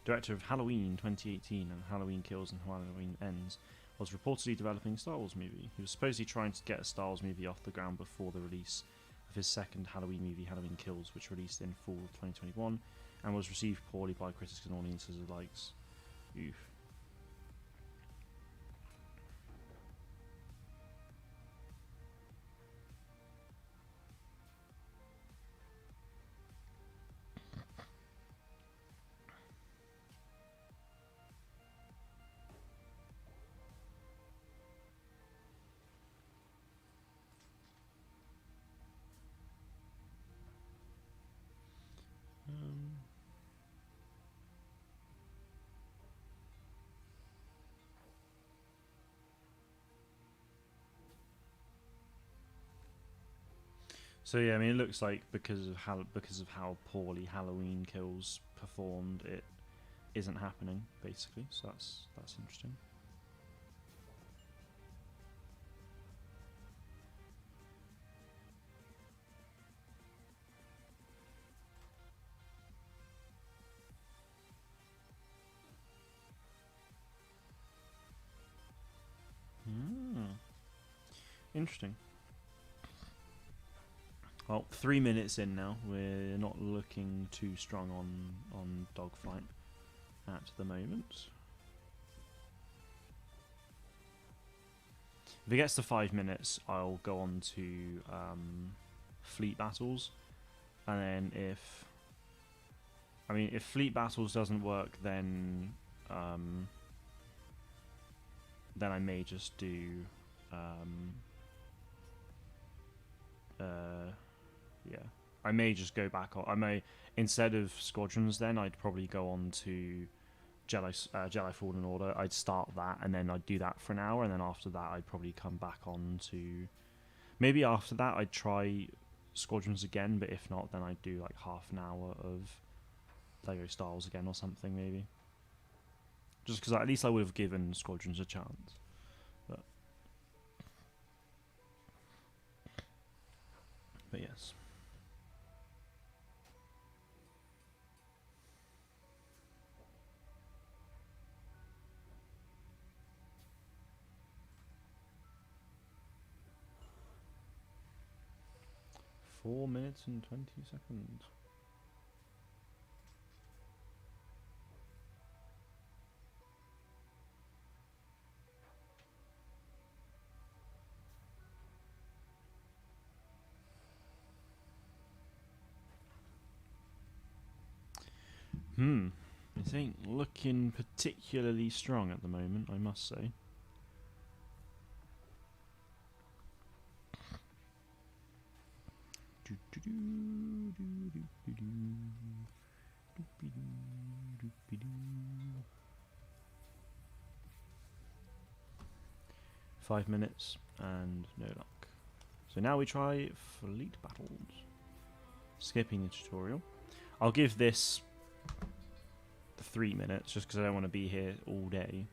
director of Halloween 2018 and Halloween Kills and Halloween Ends, was reportedly developing a Star Wars movie. He was supposedly trying to get a Star Wars movie off the ground before the release of his second Halloween movie, Halloween Kills, which released in fall of 2021 and was received poorly by critics and audiences alike. Oof. So yeah, I mean, it looks like because of how poorly Halloween Kills performed, it isn't happening basically. So that's interesting. Interesting. Well, 3 minutes in now. We're not looking too strong on Dogfight at the moment. If it gets to 5 minutes, I'll go on to fleet battles, and then if fleet battles doesn't work, then I may just do yeah, I may just go back on. I may, instead of Squadrons, then I'd probably go on to Jedi Fallen Order. I'd start that, and then I'd do that for an hour, and then after that, I'd probably come back on to. Maybe after that, I'd try Squadrons again, but if not, then I'd do like half an hour of Lego Star Wars again or something, maybe. Just because at least I would have given Squadrons a chance. But yes. Four minutes and 20 seconds. This ain't looking particularly strong at the moment, I must say. Five minutes and no luck. So now we try fleet battles. Skipping the tutorial. I'll give this 3 minutes just because I don't want to be here all day.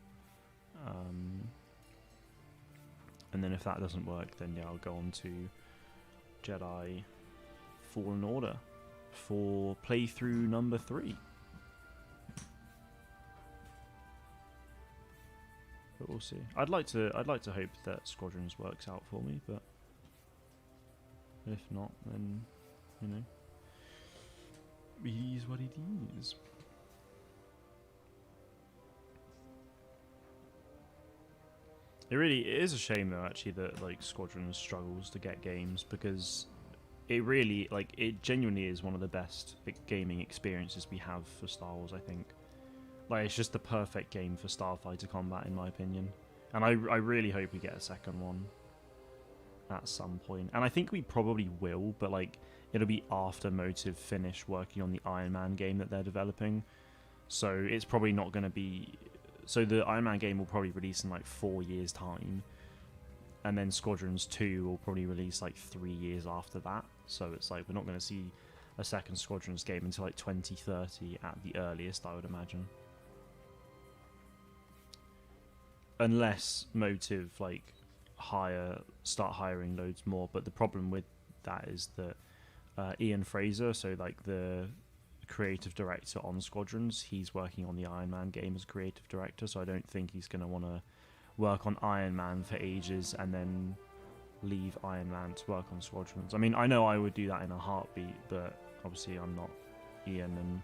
And then if that doesn't work, then yeah, I'll go on to Jedi Fallen Order for playthrough number 3. But we'll see. I'd like to hope that Squadrons works out for me, but if not, then you know, it is what it is. It is a shame though, actually, that like Squadrons struggles to get games, because it really, like, it genuinely is one of the best gaming experiences we have for Star Wars, I think. Like, it's just the perfect game for Starfighter combat, in my opinion. And I really hope we get a second one at some point. And I think we probably will, but like, it'll be after Motive finish working on the Iron Man game that they're developing. So it's probably not going to be... So the Iron Man game will probably release in like 4 years' time. And then Squadrons 2 will probably release like 3 years after that. So it's like, we're not going to see a second Squadrons game until like 2030 at the earliest, I would imagine. Unless Motive like start hiring loads more. But the problem with that is that Ian Fraser, so like the creative director on Squadrons, he's working on the Iron Man game as creative director, so I don't think he's going to want to work on Iron Man for ages and then leave Iron Man to work on Squadrons. I mean, I know I would do that in a heartbeat, but obviously I'm not Ian, and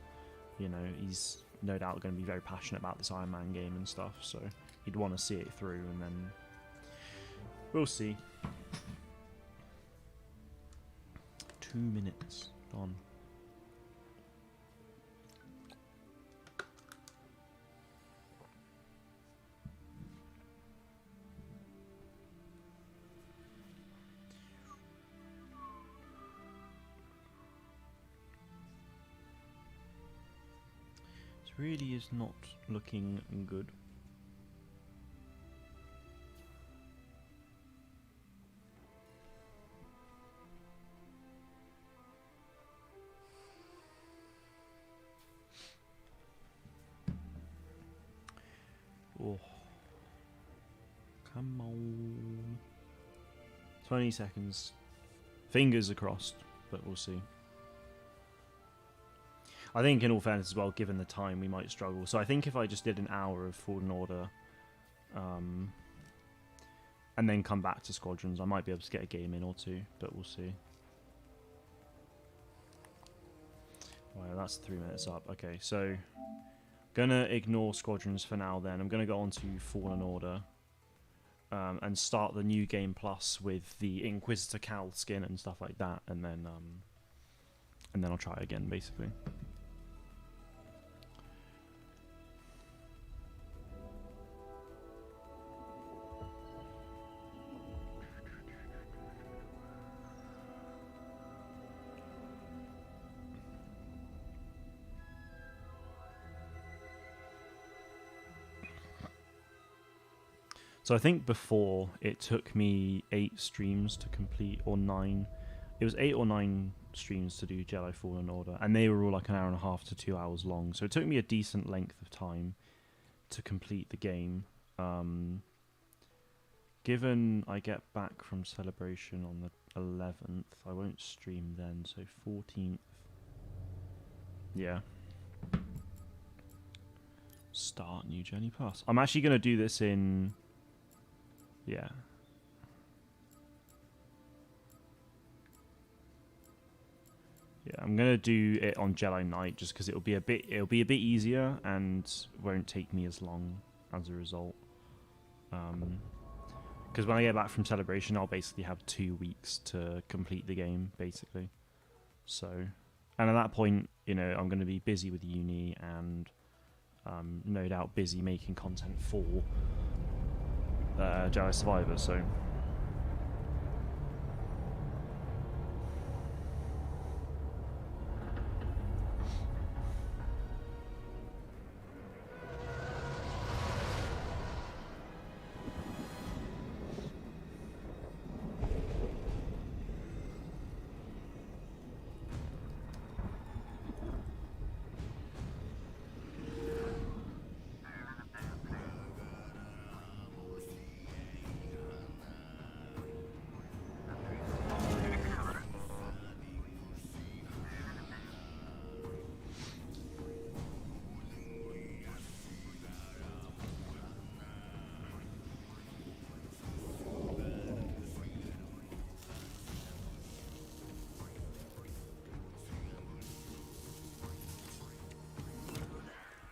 you know, he's no doubt going to be very passionate about this Iron Man game and stuff, so he'd want to see it through, and then we'll see. 2 minutes gone. Really is not looking good. Oh, come on. 20 seconds. Fingers are crossed, but we'll see. I think, in all fairness as well, given the time, we might struggle. So I think if I just did an hour of Fallen Order, and then come back to Squadrons, I might be able to get a game in or two, but we'll see. Right, that's 3 minutes up. Okay, so gonna ignore Squadrons for now. Then I'm gonna go on to Fallen Order, and start the new game plus with the Inquisitor Cal skin and stuff like that, and then I'll try again, basically. So I think before it took me 8 streams to complete, or 9. It was 8 or 9 streams to do Jedi Fallen Order, and they were all like an hour and a half to 2 hours long. So it took me a decent length of time to complete the game. Given I get back from Celebration on the 11th, I won't stream then, so 14th. Yeah. Start new Journey Pass. I'm actually going to do this in... Yeah. Yeah, I'm gonna do it on Jedi Knight just because it'll be a bit easier and won't take me as long as a result. Because when I get back from Celebration, I'll basically have 2 weeks to complete the game, basically. So, and at that point, you know, I'm gonna be busy with uni and no doubt busy making content for Jedi Survivor, so.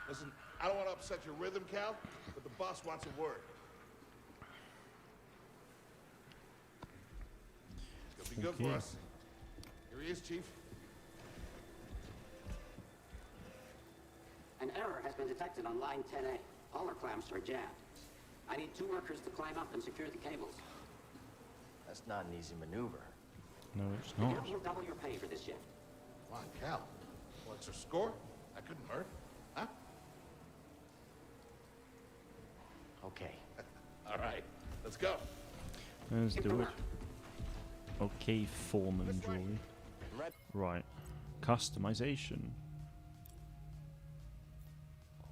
Listen, I don't want to upset your rhythm, Cal, but the boss wants a word. It's gonna be good for us. Here he is, Chief. An error has been detected on line 10A. All our clamps are jammed. I need 2 workers to climb up and secure the cables. That's not an easy maneuver. No, it's not. You'll double your pay for this shift. Come on, Cal. What's your score? That couldn't hurt. Huh? Okay. All right. Let's go. Let's do it. Okay, Foreman Joy. Right. Customization.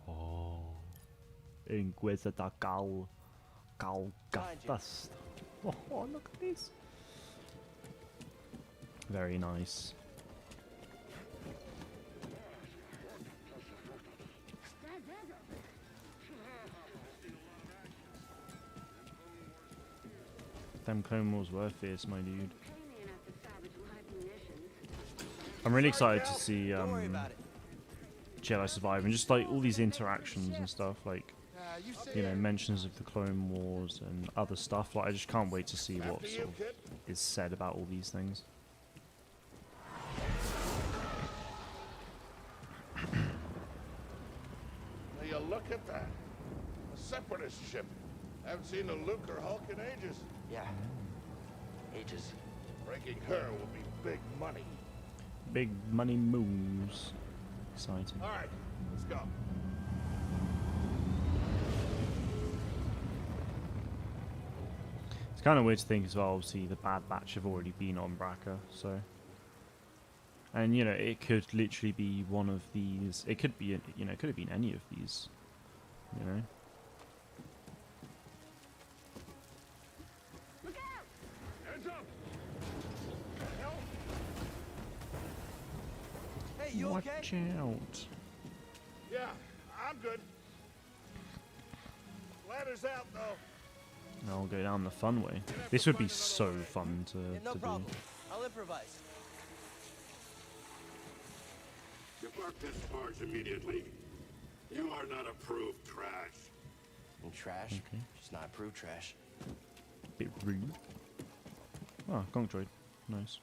Oh. Inquisitor Gal Gafast. Oh, look at this. Very nice. Them Clone Wars were fierce, my dude. I'm really excited to see Jedi Survivor and just like all these interactions and stuff, like, you know, mentions of the Clone Wars and other stuff. Like, I just can't wait to see what sort of is said about all these things. Now you look at that. A Separatist ship. Haven't seen a Luke or Hulk in ages. Yeah. Ages. Breaking her will be big money. Big money moves. Exciting. All right, let's go. It's kind of weird to think as well, obviously the Bad Batch have already been on Braca, so. And, you know, it could literally be one of these. It could be, you know, it could have been any of these, you know. You Watch okay? out. Yeah, I'm good. Ladder's out, though. I'll go down the fun way. This would be so fun to No do. problem. I'll improvise. Depart this barge immediately. You are not approved trash. And trash? Okay. She's not approved trash. Bit rude. Oh, Gong Droid. Nice.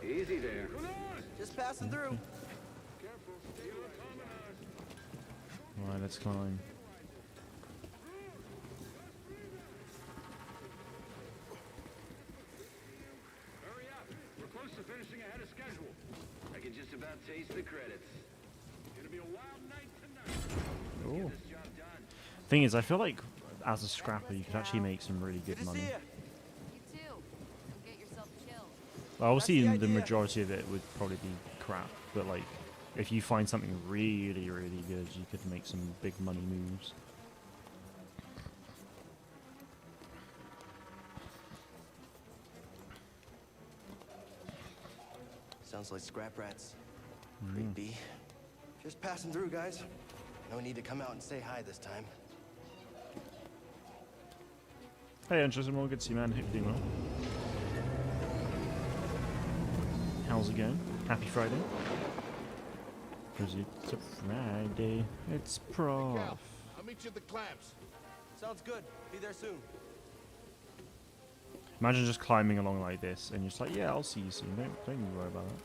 Easy there. Just passing through. Alright, let's climb. Hurry up. We're close to finishing ahead of schedule. I can just about taste the credits. It'll be a wild night tonight. Oh. Thing is, I feel like as a scrapper, you could actually make some really good money. You too. Don't get yourself killed. Obviously, the majority of it would probably be crap, but like, if you find something really, really good, you could make some big money moves. Sounds like scrap rats. Creepy. Just passing through, guys. No need to come out and say hi this time. Hey, interesting. Well, good to see you, man. Hope you're doing well. How's it going? Happy Friday. Because it's a Friday. It's prof. Cal, I'll meet you at the clamps. Sounds good. Be there soon. Imagine just climbing along like this, and you're just like, yeah, I'll see you soon. Don't you worry about that.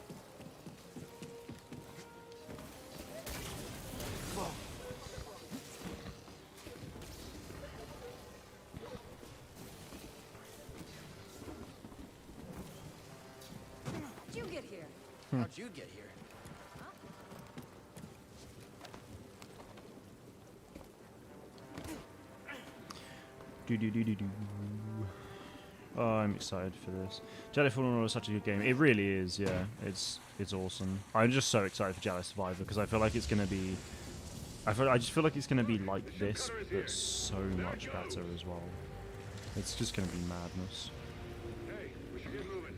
How'd you get here? How'd you get here? Do. Oh, I'm excited for this. Jedi Fallen Order is such a good game. It really is, yeah. It's awesome. I'm just so excited for Jedi Survivor because I feel like it's gonna be. I just feel like it's gonna be like this, but so much better as well. It's just gonna be madness. Hey, we should get moving.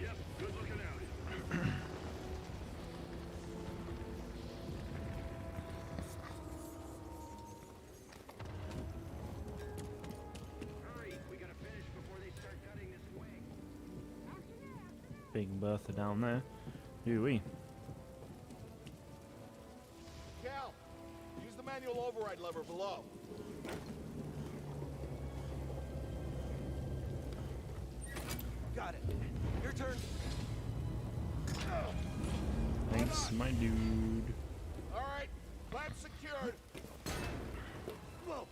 Yep, good looking out. Big Bertha down there. Ooh-wee. Cal, use the manual override lever below. Got it. Your turn. Thanks, my dude. All right, clamp secured. Whoa,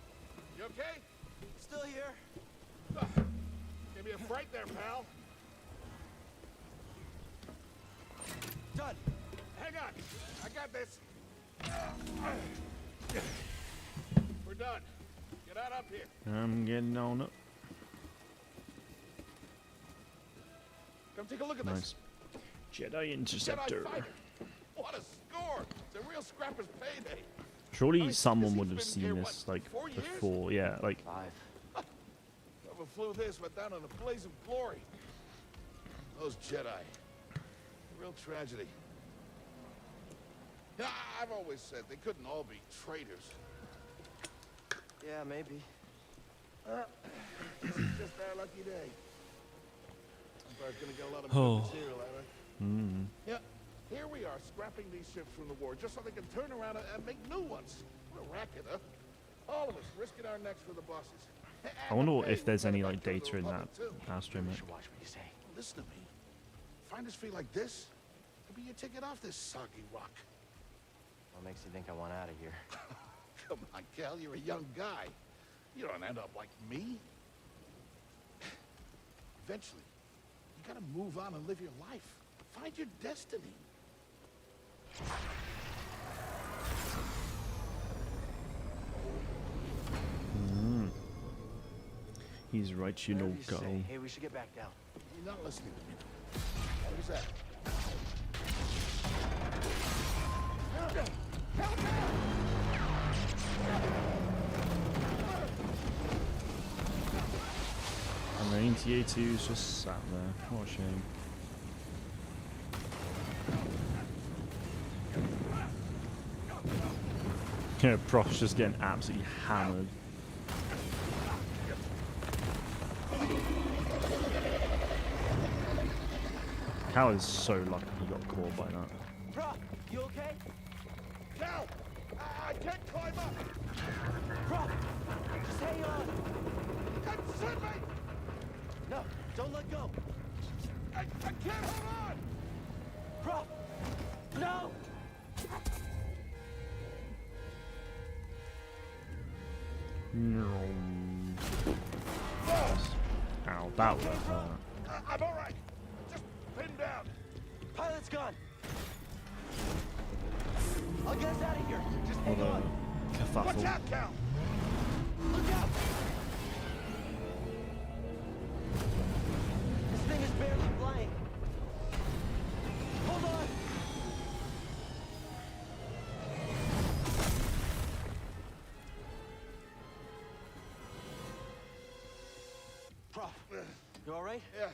you okay? Still here. Give me a fright there, pal. Done. Hang on, I got this. We're done. Get out up here. I'm getting on up. Come take a look at Nice. this. Jedi Interceptor. Jedi fighter. What a score! It's a real scrapper's payday. Surely someone he's would have been seen here, this what, like 4 years? before. Yeah, like 5. Whoever flew this went down in a blaze of glory. Those Jedi. Real tragedy. Yeah, I've always said they couldn't all be traitors. Yeah, maybe. This is just our lucky day. Empire's gonna get a lot of good material out of it. Yeah, here we are scrapping these ships from the war just so they can turn around and make new ones. What a racket, huh? All of us risking our necks for the bosses. I wonder if there's any like data in that astromech. Watch what you say. Listen to me. Find us free like this, could be your ticket off this soggy rock. What makes you think I want out of here? Come on, Cal, you're a young guy. You don't end up like me. Eventually, you gotta move on and live your life. Find your destiny. He's right, you know, go. Hey, we should get back down. You're not listening to me. What is that? And the NTA2's just sat there. What a shame. Yeah, Prof's just getting absolutely hammered. Cal is so lucky he got caught by that. Prof, you okay? Cal! I can't climb up! Prof, just hang on. Consider me! No, don't let go. I can't hold on! Prof, no! No. Ow, that would hurt. I'm alright. Just pin down. Pilot's gone. I'll get us out of here. Just hang What on. a kerfuffle. Watch out, Cal! Look out! This thing is barely flying. Hold on! Prof, you all right? Yeah.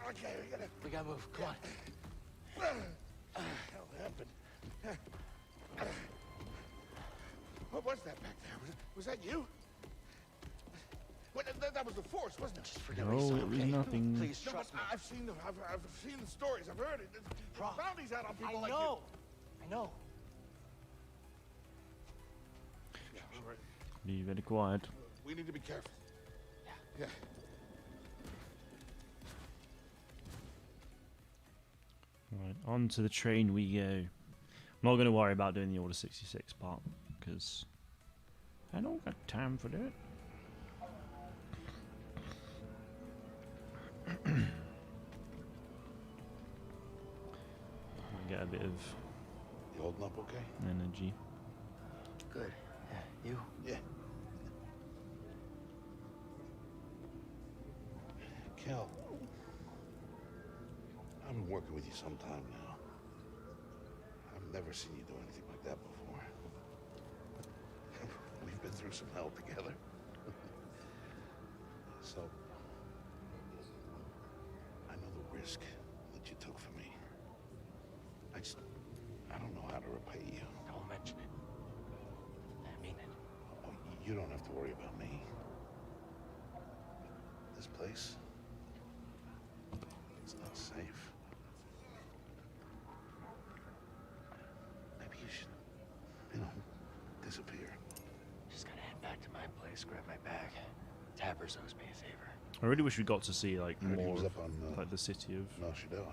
Okay, We gotta move. Come on. Hell happened. What was that back there? Was that you? Wait, that was the Force, wasn't it? Just forget No, what he said, it was okay? nothing. Please No, trust but me. I've seen the stories. I've heard it. There's Prof, bounties out on people I like know. I know. you. Yeah, all right. Be very quiet. We need to be careful. Yeah. Right, on to the train we go. I'm not going to worry about doing the Order 66 part, because I don't got time for that. Get a bit of You holding up okay? energy. Good. Yeah, you? Yeah. Kel, I've been working with you some time now. I've never seen you do anything like that before. We've been through some hell together. So, I know the risk that you took for me. I don't know how to repay you. Don't mention it. I mean it. Oh, you don't have to worry about me. This place, it's not safe. Maybe you should, disappear. Just gotta head back to my place, grab my bag. Tappers owes me a favor. I really wish we got to see like Heard he more was of up on, like the city of No, she don't.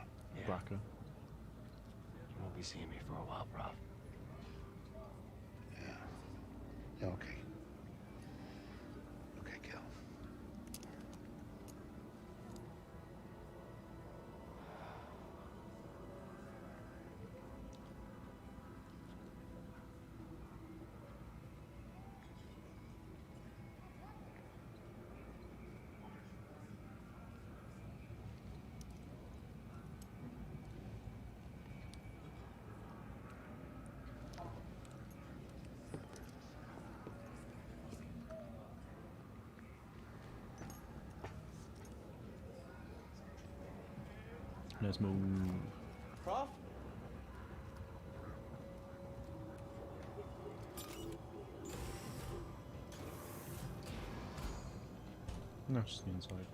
Braca. You won't be seeing me for a while, Prof. Yeah, okay. Okay, Kel. Let's move. Prof? No, just the inside.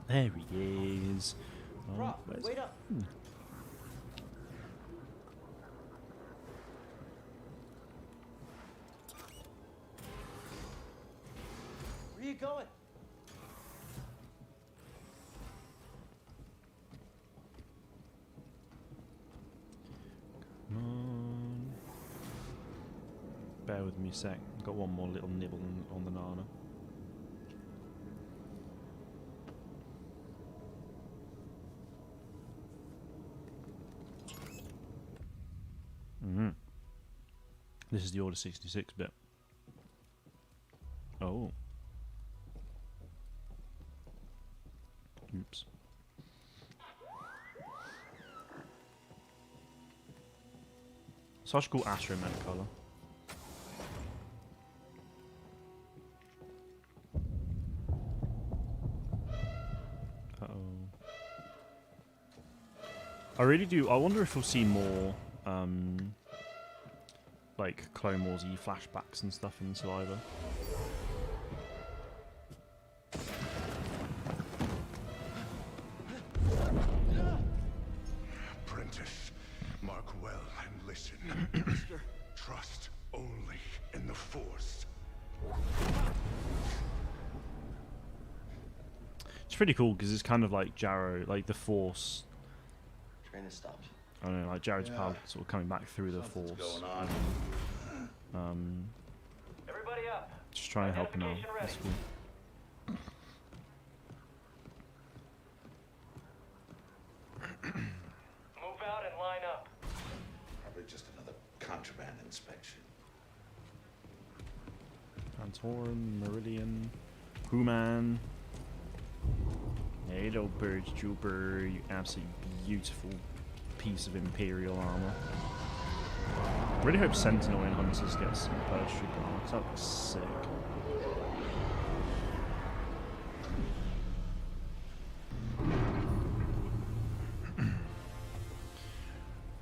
There he is. Oh, Prof, where's- wait up. Where are you going? Come on. Bear with me a sec. Got one more little nibble on the nana. This is the Order 66 bit. Oh. Oops. Such cool astromech color. I really do. I wonder if we'll see more, like Clone Wars-y flashbacks and stuff in Saliva. Apprentice, mark well and listen. Trust only in the Force. It's pretty cool because it's kind of like Jarrow, like the Force. Train has stopped. I don't know, like Jarrod's Yeah. power sort of coming back through the Something's Force. going on. Everybody up. Just trying to help him out. Identification That's ready. cool. Move out and line up. Probably just another contraband inspection. Antorum, Meridian, Human. Hello, Birds Trooper, you absolutely beautiful piece of Imperial armor. I really hope Sentinel and Hunters get some Birds Trooper armor, 'cause that looks sick.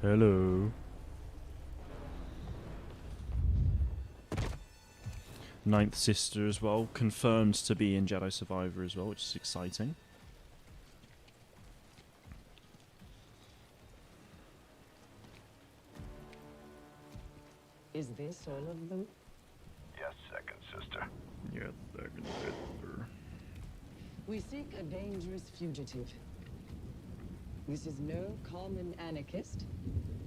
Hello. Ninth sister as well, confirmed to be in Jedi Survivor as well, which is exciting. Is this all of them? Yes, second sister. Yeah, second sister. We seek a dangerous fugitive. This is no common anarchist,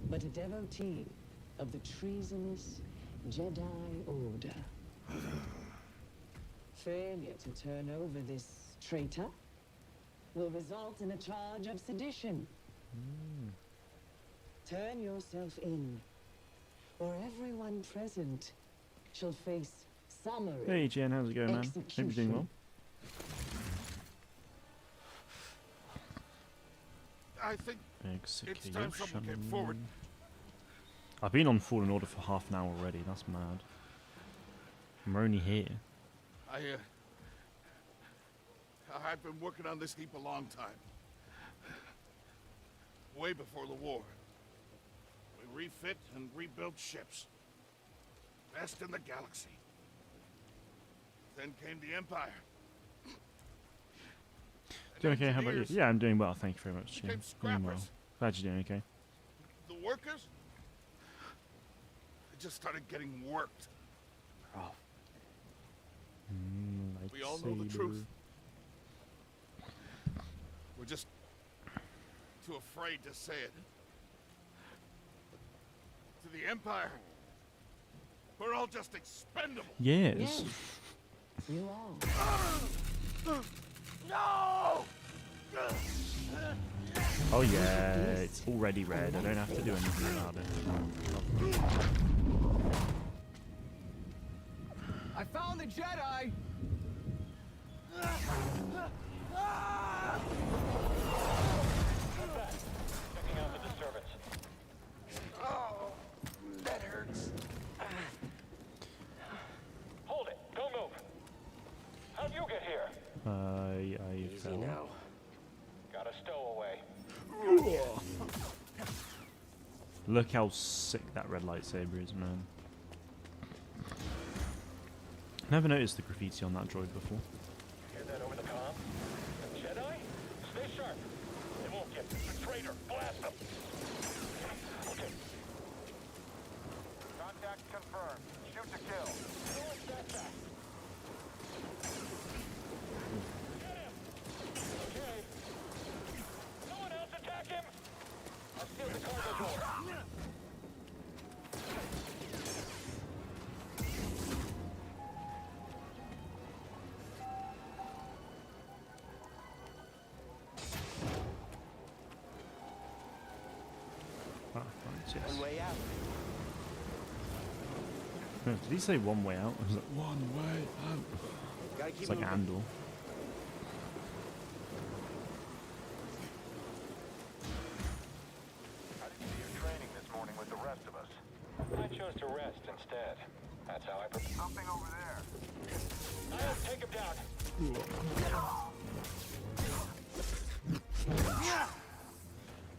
but a devotee of the treasonous Jedi Order. Failure to turn over this traitor will result in a charge of sedition. Turn yourself in, or everyone present shall face summary. Hey Jen, how's it going, man? Hope you're doing well. I think it's time someone came forward. I've been on Fallen Order for half an hour already. That's mad. I'm only here. I've been working on this heap a long time. Way before the war. We refit and rebuilt ships. Best in the galaxy. Then came the Empire. Doing okay, how about you? Yeah, I'm doing well, thank you very much, Jim. Doing well. Glad you're doing okay. The workers? They just started getting worked. Oh. We all know the truth. We're just too afraid to say it. To the Empire, we're all just expendable. Yes. You are. No! Oh yeah, it's already red. I don't have to do anything about it. I found the Jedi! Checking out the disturbance. Oh, that hurts. Hold it. Don't move. How'd you get here? I fell. Now. Got a stowaway. Look how sick that red lightsaber is, man. Never noticed the graffiti on that droid before. Hear that over the comm? The Jedi? Stay sharp. They won't get this. A traitor. Blast them. Okay. Contact confirmed. Shoot to kill. No one's that fast. Get him. Okay. No one else attack him. I'll steal the cargo door. One way out. Did he say one way out? I was like, one way out. Gotta keep It's like moving. Andor. How did you do your training this morning with the rest of us? I chose to rest instead. That's how I prepared. Something over there. I'll take him down.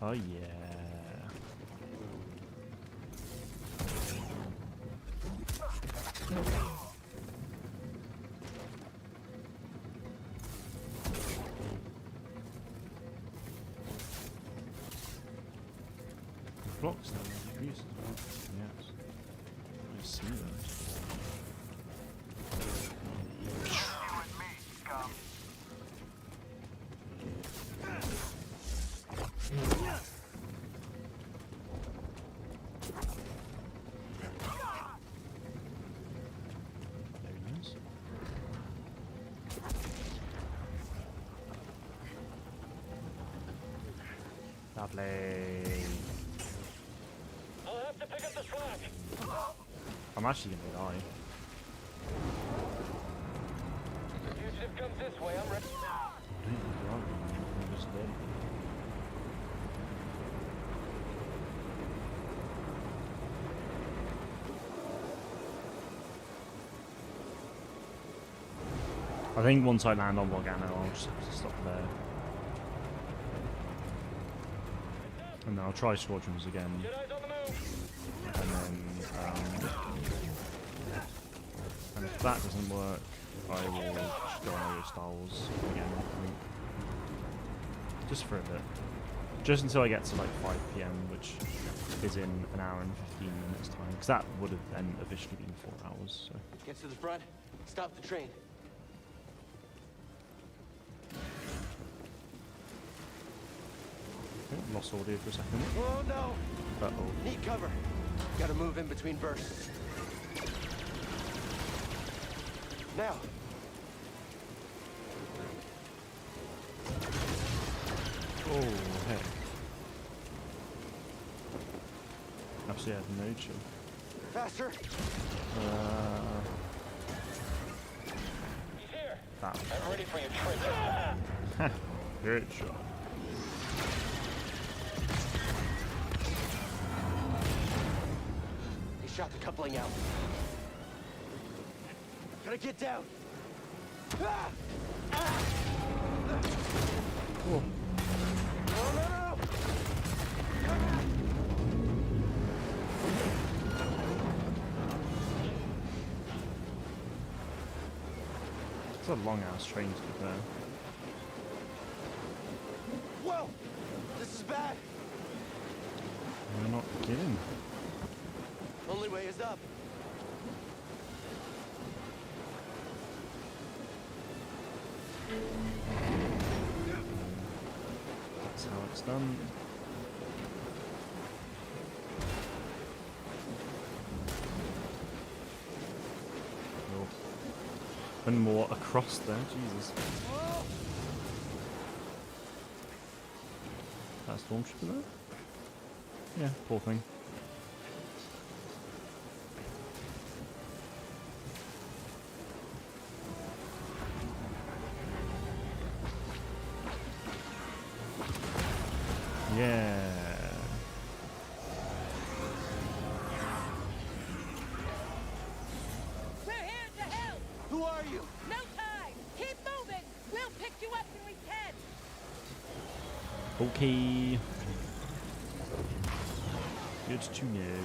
Oh yeah. Blocks that we use as well. Yes. I see those. Lovely. I'll have to pick up the slack. I'm actually gonna die. Fugitive comes this way. I'm ready. I'm just dead. I think once I land on Morgana, I'll just have to stop there. And then I'll try Squadrons again. And then, kind of that doesn't work, I will just go on Lego Star Wars again, I think. Just for a bit. Just until I get to like 5 PM, which is in an hour and 15 minutes time. Because that would have then officially been 4 hours. So. Get to the front, stop the train. Okay, lost audio for a second. Oh no! Uh-oh. Need cover. Gotta move in between bursts. Now. Oh, hey. Actually, I have no chill. Faster! He's here. That. I'm ready for your trick. Good shot. They shot the coupling out. Gotta get down. Ah! Ah! Cool. No, no, no! It's a long ass train to be fair. Whoa! This is bad. I'm not kidding. Only way is up. That's how it's done. Oh. And more across there, Jesus. That stormtrooper there? Yeah, poor thing. Yeah. We're here to help! Who are you? No time! Keep moving! We'll pick you up when we can! Okay. Good to know.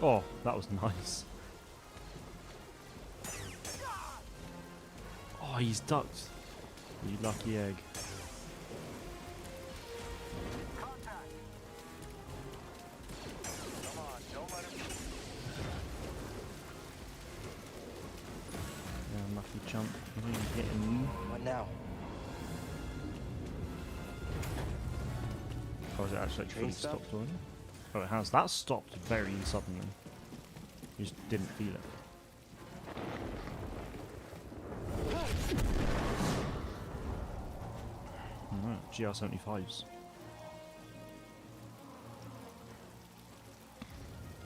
Oh, that was nice. Oh, he's ducked. You lucky egg. Yeah, lucky jump. He's getting. What now? Oh, is it actually Train fully stop? stopped already? Oh, it has. That stopped very suddenly. You just didn't feel it. Alright, GR75s.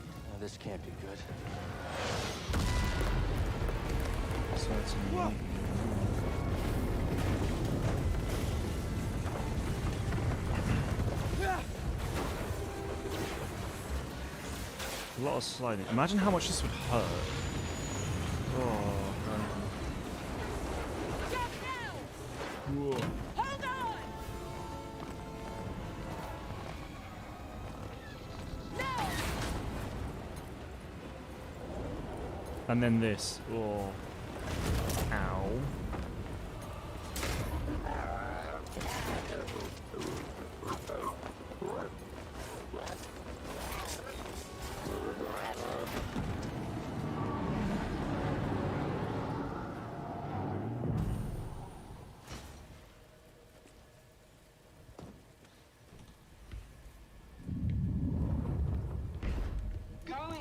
Oh, this can't be good. Certainly. A lot of sliding. Imagine how much this would hurt. Oh, whoa. Hold on! No! And then this. Oh. Ow.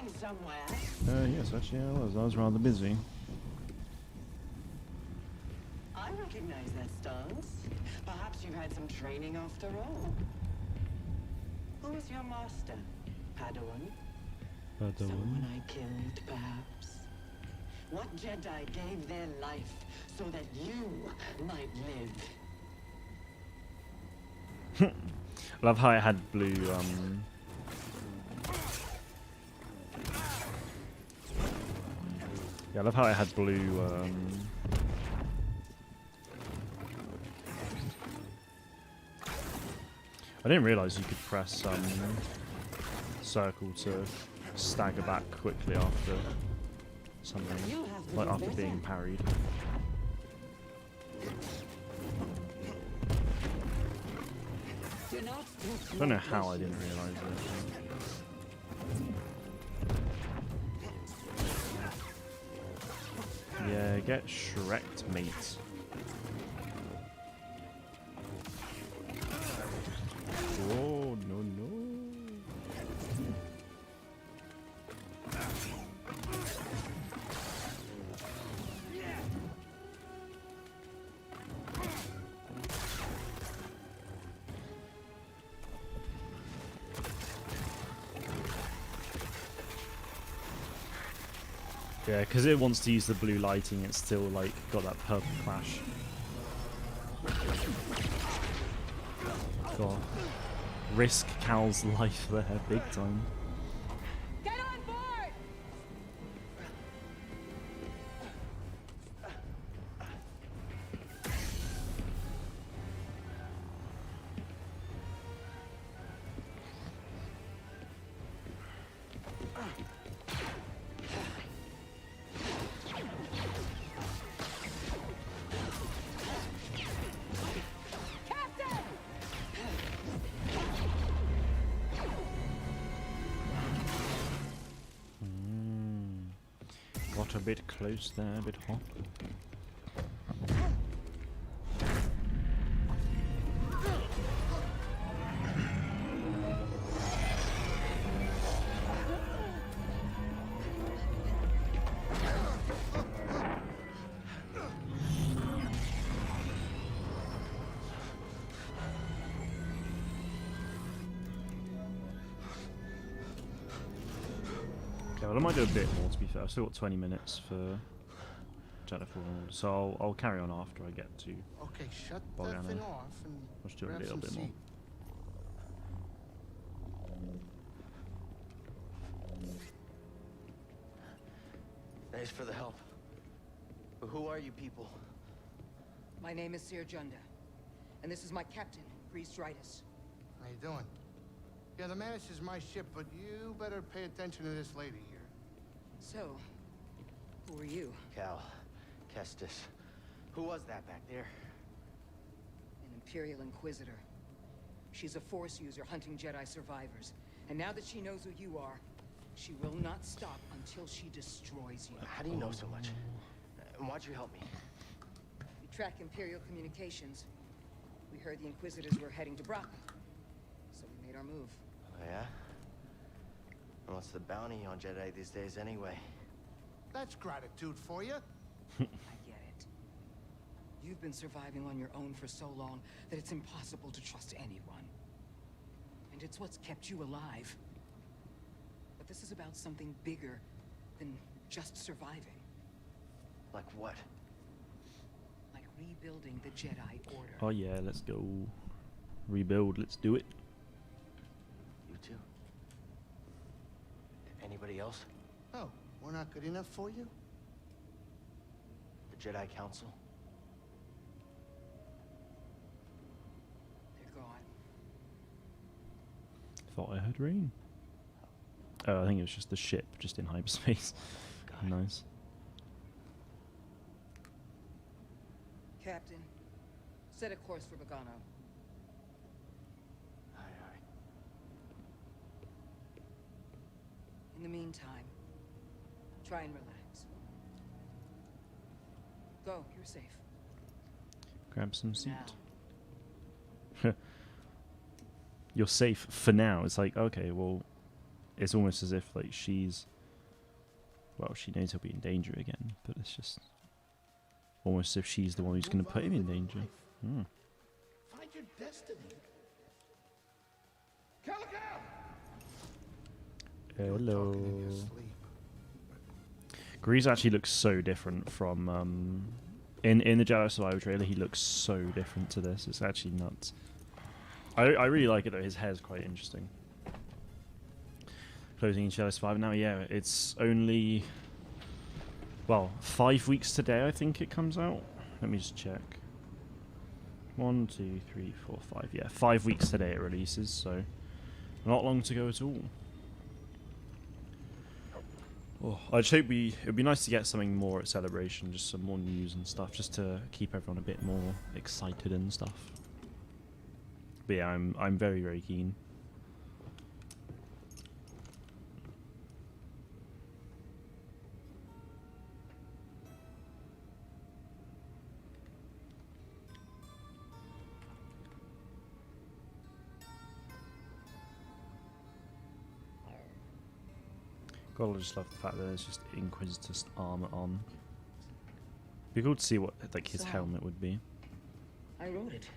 going somewhere? Yes, actually I was. I was rather busy. I recognize that stance. Perhaps you've had some training after all. Who is your master? Padawan? Someone I killed, perhaps? What Jedi gave their life so that you might live? I love how it had blue, yeah, I love how it had blue, I didn't realise you could press, circle to stagger back quickly after something, like after being parried. I don't know how I didn't realise it. Yeah, get Shrek'd, mate. Oh, no, no. Yeah, because it wants to use the blue lighting, it's still like got that purple flash. God. Risk Cal's life there, big time. Get on board! Got a bit close there, a bit hot. Okay, well I might do a bit more to be fair. I've still got 20 minutes for Jedi Fallen Order, so I'll carry on after I get to Okay, shut that Bogano. thing off and I'll just do a grab little some bit more. seat. Thanks for the help. But who are you people? My name is Seer Junda, and this is my captain, Grease Dritus. How you doing? Yeah, the Mantis is my ship, but you better pay attention to this lady here. So, who are you? Cal. Kestis. Who was that back there? An Imperial Inquisitor. She's a Force user hunting Jedi survivors. And now that she knows who you are, she will not stop until she destroys you. How do you know so much? And why'd you help me? We track Imperial communications. We heard the Inquisitors were heading to Brock, so we made our move. Oh, yeah? And what's the bounty on Jedi these days anyway? That's gratitude for you. I get it. You've been surviving on your own for so long that it's impossible to trust anyone. And it's what's kept you alive. But this is about something bigger than just surviving. Like what? Like rebuilding the Jedi Order. Oh yeah, let's go. Rebuild, let's do it. You too? Anybody else? Oh, we're not good enough for you? The Jedi Council? They're gone. Thought I heard rain. Oh, I think it was just the ship, just in hyperspace. Nice. Captain, set a course for Bogano. Aye, aye. In the meantime, try and relax. Go, you're safe. Grab some seat. Now. You're safe for now. It's like, okay, well, it's almost as if like she's well, she knows he'll be in danger again, but it's just almost as if she's the one who's going to put him in danger. Find your destiny. Calico! Hello. Grease actually looks so different from in the Jedi Survivor trailer. He looks so different to this. It's actually nuts. I really like it though. His hair's quite interesting. Closing in Jedi Survivor now. Yeah, it's only 5 weeks today. I think it comes out. Let me just check. 1, 2, 3, 4, 5. Yeah, 5 weeks today it releases. So not long to go at all. Oh, I just hope it'd be nice to get something more at Celebration, just some more news and stuff, just to keep everyone a bit more excited and stuff. But yeah, I'm very, very keen. God, I just love the fact that there's just Inquisitor's armor on. Be cool to see what like his helmet would be. I wrote it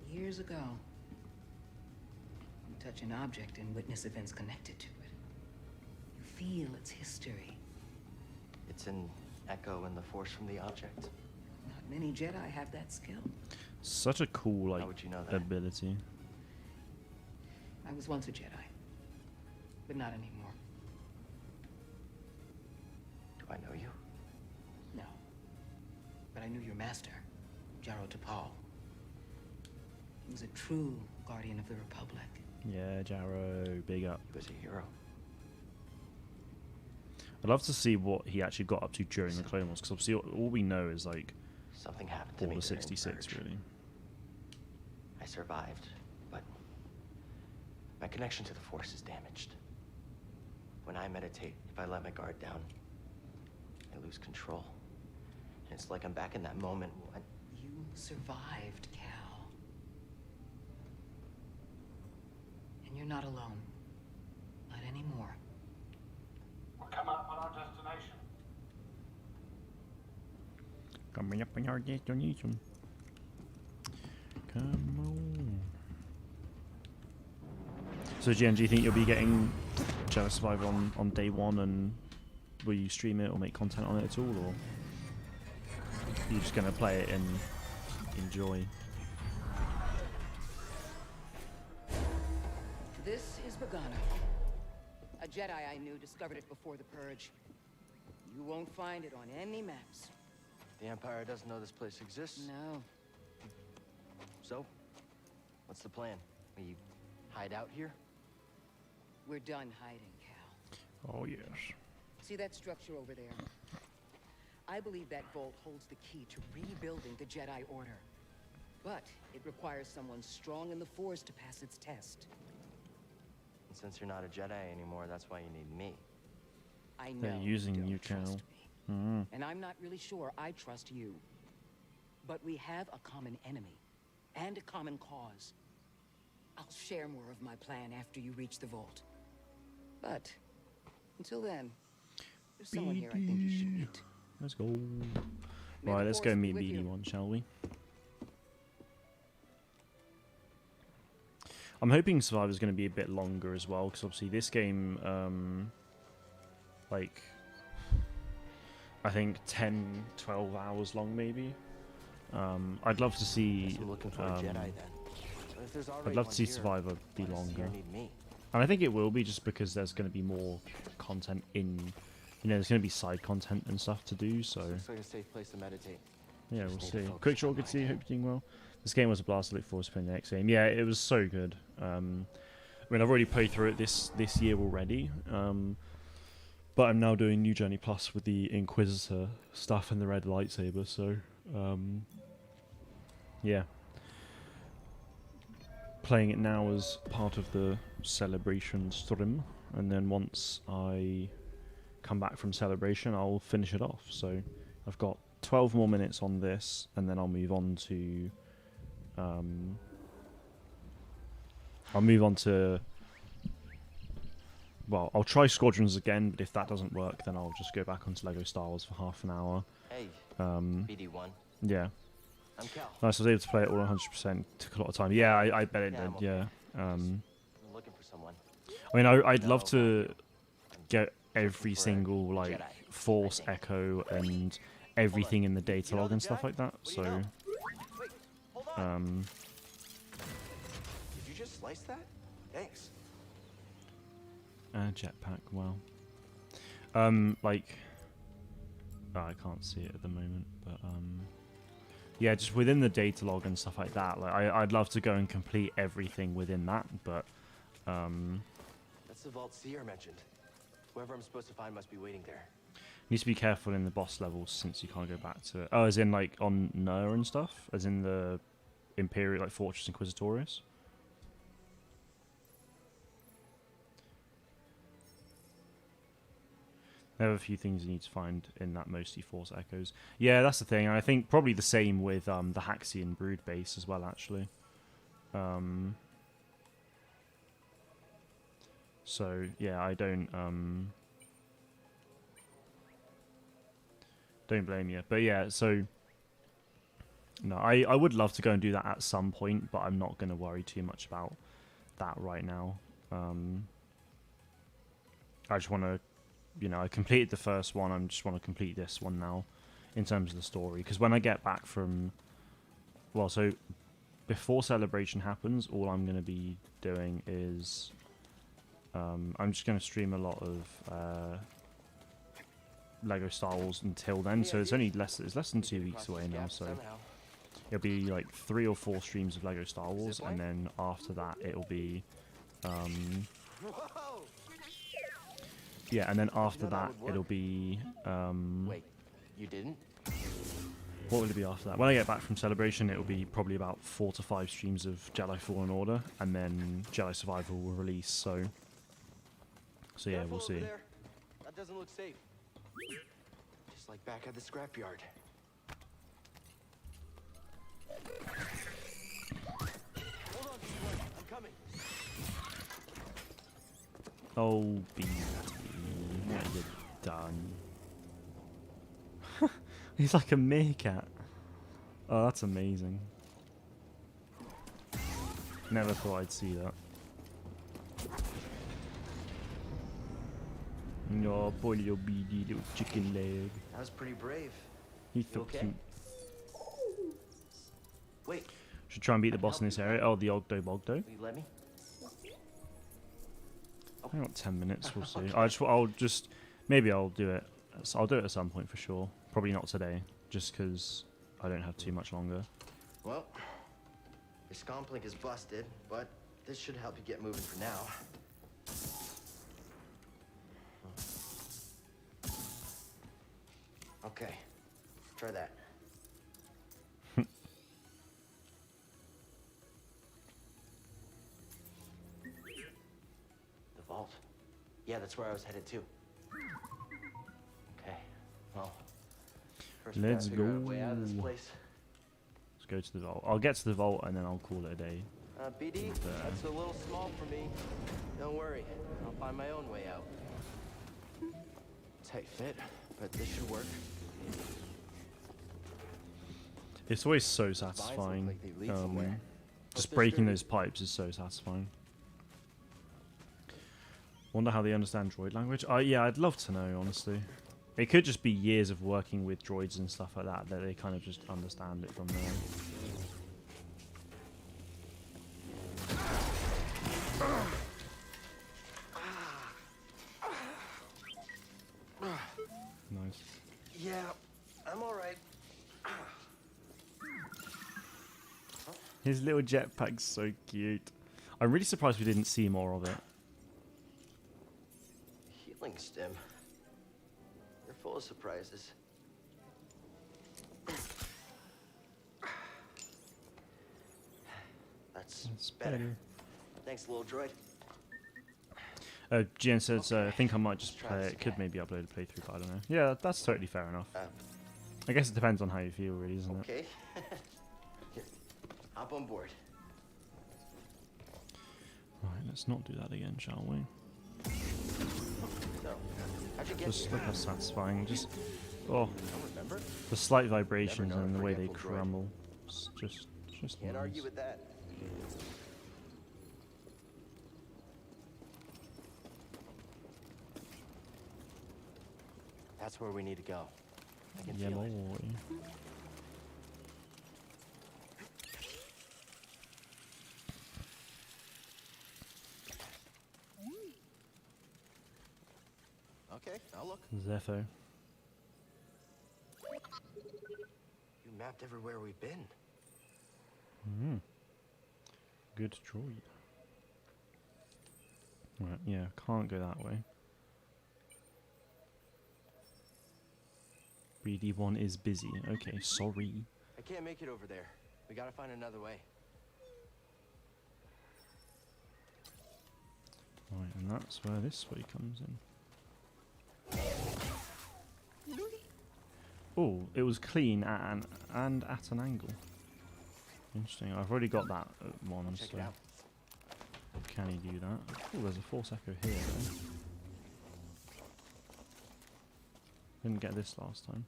years ago. You touch an object and witness events connected to it. You feel its history. It's an echo in the force from the object. Not many Jedi have that skill. Such a cool like How would you know that? ability. I was once a Jedi, but not anymore. Do I know you? No. But I knew your master, Jaro Tapal. He was a true guardian of the Republic. Yeah, Jaro, big up. He was a hero. I'd love to see what he actually got up to during the Clone Wars, because obviously all we know is like something happened to all me the during 66 Purge. really. I survived, but my connection to the Force is damaged. When I meditate, if I let my guard down, I lose control. And it's like I'm back in that moment. You survived, Cal. And you're not alone. Not anymore. We're coming up on our destination. Coming up on our destination. Come on. So Jen, do you think you'll be getting Jedi Survivor on day one, and will you stream it or make content on it at all, or are you just going to play it and enjoy? This is Bogano. A Jedi I knew discovered it before the Purge. You won't find it on any maps. The Empire doesn't know this place exists. No. So, what's the plan? We hide out here? We're done hiding, Cal. Oh yes. See that structure over there? I believe that vault holds the key to rebuilding the Jedi Order. But it requires someone strong in the Force to pass its test. And since you're not a Jedi anymore, that's why you need me. I know They're using you, trust Cal. me. And I'm not really sure I trust you. But we have a common enemy and a common cause. I'll share more of my plan after you reach the vault. But until then, there's someone here I think you should meet. Let's go. Right, let's go meet BD1, shall we? I'm hoping Survivor's going to be a bit longer as well, because obviously this game, like, I think 10, 12 hours long maybe. I'd love to see, I'd love to see Survivor be longer. And I think it will be, just because there's going to be more content in, you know, there's going to be side content and stuff to do, so. Looks like a safe place to meditate. Yeah, we'll see. Quick short, good to see you. Hope you're doing well. This game was a blast. I look forward to playing the next game. Yeah, it was so good. I mean, I've already played through it this year already, but I'm now doing New Journey Plus with the Inquisitor stuff and the red lightsaber. So, yeah, playing it now as part of the Celebration stream, and then once I come back from Celebration, I'll finish it off. So, I've got 12 more minutes on this, and then I'll move on to. well, I'll try Squadrons again, but if that doesn't work, then I'll just go back onto Lego Star Wars for half an hour. Hey, BD1. Yeah. I'm Cal. Nice, I was able to play it all 100%. Took a lot of time. Yeah, I bet it did. I'm okay. Yeah. I'm looking for someone. I mean, I'd love to get every single like Force Echo and everything in the data log and stuff like that. So, Did you just slice that? Thanks. Jetpack. Wow. Like, oh, I can't see it at the moment, but yeah, just within the data log and stuff like that. Like, I'd love to go and complete everything within that, but That's the vault Seer mentioned. Whoever I'm supposed to find must be waiting there. Needs to be careful in the boss levels since you can't go back to it. Oh, as in like on Ner and stuff? As in the Imperial, like Fortress Inquisitorius? There are a few things you need to find in that mostly Force Echoes. Yeah, that's the thing. And I think probably the same with the Haxian Brood base as well, actually. So, yeah, I don't blame you. But yeah, so no, I would love to go and do that at some point, but I'm not going to worry too much about that right now. I just want to, you know, I completed the first one. I just want to complete this one now in terms of the story. Because when I get back from, well, so before Celebration happens, all I'm going to be doing is I'm just going to stream a lot of Lego Star Wars until then. So it's only less than 2 weeks away now. So it'll be like 3 or 4 streams of Lego Star Wars, and then after that it'll be yeah, and then after that it'll be Wait, you didn't? what will it be after that? When I get back from Celebration, it'll be probably about 4 to 5 streams of Jedi Fallen Order, and then Jedi Survival will release. So yeah, we'll see. That doesn't look safe. Just like back at the scrapyard. Hold on, I'm coming. Oh, B, what have you done? He's like a meerkat. Oh, that's amazing. Never thought I'd see that. No, poor little beady little chicken leg. That was pretty brave. He's so okay? cute. Wait. Should try and beat the boss in this area. Oh, the Ogdo Bogdo. Will you let me? Hang on, 10 minutes. We'll see. I'll just maybe I'll do it. I'll do it at some point for sure. Probably not today, just because I don't have too much longer. Well, your scomplink is busted, but this should help you get moving for now. Okay, try that. The vault. Yeah, that's where I was headed to. Okay, well, first Let's we gotta figure go. out a way out of this place. Let's go to the vault. I'll get to the vault and then I'll call it a day. BD, that's a little small for me. Don't worry, I'll find my own way out. Tight fit, but this should work. It's always so satisfying. Just breaking those pipes is so satisfying. Wonder how they understand droid language. Yeah, I'd love to know, honestly. It could just be years of working with droids and stuff like that they kind of just understand it from there. Nice. Yeah, I'm alright. His little jetpack's so cute. I'm really surprised we didn't see more of it. Healing stim. You're full of surprises. That's better. Thanks, little droid. Gian says, I think I might just play it. Could maybe upload a playthrough, but I don't know. Yeah, that's totally fair enough. I guess it depends on how you feel, really, isn't it? Okay. Here, hop on board. Right, let's not do that again, shall we? Just look how satisfying. Just, oh, the slight vibrations and the way they crumble. It's just Can't nice. argue with that. That's where we need to go. I can Yeah, feel it. boy. Okay, I'll look. Zepho. You mapped everywhere we've been. Good droid. Right, yeah, can't go that way. BD1 is busy. Okay, sorry. I can't make it over there. We gotta find another way. Right, and that's where this way comes in. Oh, it was clean and at an angle. Interesting. I've already got that one. Check So it out. can he do that? Oh, there's a Force Echo here. Though. Didn't get this last time.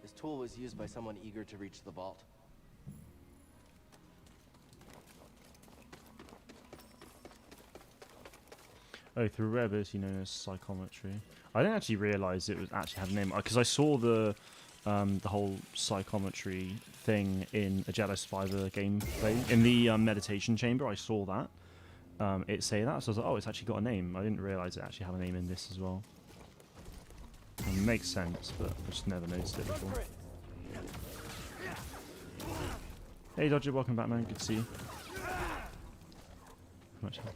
This tool was used by someone eager to reach the vault. Oh, through rare ability known as psychometry. I didn't actually realise it was actually had a name because I saw the whole psychometry thing in a Jedi Survivor gameplay in the meditation chamber. I saw that it say that, so I was like, oh, it's actually got a name. I didn't realise it actually had a name in this as well. It makes sense, but I just never noticed it before. Hey Dodger, welcome back, man. Good to see you. How much health?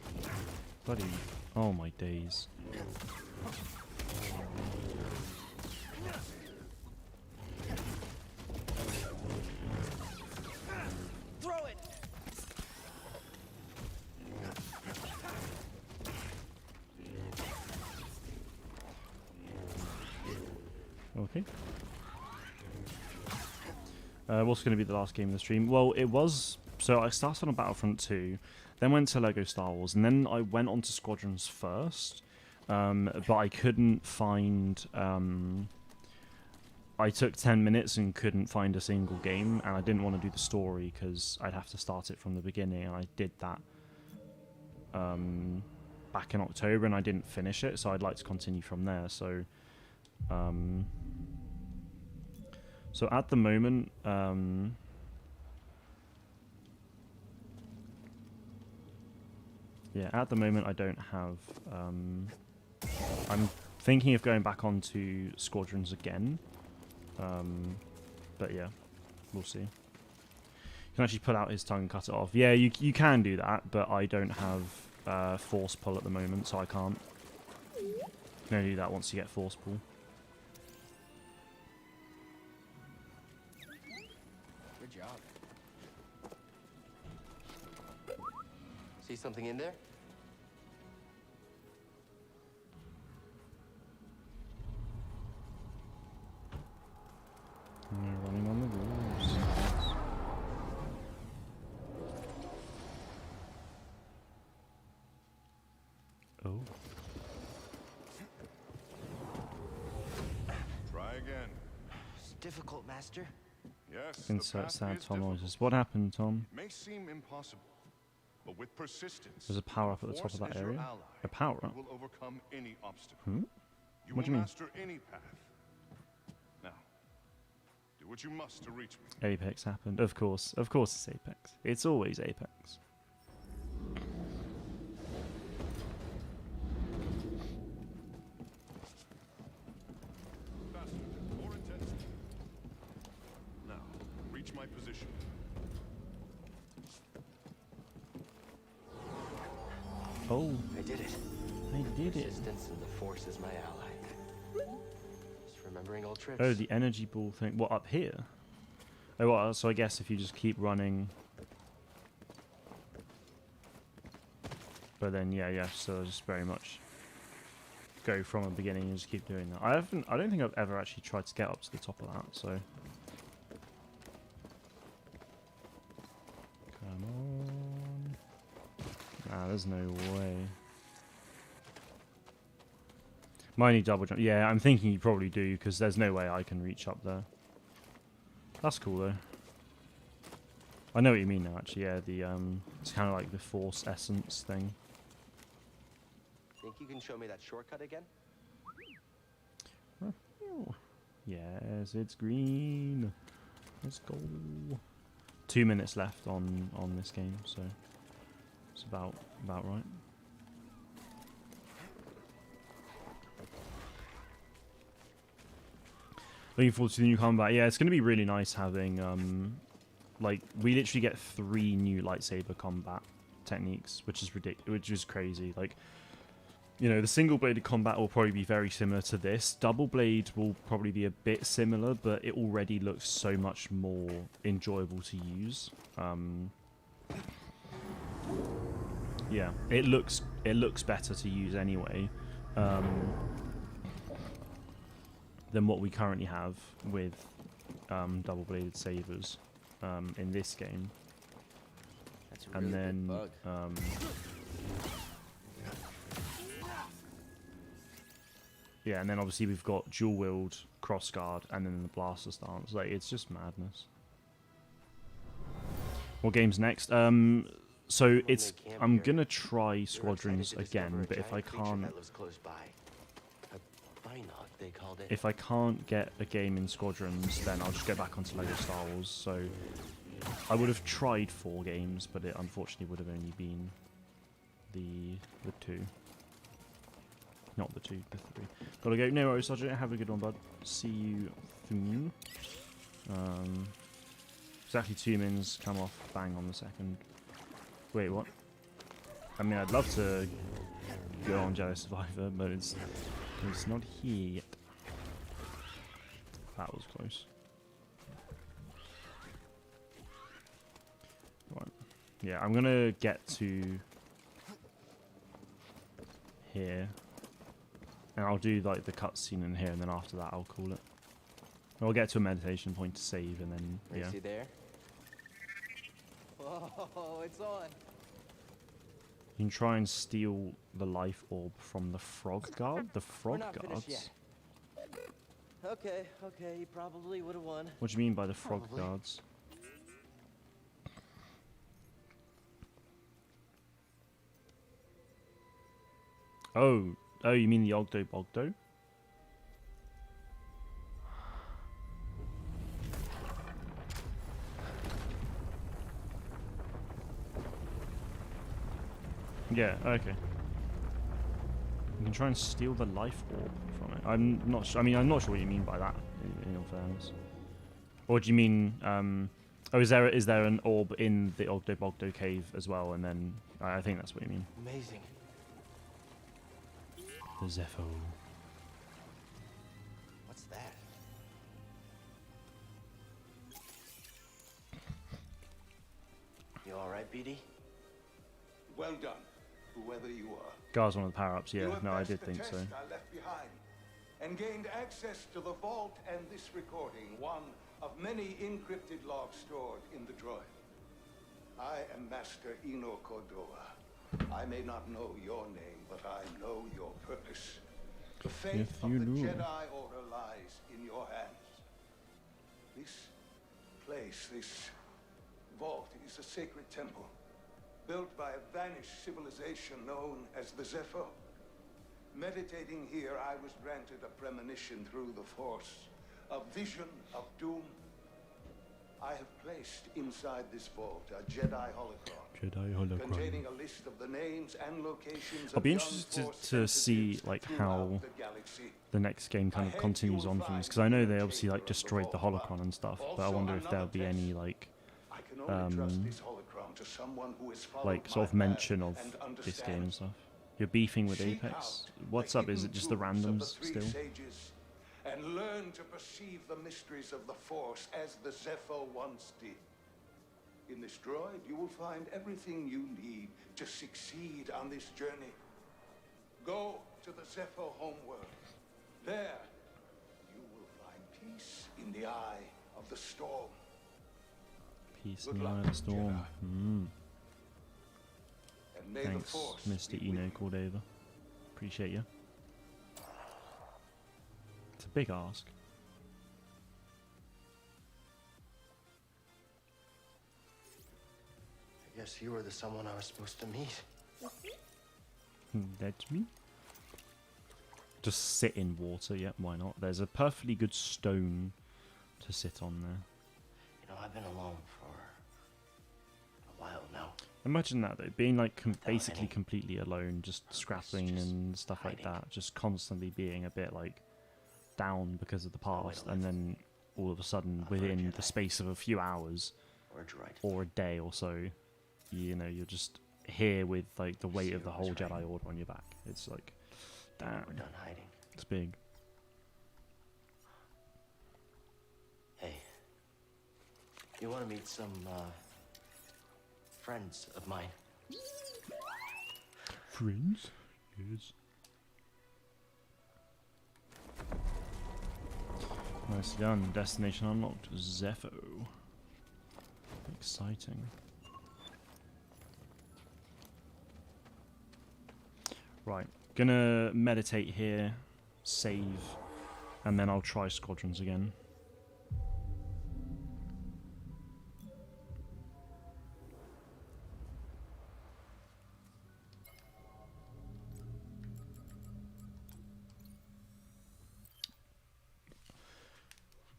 Bloody, oh my days. Throw it. Okay. What's going to be the last game of the stream? Well, it was... So I started on Battlefront 2, then went to LEGO Star Wars, and then I went on to Squadrons first, but I couldn't find... I took 10 minutes and couldn't find a single game, and I didn't want to do the story because I'd have to start it from the beginning, and I did that back in October, and I didn't finish it, so I'd like to continue from there. So so at the moment, yeah, at the moment I don't have. I'm thinking of going back onto Squadrons again, but yeah, we'll see. You can actually pull out his tongue and cut it off. Yeah, you can do that, but I don't have force pull at the moment, so I can't. You can only do that once you get force pull. Good job. See something in there? And they're running on the rules. Oh. Try again. It's difficult, Master. Yes. Insert sad Tom noises. What happened, Tom? It may seem impossible, but with persistence, There's a power up at the top of that area. A power up? You will overcome any obstacle. Hmm? You What do you will mean? master any path. Now, do what you must to reach me. Apex happened. Of course it's Apex. It's always Apex. Faster, more intensity. Now, reach my position. Oh. I did it. I did it. Persistence and the Force is my ally. Just remembering old tricks. Oh, the energy ball thing. What, up here? Oh, well, so I guess if you just keep running... But then, yeah, so just very much go from the beginning and just keep doing that. I don't think I've ever actually tried to get up to the top of that, so... Come on... Nah, There's no way. Might need double jump. Yeah, I'm thinking you probably do, because there's no way I can reach up there. That's cool though. I know what you mean now, actually. Yeah, the it's kind of like the Force essence thing. Think you can show me that shortcut again? Yes, it's green. Let's go. 2 minutes left on this game, so it's about right. Looking forward to the new combat. Yeah, it's going to be really nice having like we literally get 3 new lightsaber combat techniques, which is ridiculous, which is crazy. Like, you know, the single-bladed combat will probably be very similar to this. Double blade will probably be a bit similar, but it already looks so much more enjoyable to use. Yeah, it looks better to use anyway than what we currently have with double-bladed sabers in this game. That's a really big bug. Yeah, and then obviously we've got dual-wield crossguard and then the blaster stance. Like, it's just madness. What game's next? So it's I'm gonna try Squadrons again, but if I can't get a game in Squadrons, then I'll just go back onto LEGO Star Wars. So I would have tried 4 games, but it unfortunately would have only been the 2. Not the 2, the 3. Gotta go. No worries, Sergeant. Have a good one, bud. See you soon. Exactly 2 mins. Come off. Bang on the second. Wait, what? I mean, I'd love to go on Jedi Survivor, but it's not here yet. That was close. Right. Yeah, I'm gonna get to here. And I'll do like the cutscene in here, and then after that I'll call it. I'll get to a meditation point to save, and then yeah. Is he there? Whoa, it's on. You can try and steal the life orb from the frog guard. The frog guards. Okay, you probably would have won. What do you mean by the frog guards? Oh, you mean the Ogdo Bogdo? Yeah, okay. You can try and steal the life orb from it. I'm not sure. I mean, I'm not sure what you mean by that, in all fairness. Or do you mean, oh, is there an orb in the Ogdo Bogdo cave as well? And then, I think that's what you mean. Amazing. The Zepho. What's that? You alright, BD? Well done, whoever you are. Guard's one of the power-ups, yeah. No, I did think test so. I left behind and gained access to the vault and this recording, one of many encrypted logs stored in the droid. I am Master Eno Cordova. I may not know your name, but I know your purpose. The fate of the Jedi Order lies in your hands. This place, this vault, is a sacred temple, built by a vanished civilization known as the Zepho. Meditating here, I was granted a premonition through the Force, a vision of doom. I have placed inside this vault a Jedi holocron, containing a list of the names and locations. I'll be interested to see like how the next game kind of continues on from this, because I know they obviously like destroyed the holocron and stuff, but I wonder if there'll be any like sort of mention of this game and stuff. You're beefing with Apex. What's up? Is it just the randoms still? And learn to perceive the mysteries of the Force as the Zepho once did. In this droid, you will find everything you need to succeed on this journey. Go to the Zepho homeworld. There, you will find peace in the eye of the storm. Peace in the eye of the storm. And and may the Thanks, Force Mr. be with Eno you. Cordova. Appreciate you. It's a big ask. I guess you were the someone I was supposed to meet. That's me. Just sit in water, yeah, why not? There's a perfectly good stone to sit on there. You know, I've been alone for a while now. Imagine that though, being like basically completely alone, just scrapping and stuff like that, just constantly being a bit like down because of the past, and then all of a sudden within the space of a few hours or a day or so, you know, you're just here with like the weight of the whole Jedi Order on your back. It's like, damn, We're done hiding. it's big. Hey, you want to meet some friends of mine? Friends? Yes. Nice done. Destination unlocked. Zepho. Exciting. Right. Gonna meditate here, save, and then I'll try squadrons again.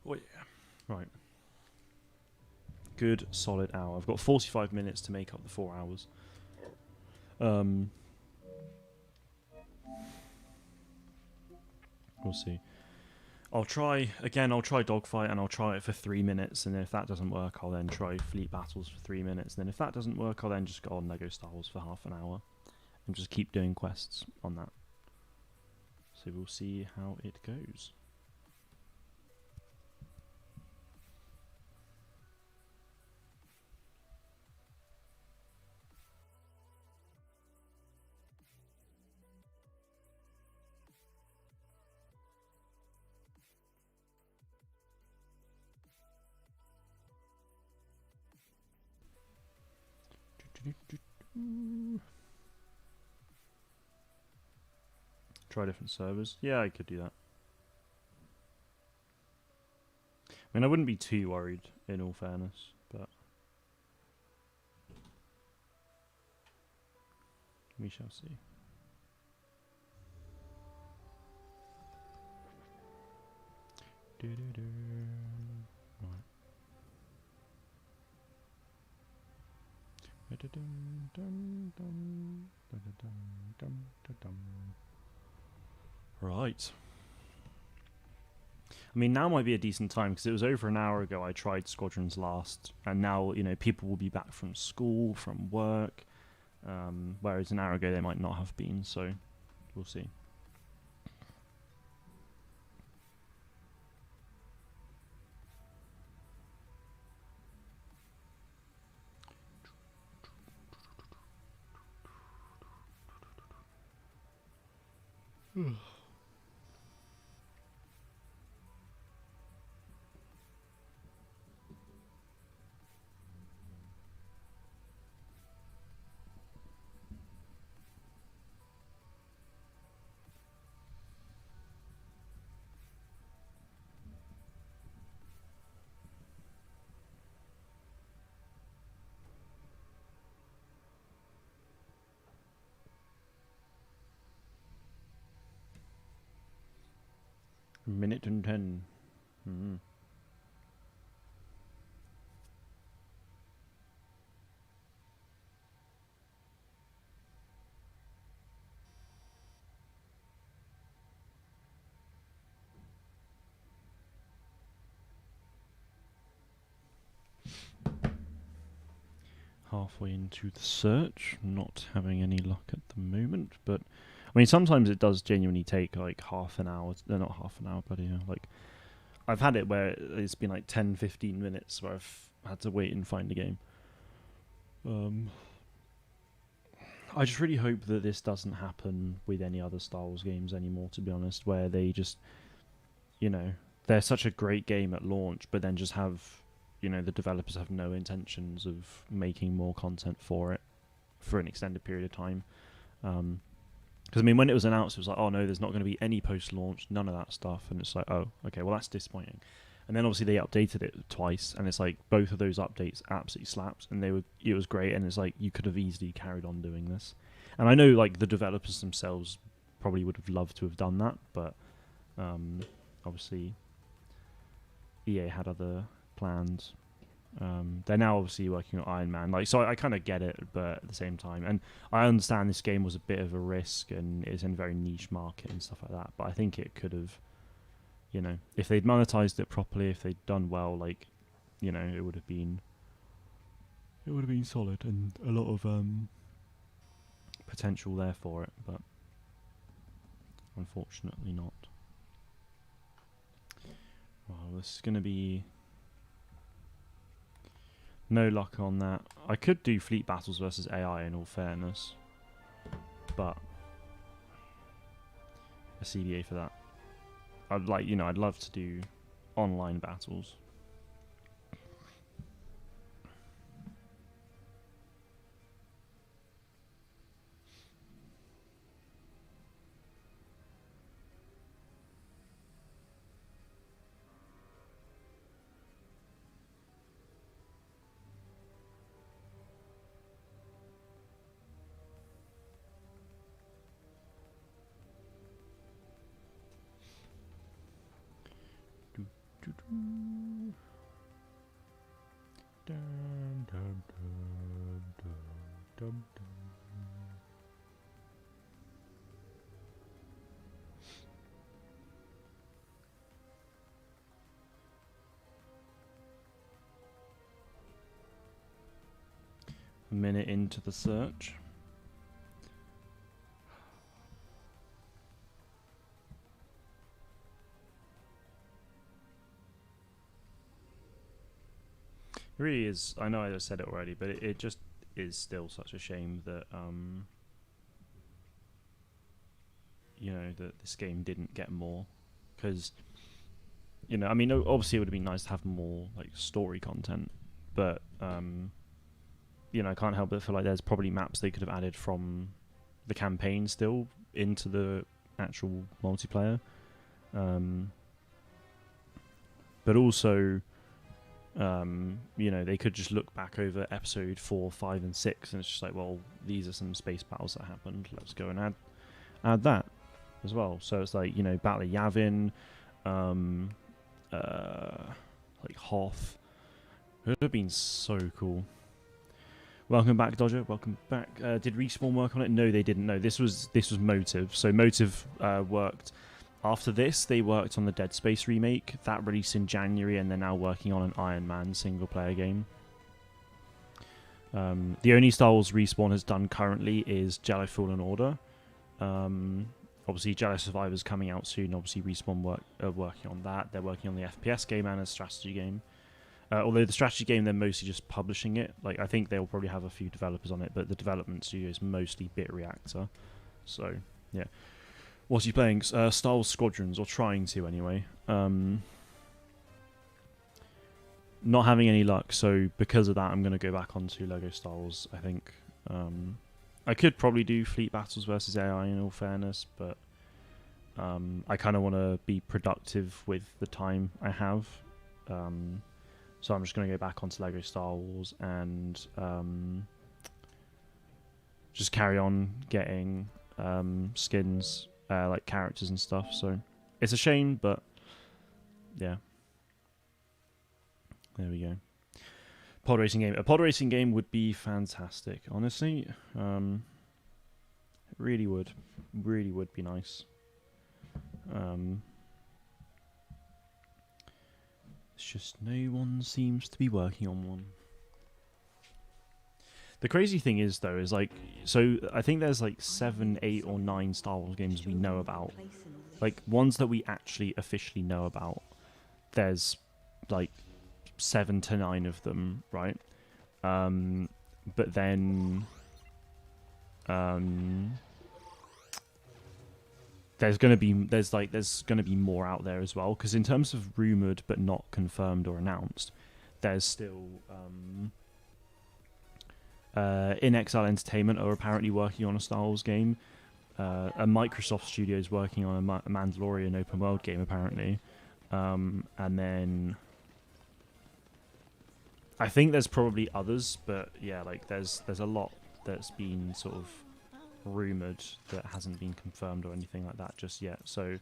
Oh yeah. Right. Good solid hour. I've got 45 minutes to make up the 4 hours. We'll see. I'll try dogfight, and I'll try it for 3 minutes, and if that doesn't work, I'll then try fleet battles for 3 minutes, and then if that doesn't work, I'll then just go on Lego Star Wars for half an hour and just keep doing quests on that. So we'll see how it goes. Try different servers. Yeah, I could do that. I mean, I wouldn't be too worried, in all fairness, but we shall see. Right. I mean, now might be a decent time because it was over an hour ago I tried Squadrons last, and now, you know, people will be back from school, from work, whereas an hour ago they might not have been, so we'll see. Minute and 10. Halfway into the search, not having any luck at the moment, but I mean, sometimes it does genuinely take like half an hour. Not half an hour, but yeah, like I've had it where it's been like 10-15 minutes where I've had to wait and find a game. I just really hope that this doesn't happen with any other Star Wars games anymore, to be honest, where they just, you know, they're such a great game at launch, but then just have, you know, the developers have no intentions of making more content for it. for an extended period of time. Because I mean, when it was announced, it was like, oh no, there's not going to be any post-launch, none of that stuff, and it's like, oh, okay, well that's disappointing. And then obviously they updated it twice, and it's like both of those updates absolutely slapped, and it was great, and it's like you could have easily carried on doing this. And I know like the developers themselves probably would have loved to have done that, but obviously EA had other plans. They're now obviously working on Iron Man, like, so I kind of get it, but at the same time, and I understand this game was a bit of a risk and it's in a very niche market and stuff like that, but I think it could have, you know, if they'd monetized it properly, if they'd done well, like, you know, it would have been solid and a lot of potential there for it, but unfortunately not. Well, this is going to be no luck on that. I could do fleet battles versus AI in all fairness, but a CBA for that. I'd like, you know, I'd love to do online battles. A minute into the search. It really is. I know I just said it already, but it just is still such a shame that you know, that this game didn't get more, because, you know, I mean, obviously it would have been nice to have more like story content, but you know, I can't help but feel like there's probably maps they could have added from the campaign still into the actual multiplayer, but also you know, they could just look back over episode 4, 5 and 6 and it's just like, well, these are some space battles that happened, let's go and add that as well. So it's like, you know, Battle of Yavin, like Hoth. It would have been so cool. Welcome back, Dodger. Welcome back. Did Respawn work on it? No, they didn't. No, this was Motive. So Motive worked after this. They worked on the Dead Space remake that released in January, and they're now working on an Iron Man single player game. The only Star Wars Respawn has done currently is Jedi Fallen Order. Obviously, Jedi Survivor's coming out soon. Obviously, Respawn are working on that. They're working on the FPS game and a strategy game. Although the strategy game, they're mostly just publishing it. Like, I think they'll probably have a few developers on it, but the development studio is mostly Bit Reactor. So, yeah. What's he playing? Star Wars Squadrons, or trying to anyway. Not having any luck, so because of that, I'm going to go back onto Lego Star Wars, I think. I could probably do Fleet Battles versus AI in all fairness, but I kind of want to be productive with the time I have. So I'm just going to go back onto Lego Star Wars and just carry on getting skins, like characters and stuff. So it's a shame, but yeah. There we go. Pod racing game. A pod racing game would be fantastic, honestly. It really would. Really would be nice. It's just no one seems to be working on one. The crazy thing is, though, is like, so I think there's like 7, 8 or 9 Star Wars games we know about. Like, ones that we actually officially know about. There's like 7 to 9 of them, right? But then there's gonna be more out there as well, because in terms of rumored but not confirmed or announced, there's still In Exile Entertainment are apparently working on a Star Wars game. A Microsoft studio is working on a Mandalorian open world game apparently, and then I think there's probably others, but yeah, like there's a lot that's been sort of rumored that hasn't been confirmed or anything like that just yet. So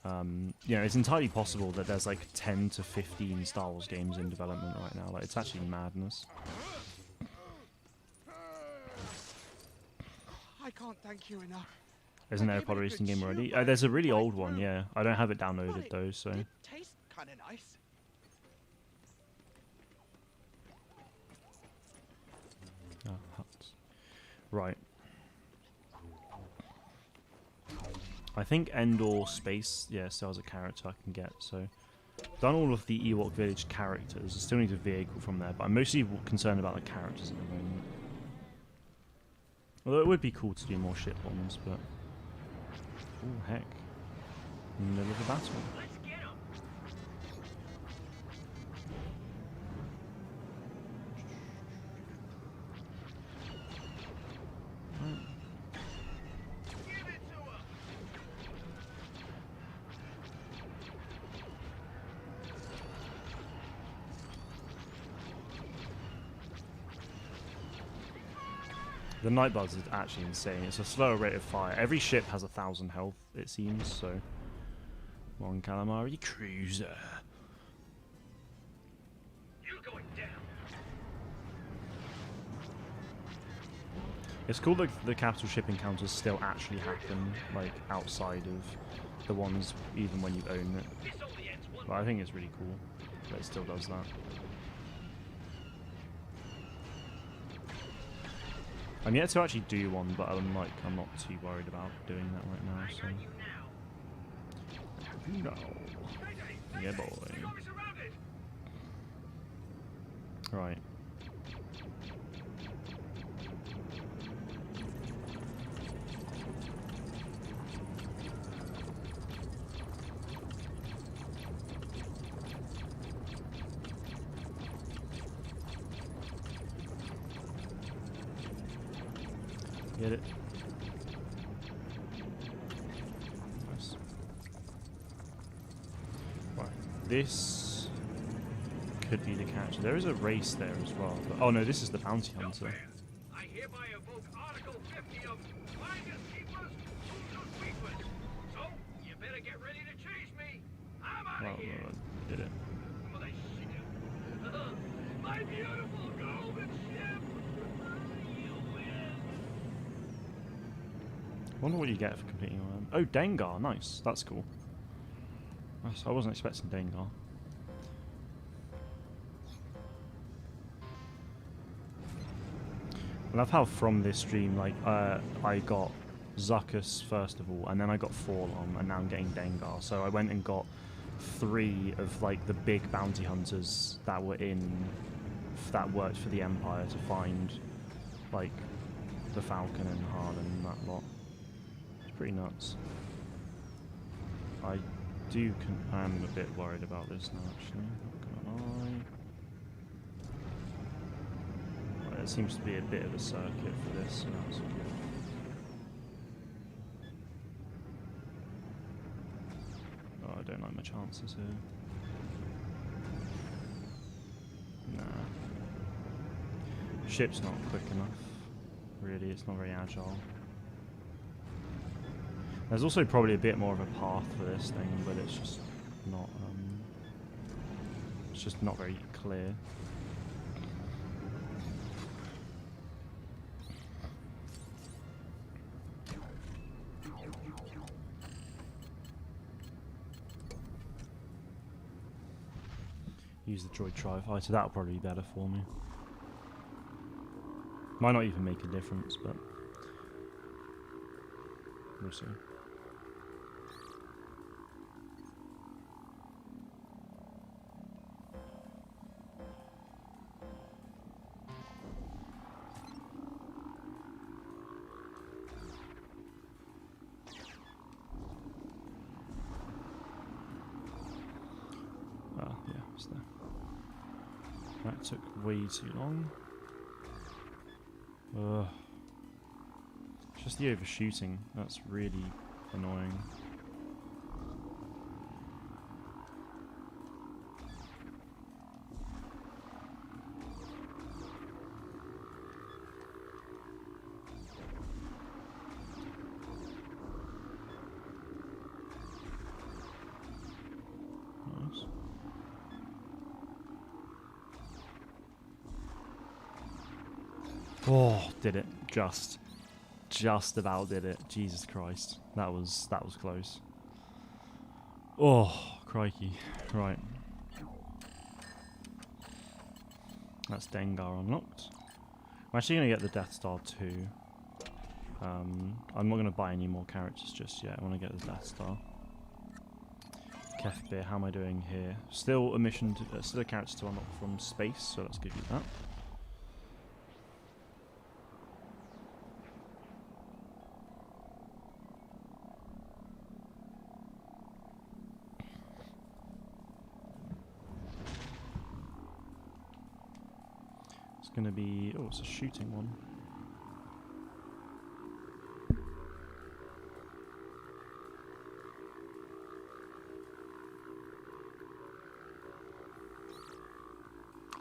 you know, it's entirely possible that there's like 10 to 15 Star Wars games in development right now. Like, it's actually madness. I can't thank you enough. Isn't there a pod racing game already? There's a really old one, yeah. I don't have it downloaded though, so. It tastes kind of nice. Oh, huts. Right. I think Endor Space, yeah, still has a character I can get, so. Done all of the Ewok Village characters. I still need a vehicle from there, but I'm mostly concerned about the characters at the moment. Although it would be cool to do more ship bombs, but. Oh, heck. In the middle of a battle. The Nightbuzz is actually insane. It's a slower rate of fire. Every ship has 1,000 health, it seems, so. One calamari cruiser. You're going down. It's cool that the capital ship encounters still actually happen, like, outside of the ones, even when you own it. But I think it's really cool that it still does that. I'm yet to actually do one, but I'm not too worried about doing that right now, so. No. Yeah, boy. Right. Get it? Nice. Right. This could be the catch. There is a race there as well. But, oh no, this is the bounty hunter. I hereby evoke Article 50 of Finders Keepers, Who's Sweepers. So, you better get ready to chase me. I'm out of here. Did it. My beautiful golden ship. You win. Wonder what you get for completing one. Oh, Dengar, nice. That's cool. I wasn't expecting Dengar. I love how from this stream, like, I got Zuckuss first of all, and then I got Forlom, and now I'm getting Dengar. So I went and got 3 of, like, the big bounty hunters that were that worked for the Empire to find, like, the Falcon and Han and that lot. It's pretty nuts. I am a bit worried about this now, actually. Not gonna lie. Well, there seems to be a bit of a circuit for this, so that's good. Oh, I don't like my chances here. Nah. Ship's not quick enough. Really, it's not very agile. There's also probably a bit more of a path for this thing, but it's just not very clear. Use the droid tri-fighter, that'll probably be better for me. Might not even make a difference, but we'll see. Ah, yeah, it's there. That took way too long. Ugh. Just the overshooting. That's really annoying. Nice. Oh, did it. Just about did it. Jesus Christ. That was close. Oh, crikey. Right. That's Dengar unlocked. I'm actually going to get the Death Star too. I'm not going to buy any more characters just yet. I want to get the Death Star. Kefbeer, how am I doing here? Still a mission, still a character to unlock from space, so let's give you that. Gonna be, oh, it's a shooting one.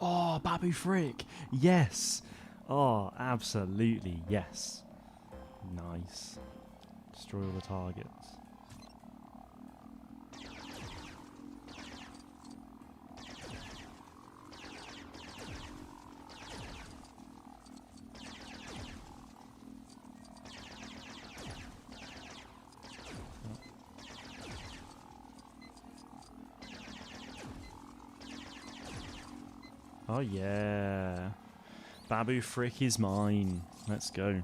Oh, Babu Frick, yes. Oh, absolutely yes. Nice. Destroy all the targets. Oh yeah, Babu Frick is mine. Let's go.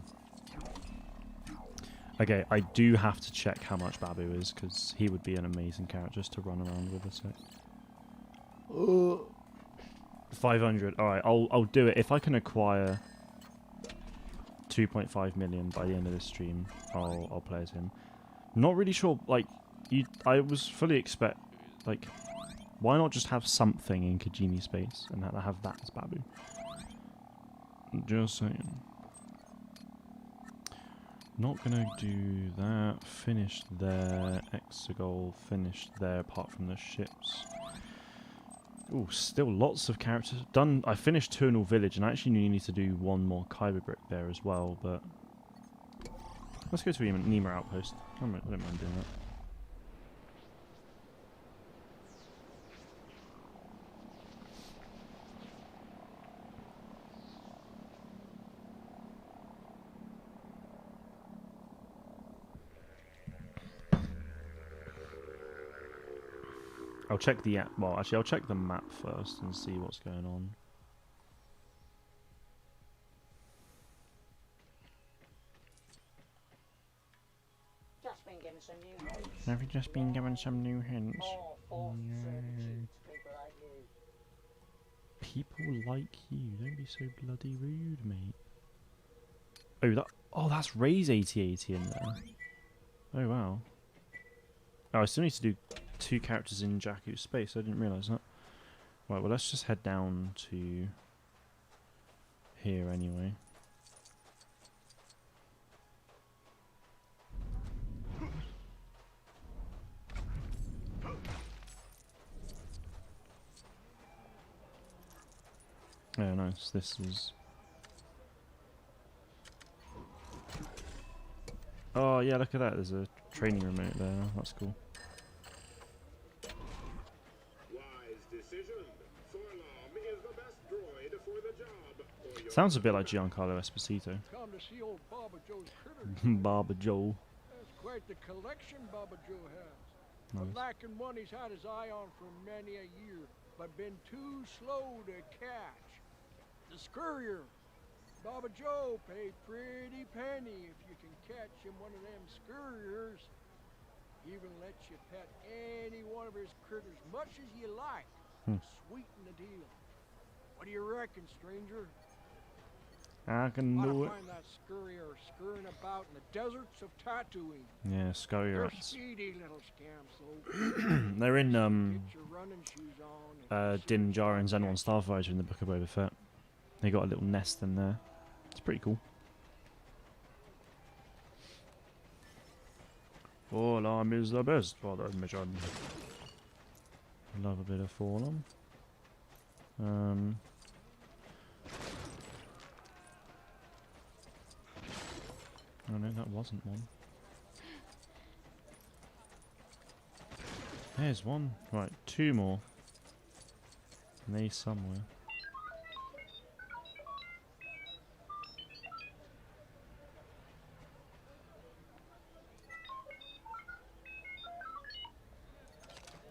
Okay, I do have to check how much Babu is because he would be an amazing character just to run around with us. 500. All right, I'll do it if I can acquire 2.5 million by the end of this stream. I'll play as him. Not really sure. Like I was fully expect like. Why not just have something in Kajimi space and have that as Babu? Just saying. Not gonna do that. Finished there. Exegol finished there apart from the ships. Oh, still lots of characters. Done. I finished Turnal Village and I actually need to do one more Kyber Brick there as well, but let's go to Nima Outpost. I don't mind doing that. I'll check the app. Well, actually, I'll check the map first and see what's going on. Just been given some new hints. Have you just been given some new hints? People like you. Don't be so bloody rude, mate. Oh, that's Ray's 8080 in there. Oh wow. Oh, I still need to do 2 characters in Jakku's space. I didn't realise that. Right, well, let's just head down to here anyway. Oh, nice. This is... Oh, yeah, look at that. There's a training remote there. That's cool. Sounds a bit like Giancarlo Esposito. Come to see old Baba Joe's critters. Baba Joe. That's quite the collection Baba Joe has. Nice. But lacking one he's had his eye on for many a year, but been too slow to catch. The scurrier. Baba Joe pay pretty penny if you can catch him one of them scurriers. Even lets you pet any one of his critters much as you like. Sweeten the deal. What do you reckon, stranger? I can do it. Find that scurrier scurrying about in the deserts of Tatooine. Yeah, They're Scurrier. speedy little scamps, though. They're in Get your running shoes on and Din Djarin's N1 Starfighter in the Book of Boba Fett. They got a little nest in there. It's pretty cool. Forlom is the best for the mission. Love a bit of Forlom. Oh no, that wasn't one. There's one. Right, two more. And they somewhere.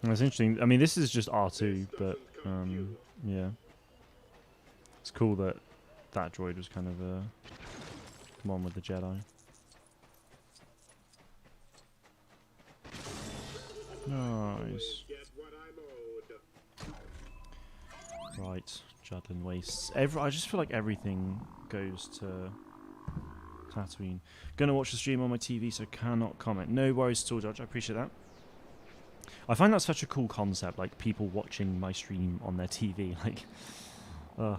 That's interesting. I mean, this is just R2, but yeah, it's cool that that droid was kind of one with the Jedi. Nice. Right, Judlin Wastes. I just feel like everything goes to Tatooine. Gonna watch the stream on my TV, so cannot comment. No worries at all, Judge. I appreciate that. I find that such a cool concept, like people watching my stream on their TV. Like,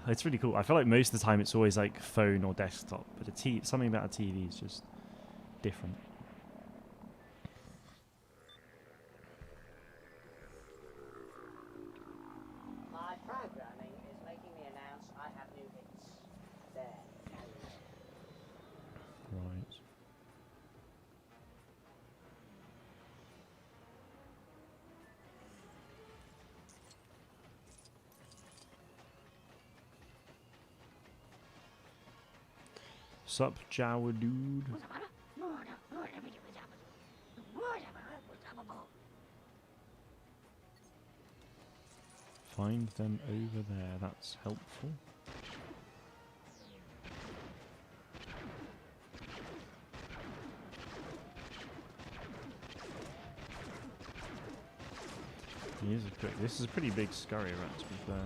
it's really cool. I feel like most of the time it's always like phone or desktop, but something about a TV is just different. My programming is making me announce I have new hits. There. Right. Sup, Jawa dude? Find them over there, that's helpful. This is a pretty big scurry rat, to be fair.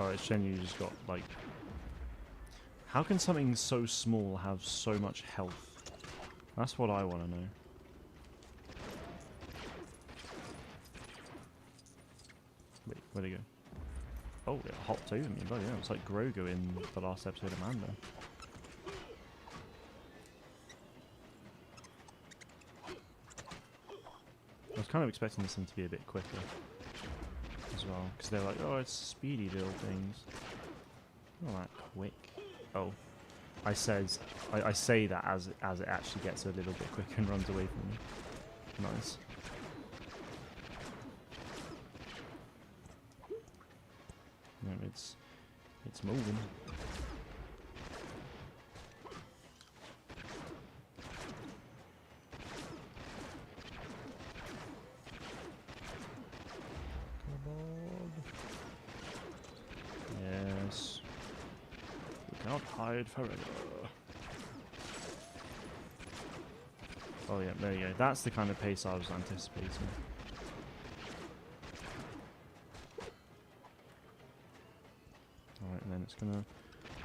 Oh, it's genuinely just got, like... How can something so small have so much health? That's what I want to know. Wait, where'd he go? Oh, it hopped over me. Bloody hell, it's like Grogu in the last episode of Mando. I was kind of expecting this thing to be a bit quicker as well, because they're like, oh, it's speedy little things. Not that quick. Oh, I say that as it actually gets a little bit quicker and runs away from me. Nice. No, it's moving. Yes. We cannot hide forever. Oh yeah, there you go. That's the kind of pace I was anticipating. Alright, and then it's gonna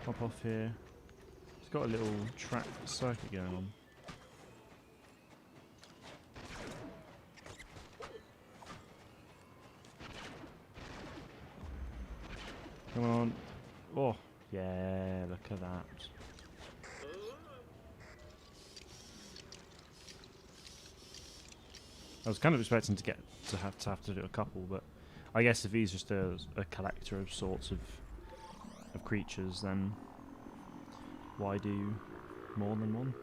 hop off here. It's got a little track circuit going on. Come on. Oh, yeah, look at that. I was kind of expecting to have to do a couple, but I guess if he's just a collector of sorts of creatures, then why do more than one?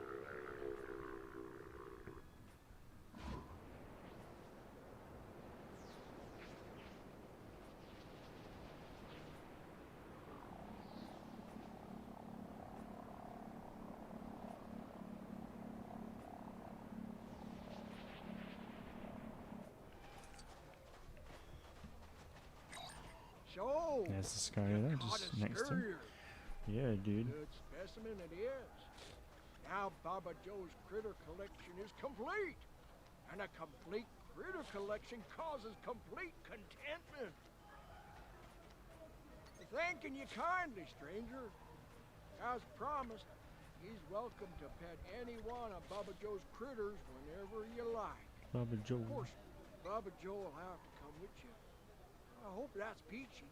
So, there's the Skywalker there, just next to him. Yeah, dude. Good specimen it is. Now Baba Joe's critter collection is complete. And a complete critter collection causes complete contentment. Thanking you kindly, stranger. As promised, He's welcome to pet any one of Baba Joe's critters whenever you like. Baba Joe. Of course, Baba Joe will have to come with you. I hope that's peachy.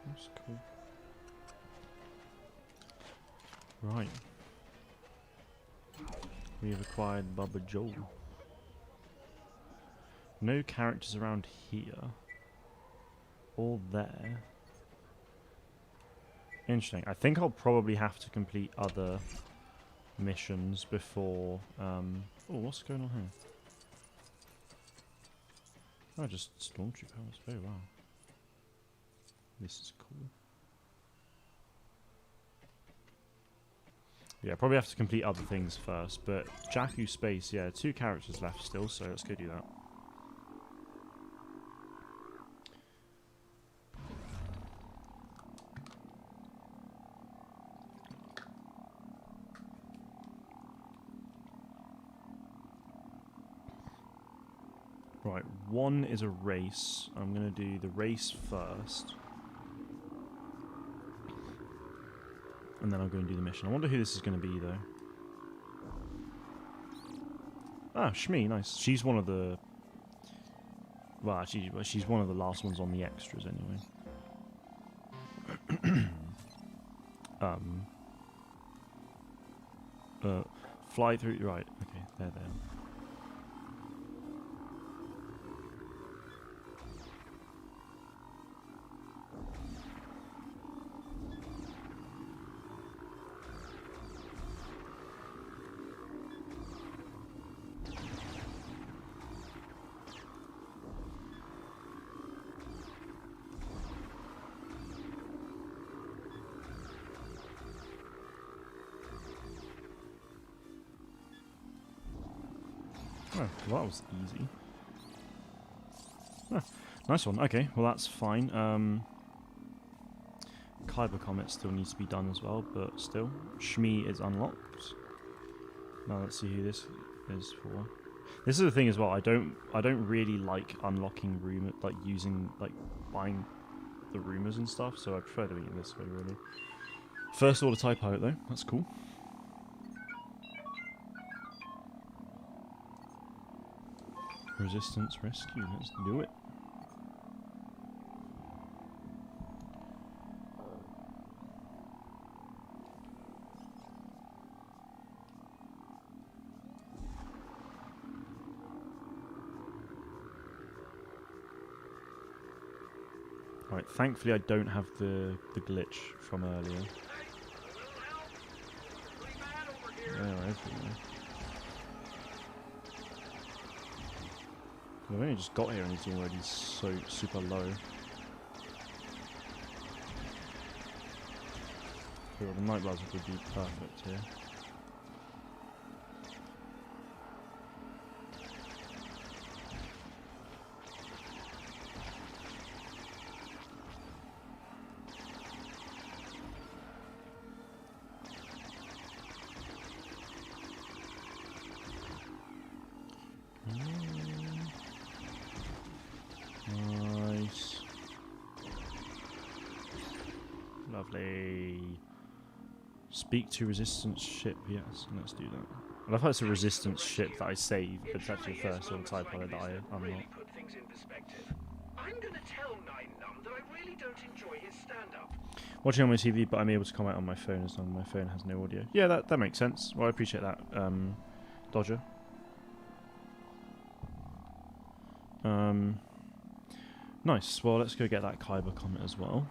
That's cool. Right. We have acquired Baba Joe. No characters around here. Or there. Interesting. I think I'll probably have to complete other missions before... oh, what's going on here? Oh, just stormtroopers. Very well. This is cool. Yeah, probably have to complete other things first, but Jakku Space, yeah, 2 characters left still, so let's go do that. Right, 1 is a race. I'm going to do the race first. And then I'll go and do the mission. I wonder who this is going to be, though. Ah, Shmi, nice. She's one of the... Well, actually, she's one of the last ones on the extras, anyway. Fly through... Right, okay, there. Oh, well, that was easy. Ah, nice one. Okay, well that's fine. Kyber Comet still needs to be done as well, but still. Shmi is unlocked. Now let's see who this is for. This is the thing as well. I don't really like unlocking rumor, like buying the rumors and stuff. So I prefer doing it this way, really. First order TIE pilot though. That's cool. Resistance rescue, let's do it. Right, thankfully I don't have the glitch from earlier. I've only just got here and he's already so super low. So the night blaster would be perfect here. Nice. Lovely. Speak to resistance ship, yes, let's do that. I love how it's a resistance ship that I save, but it's actually a first order TIE pilot that I unlock. I'm gonna tell Nine Numb that I really don't enjoy his stand-up. Watching on my TV, but I'm able to comment on my phone as long as my phone has no audio. Yeah, that makes sense. Well, I appreciate that, Dodger. Nice. Well, let's go get that Kyber Comet as well.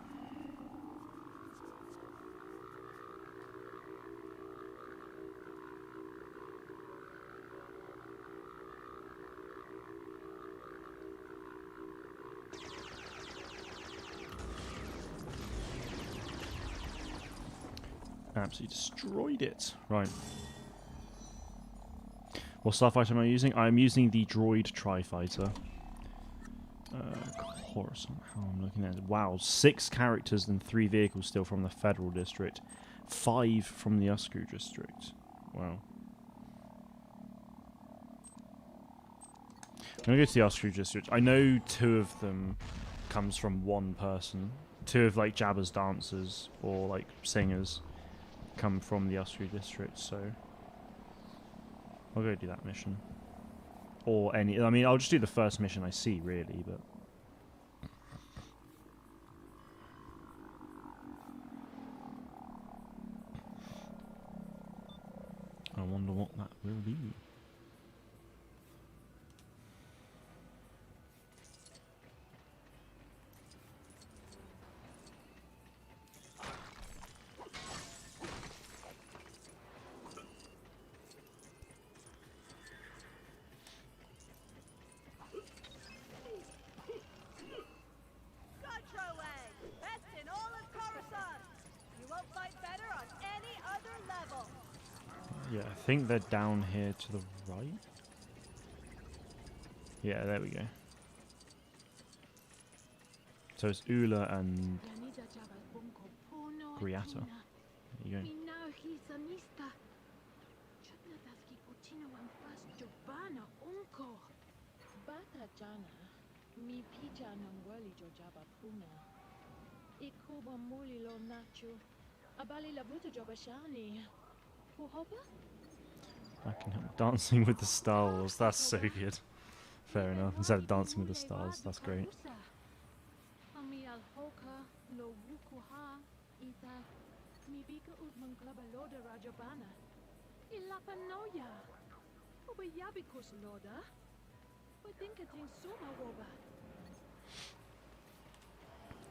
Absolutely destroyed it. Right. What starfighter am I using? I'm using the droid tri-fighter. Coruscant, how I'm looking at it. Wow, 6 characters and 3 vehicles still from the Federal District. 5 from the Usku District. Wow. I'm going to go to the Usku District. I know 2 of them comes from 1 person. 2 of like Jabba's dancers or like singers come from the Usru district, so I'll go do that mission. Or any, I mean, I'll just do the first mission I see, really, but I wonder what that will be. Yeah, I think they're down here to the right. Yeah, there we go. So it's Ula and Griata. There you go. I can help dancing with the stars. That's so good. Fair enough. Instead of dancing with the stars, that's great.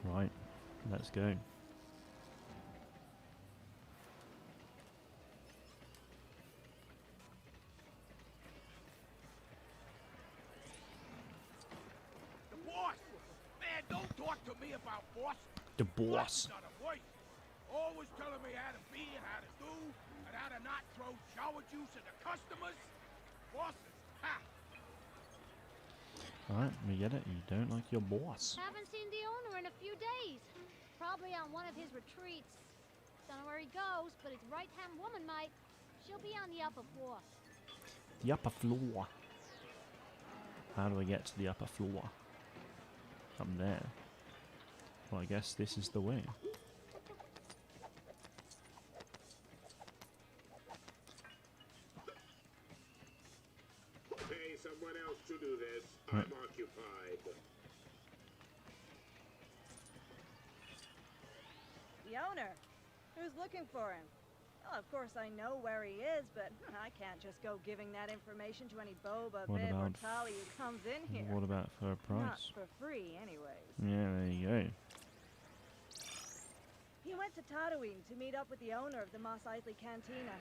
Right, let's go. To me about boss. The boss. Always telling me how to be and how to do and how to not throw shower juice at the customers. Bosses, ha! Alright, we get it. You don't like your boss. Haven't seen the owner in a few days. Probably on one of his retreats. Don't know where he goes, but his right-hand woman might. She'll be on the upper floor. The upper floor. How do I get to the upper floor? Up there. Well, I guess this is the way. Pay someone else to do this. Right. I'm occupied. The owner? Who's looking for him? Well, of course I know where he is, but I can't just go giving that information to any Boba, What Bib, or about Tali who comes in here. What about for a Not price? for free, anyways. Yeah, there you go. He went to Tatooine to meet up with the owner of the Mos Eisley Cantina.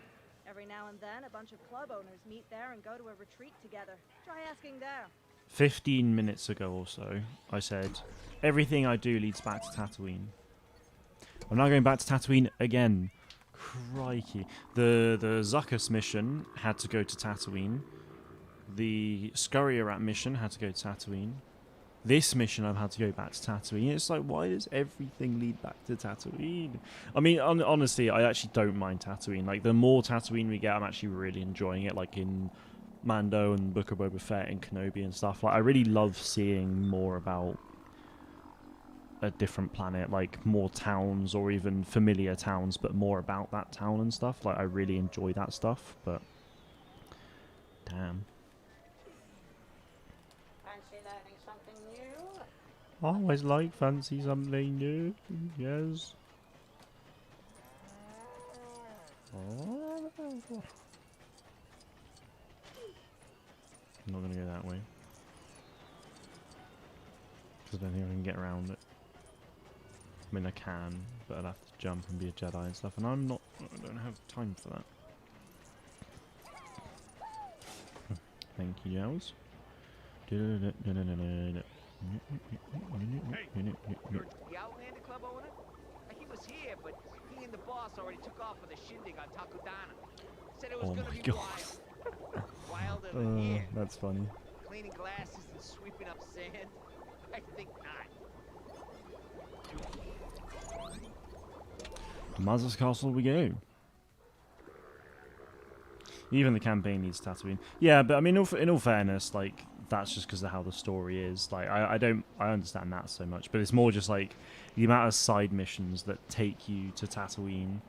Every now and then, a bunch of club owners meet there and go to a retreat together. Try asking there. 15 minutes ago or so, I said, everything I do leads back to Tatooine. I'm now going back to Tatooine again. Crikey. The Zuckuss mission had to go to Tatooine. The Scurrier Rat mission had to go to Tatooine. This mission I've had to go back to Tatooine. It's like, why does everything lead back to Tatooine? I mean, honestly, I actually don't mind Tatooine. Like, the more Tatooine we get, I'm actually really enjoying it. Like, in Mando and Book of Boba Fett and Kenobi and stuff. Like, I really love seeing more about a different planet. Like, more towns or even familiar towns, but more about that town and stuff. Like, I really enjoy that stuff, but... Damn. I always like fancy something new. Yes. I'm not going to go that way. Because I don't think I can get around it. I mean, I can, but I'd have to jump and be a Jedi and stuff, and I don't have time for that. Thank you, Jows. Hey, you're the Outlander Club owner? He was here, but he and the boss already took off for the shindig on Takudana. Said it was gonna be wild. Wilder than here. That's funny. Cleaning glasses and sweeping up sand? I think not. Maz's Castle we go. Even the campaign needs Tatooine. Yeah, but I mean, in all fairness, like, that's just because of how the story is. Like, I understand that so much, but it's more just like the amount of side missions that take you to Tatooine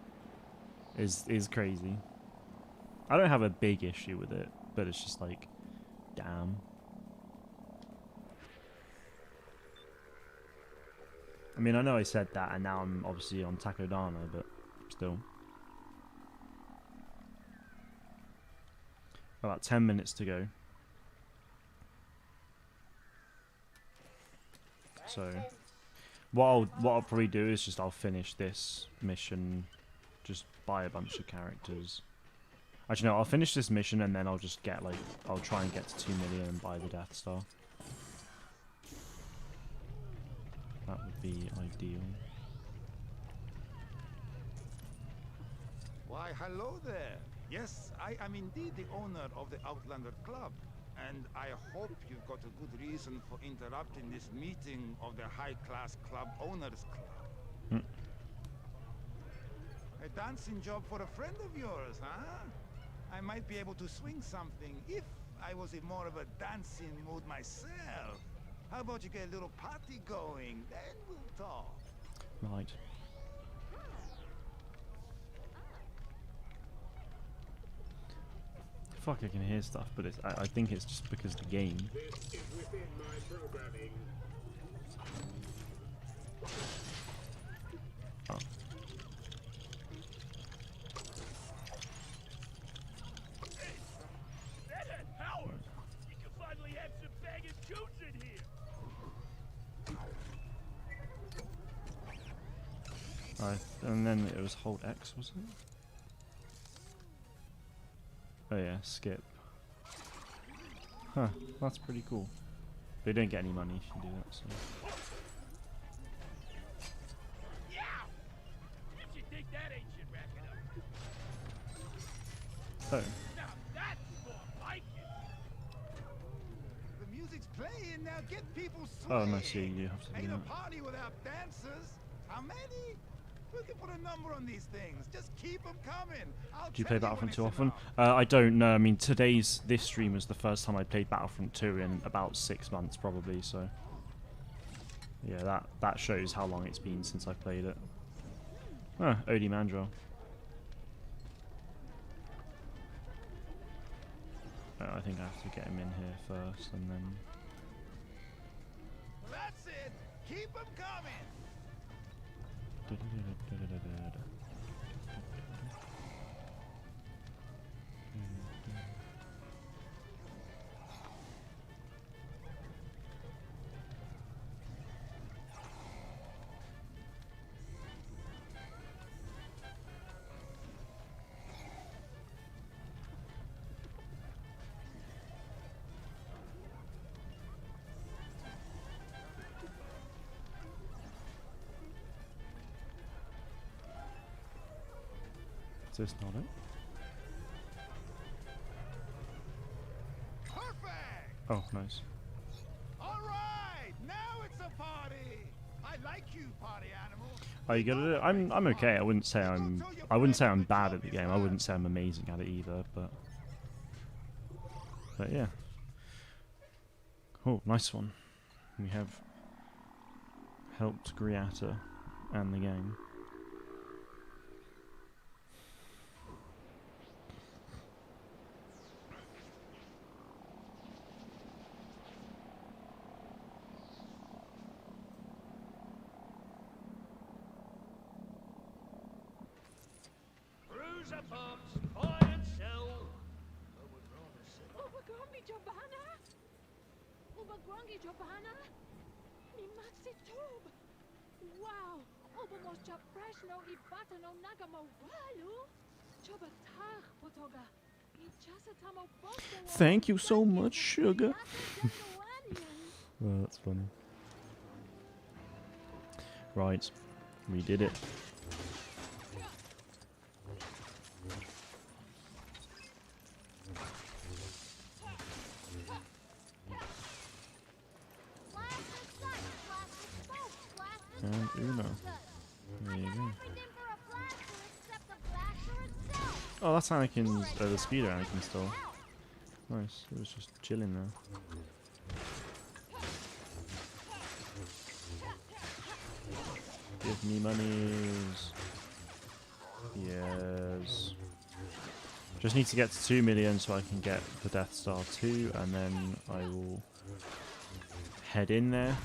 is crazy. I don't have a big issue with it, but it's just like, damn. I mean, I know I said that, and now I'm obviously on Takodana, but still. About 10 minutes to go. So, what I'll probably do is just I'll finish this mission, just buy a bunch of characters. Actually, no, I'll finish this mission and then I'll just get like, I'll try and get to 2 million and buy the Death Star. That would be ideal. Why, hello there. Yes, I am indeed the owner of the Outlander Club, and I hope you've got a good reason for interrupting this meeting of the high-class club owners club. A dancing job for a friend of yours, huh? I might be able to swing something if I was in more of a dancing mood myself. How about you get a little party going, then we'll talk. Right. Fuck, I can hear stuff, but it's, I think it's just because of the game. This is within my programming. Oh. That had power! You can finally have some bag and juice in here! And then it was hold X, wasn't it? Oh yeah, skip. Huh, that's pretty cool. But you don't get any money if you do that, so. You should think that ain't shit racking up. Oh. Now that's more like it. The music's playing now. Get people swinging. Oh, no, see, you have to do Ain't a that. party without dancers. How many? We can put a number on these things. Just keep them coming. Do you play Battlefront 2 often? I don't know. I mean, this stream was the first time I played Battlefront 2 in about 6 months, probably. So, yeah, that shows how long it's been since I played it. Ah, Odie Mandrel. Oh, I think I have to get him in here first, and then. That's it. Keep them coming. Is this not it? Perfect. Oh, nice. All right, now it's a party. I like you, party animal. Oh, you got it. I'm okay. I wouldn't say I'm bad at the game. I wouldn't say I'm amazing at it either, but yeah. Oh, nice one. We have helped Griata and the game. Thank you so much, sugar. Oh, that's funny. Right, we did it. And Uno. There you go. Oh, that's Anakin's, the speeder Anakin still. Nice, it was just chilling there. Give me monies. Yes. Just need to get to 2 million so I can get the Death Star 2, and then I will head in there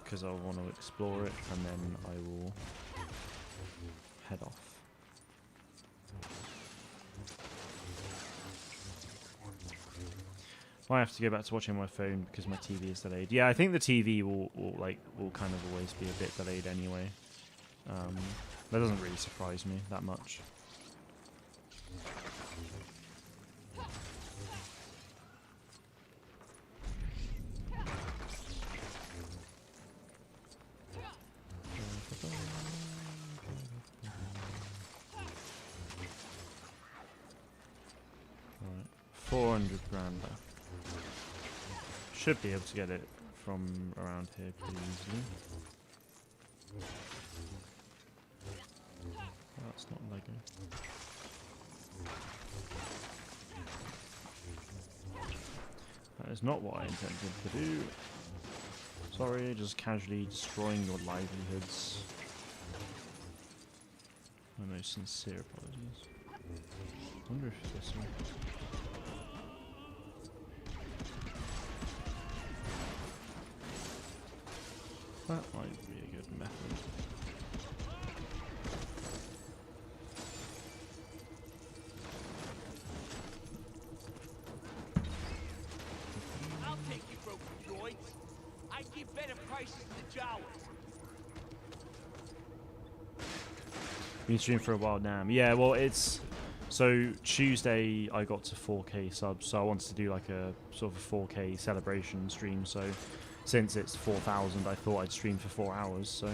because I want to explore it, and then I will head off. I have to go back to watching my phone because my TV is delayed. Yeah, I think the TV will kind of always be a bit delayed anyway. That doesn't really surprise me that much. Right, 400 grand left. Should be able to get it from around here pretty easily. Oh, that's not Lego. That is not what I intended to do. Sorry, just casually destroying your livelihoods. My most sincere apologies. I wonder if this one... That might be a good method. I'll take you broken droids. I give better prices than the Jawas. Been streaming for a while now. Yeah, well, it's... So, Tuesday I got to 4K subs, so I wanted to do like a sort of a 4K celebration stream, so... Since it's 4,000, I thought I'd stream for 4 hours, so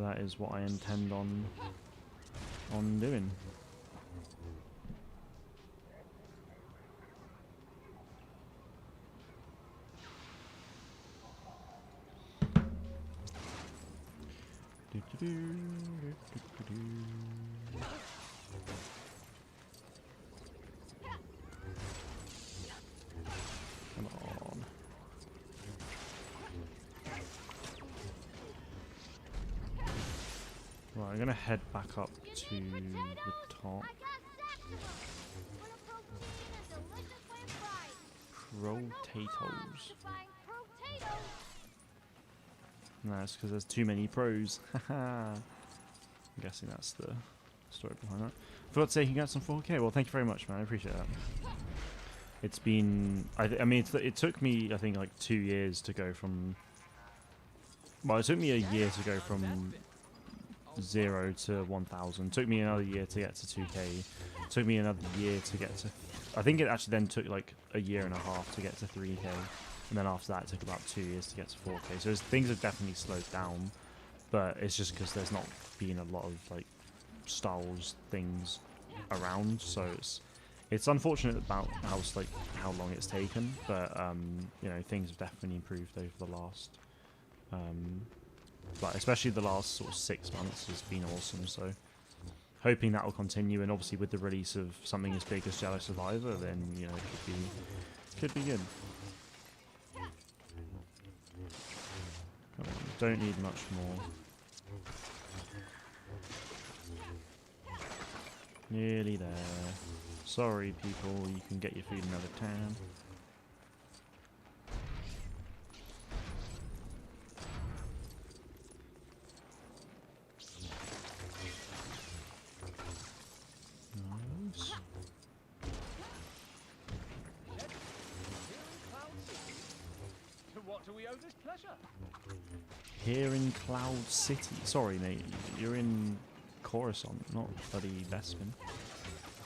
that is what I intend on doing. Come on. Right, I'm gonna head back up to the top. Potatoes. No, it's because there's too many pros. I'm guessing that's the story behind that. Forgot to say you can get some 4K. Well, thank you very much, man. I appreciate that. It's been... I mean, it took me, I think, like 2 years to go from... Well, it took me a year to go from 0 to 1,000. It took me another year to get to 2K. It took me another year to get to... I think it actually then took like a year and a half to get to 3K. And then after that, it took about 2 years to get to 4K. So things have definitely slowed down. But it's just because there's not been a lot of like Star Wars things around. So it's unfortunate about how long it's taken. But you know, things have definitely improved over the last... but especially the last sort of 6 months has been awesome. So hoping that will continue, and obviously with the release of something as big as Jedi Survivor, then you know it could be good. Come on, don't need much more. Nearly there. Sorry, people, you can get your food another time. Nice. To what do we owe this pleasure? Here in Cloud City. Sorry, mate. You're in Coruscant, not bloody Bespin.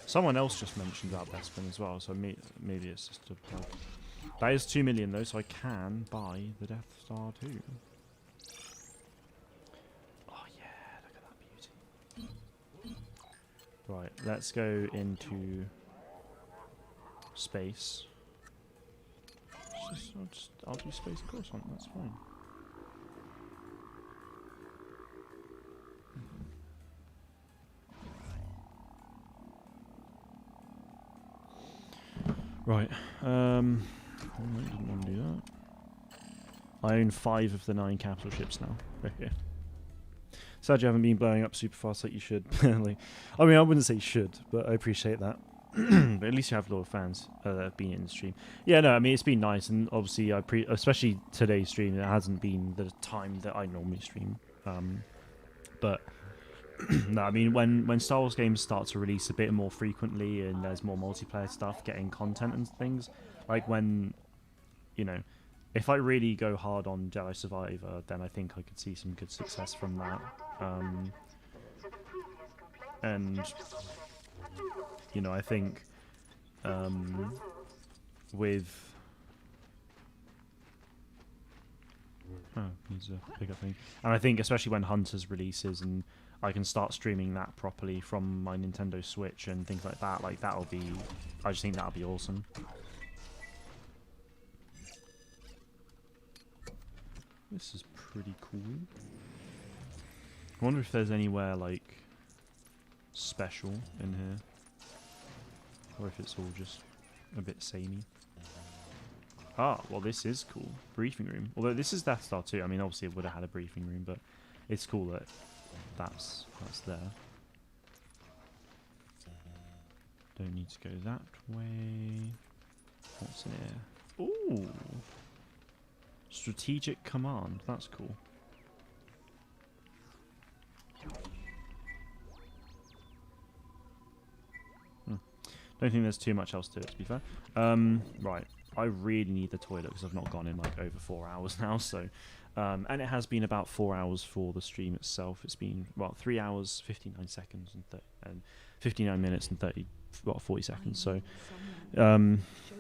Someone else just mentioned about Bespin as well, so maybe it's just a plug. That is 2 million though, so I can buy the Death Star 2. Oh yeah, look at that beauty. Right, let's go into space. I'll do space Coruscant, that's fine. Right, I didn't want to do that. I own 5 of the 9 capital ships now. Okay. Sad you haven't been blowing up super fast like you should. Like, I mean, I wouldn't say should, but I appreciate that. But at least you have a lot of fans that have been in the stream. Yeah, no, I mean, it's been nice, and obviously, especially today's stream, it hasn't been the time that I normally stream. But no, I mean, when Star Wars games start to release a bit more frequently and there's more multiplayer stuff, getting content and things, like when, you know, if I really go hard on Jedi Survivor, then I think I could see some good success from that. And, you know, I think with... Oh, needs a pickup thing. And I think especially when Hunters releases and I can start streaming that properly from my Nintendo Switch and things like that, that'll be... I just think that'll be awesome. This is pretty cool. I wonder if there's anywhere, like, special in here. Or if it's all just a bit samey. Ah, well, this is cool. Briefing room. Although this is Death Star 2. I mean, obviously it would have had a briefing room, but it's cool that that's there. Don't need to go that way. What's in here? Ooh! Strategic command. That's cool. Don't think there's too much else to it, to be fair. Right. I really need the toilet because I've not gone in like over 4 hours now. So, and it has been about 4 hours for the stream itself. It's been, well, 3 hours, 59 seconds and 59 minutes and 40 seconds. So,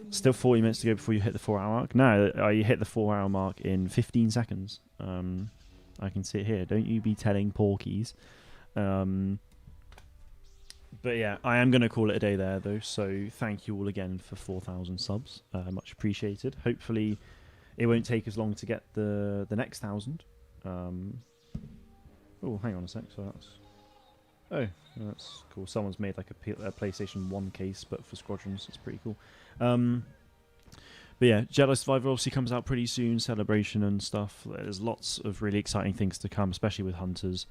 still 40 minutes to go before you hit the 4 hour mark. No, I hit the 4 hour mark in 15 seconds. I can sit here. Don't you be telling porkies. But yeah, I am going to call it a day there, though. So thank you all again for 4,000 subs. Much appreciated. Hopefully, it won't take as long to get the next 1,000. Oh, hang on a sec. So that's cool. Someone's made like a PlayStation 1 case, but for Squadrons. It's pretty cool. But yeah, Jedi Survivor obviously comes out pretty soon, Celebration and stuff. There's lots of really exciting things to come, especially with Hunters.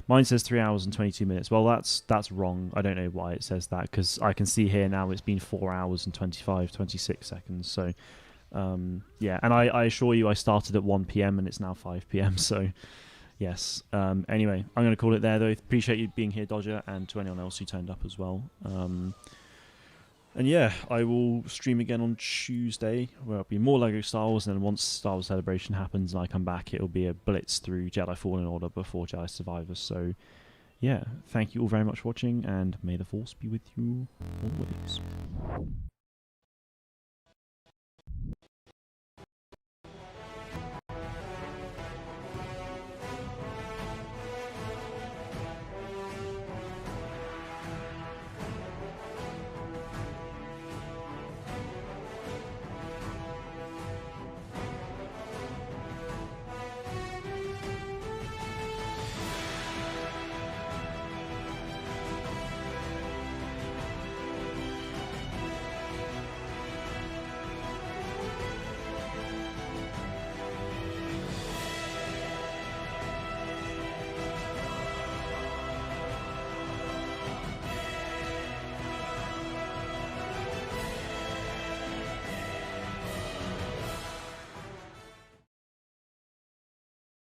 Mine says 3 hours and 22 minutes. Well, that's wrong. I don't know why it says that, because I can see here now it's been 4 hours and 26 seconds. So, yeah, and I assure you I started at 1 PM and it's now 5 PM, so yes. Anyway, I'm going to call it there, though. Appreciate you being here, Dodger, and to anyone else who turned up as well. And yeah, I will stream again on Tuesday, where it'll be more LEGO Star Wars, and then once Star Wars Celebration happens and I come back, it'll be a blitz through Jedi Fallen Order before Jedi Survivor. So yeah, thank you all very much for watching, and may the Force be with you always.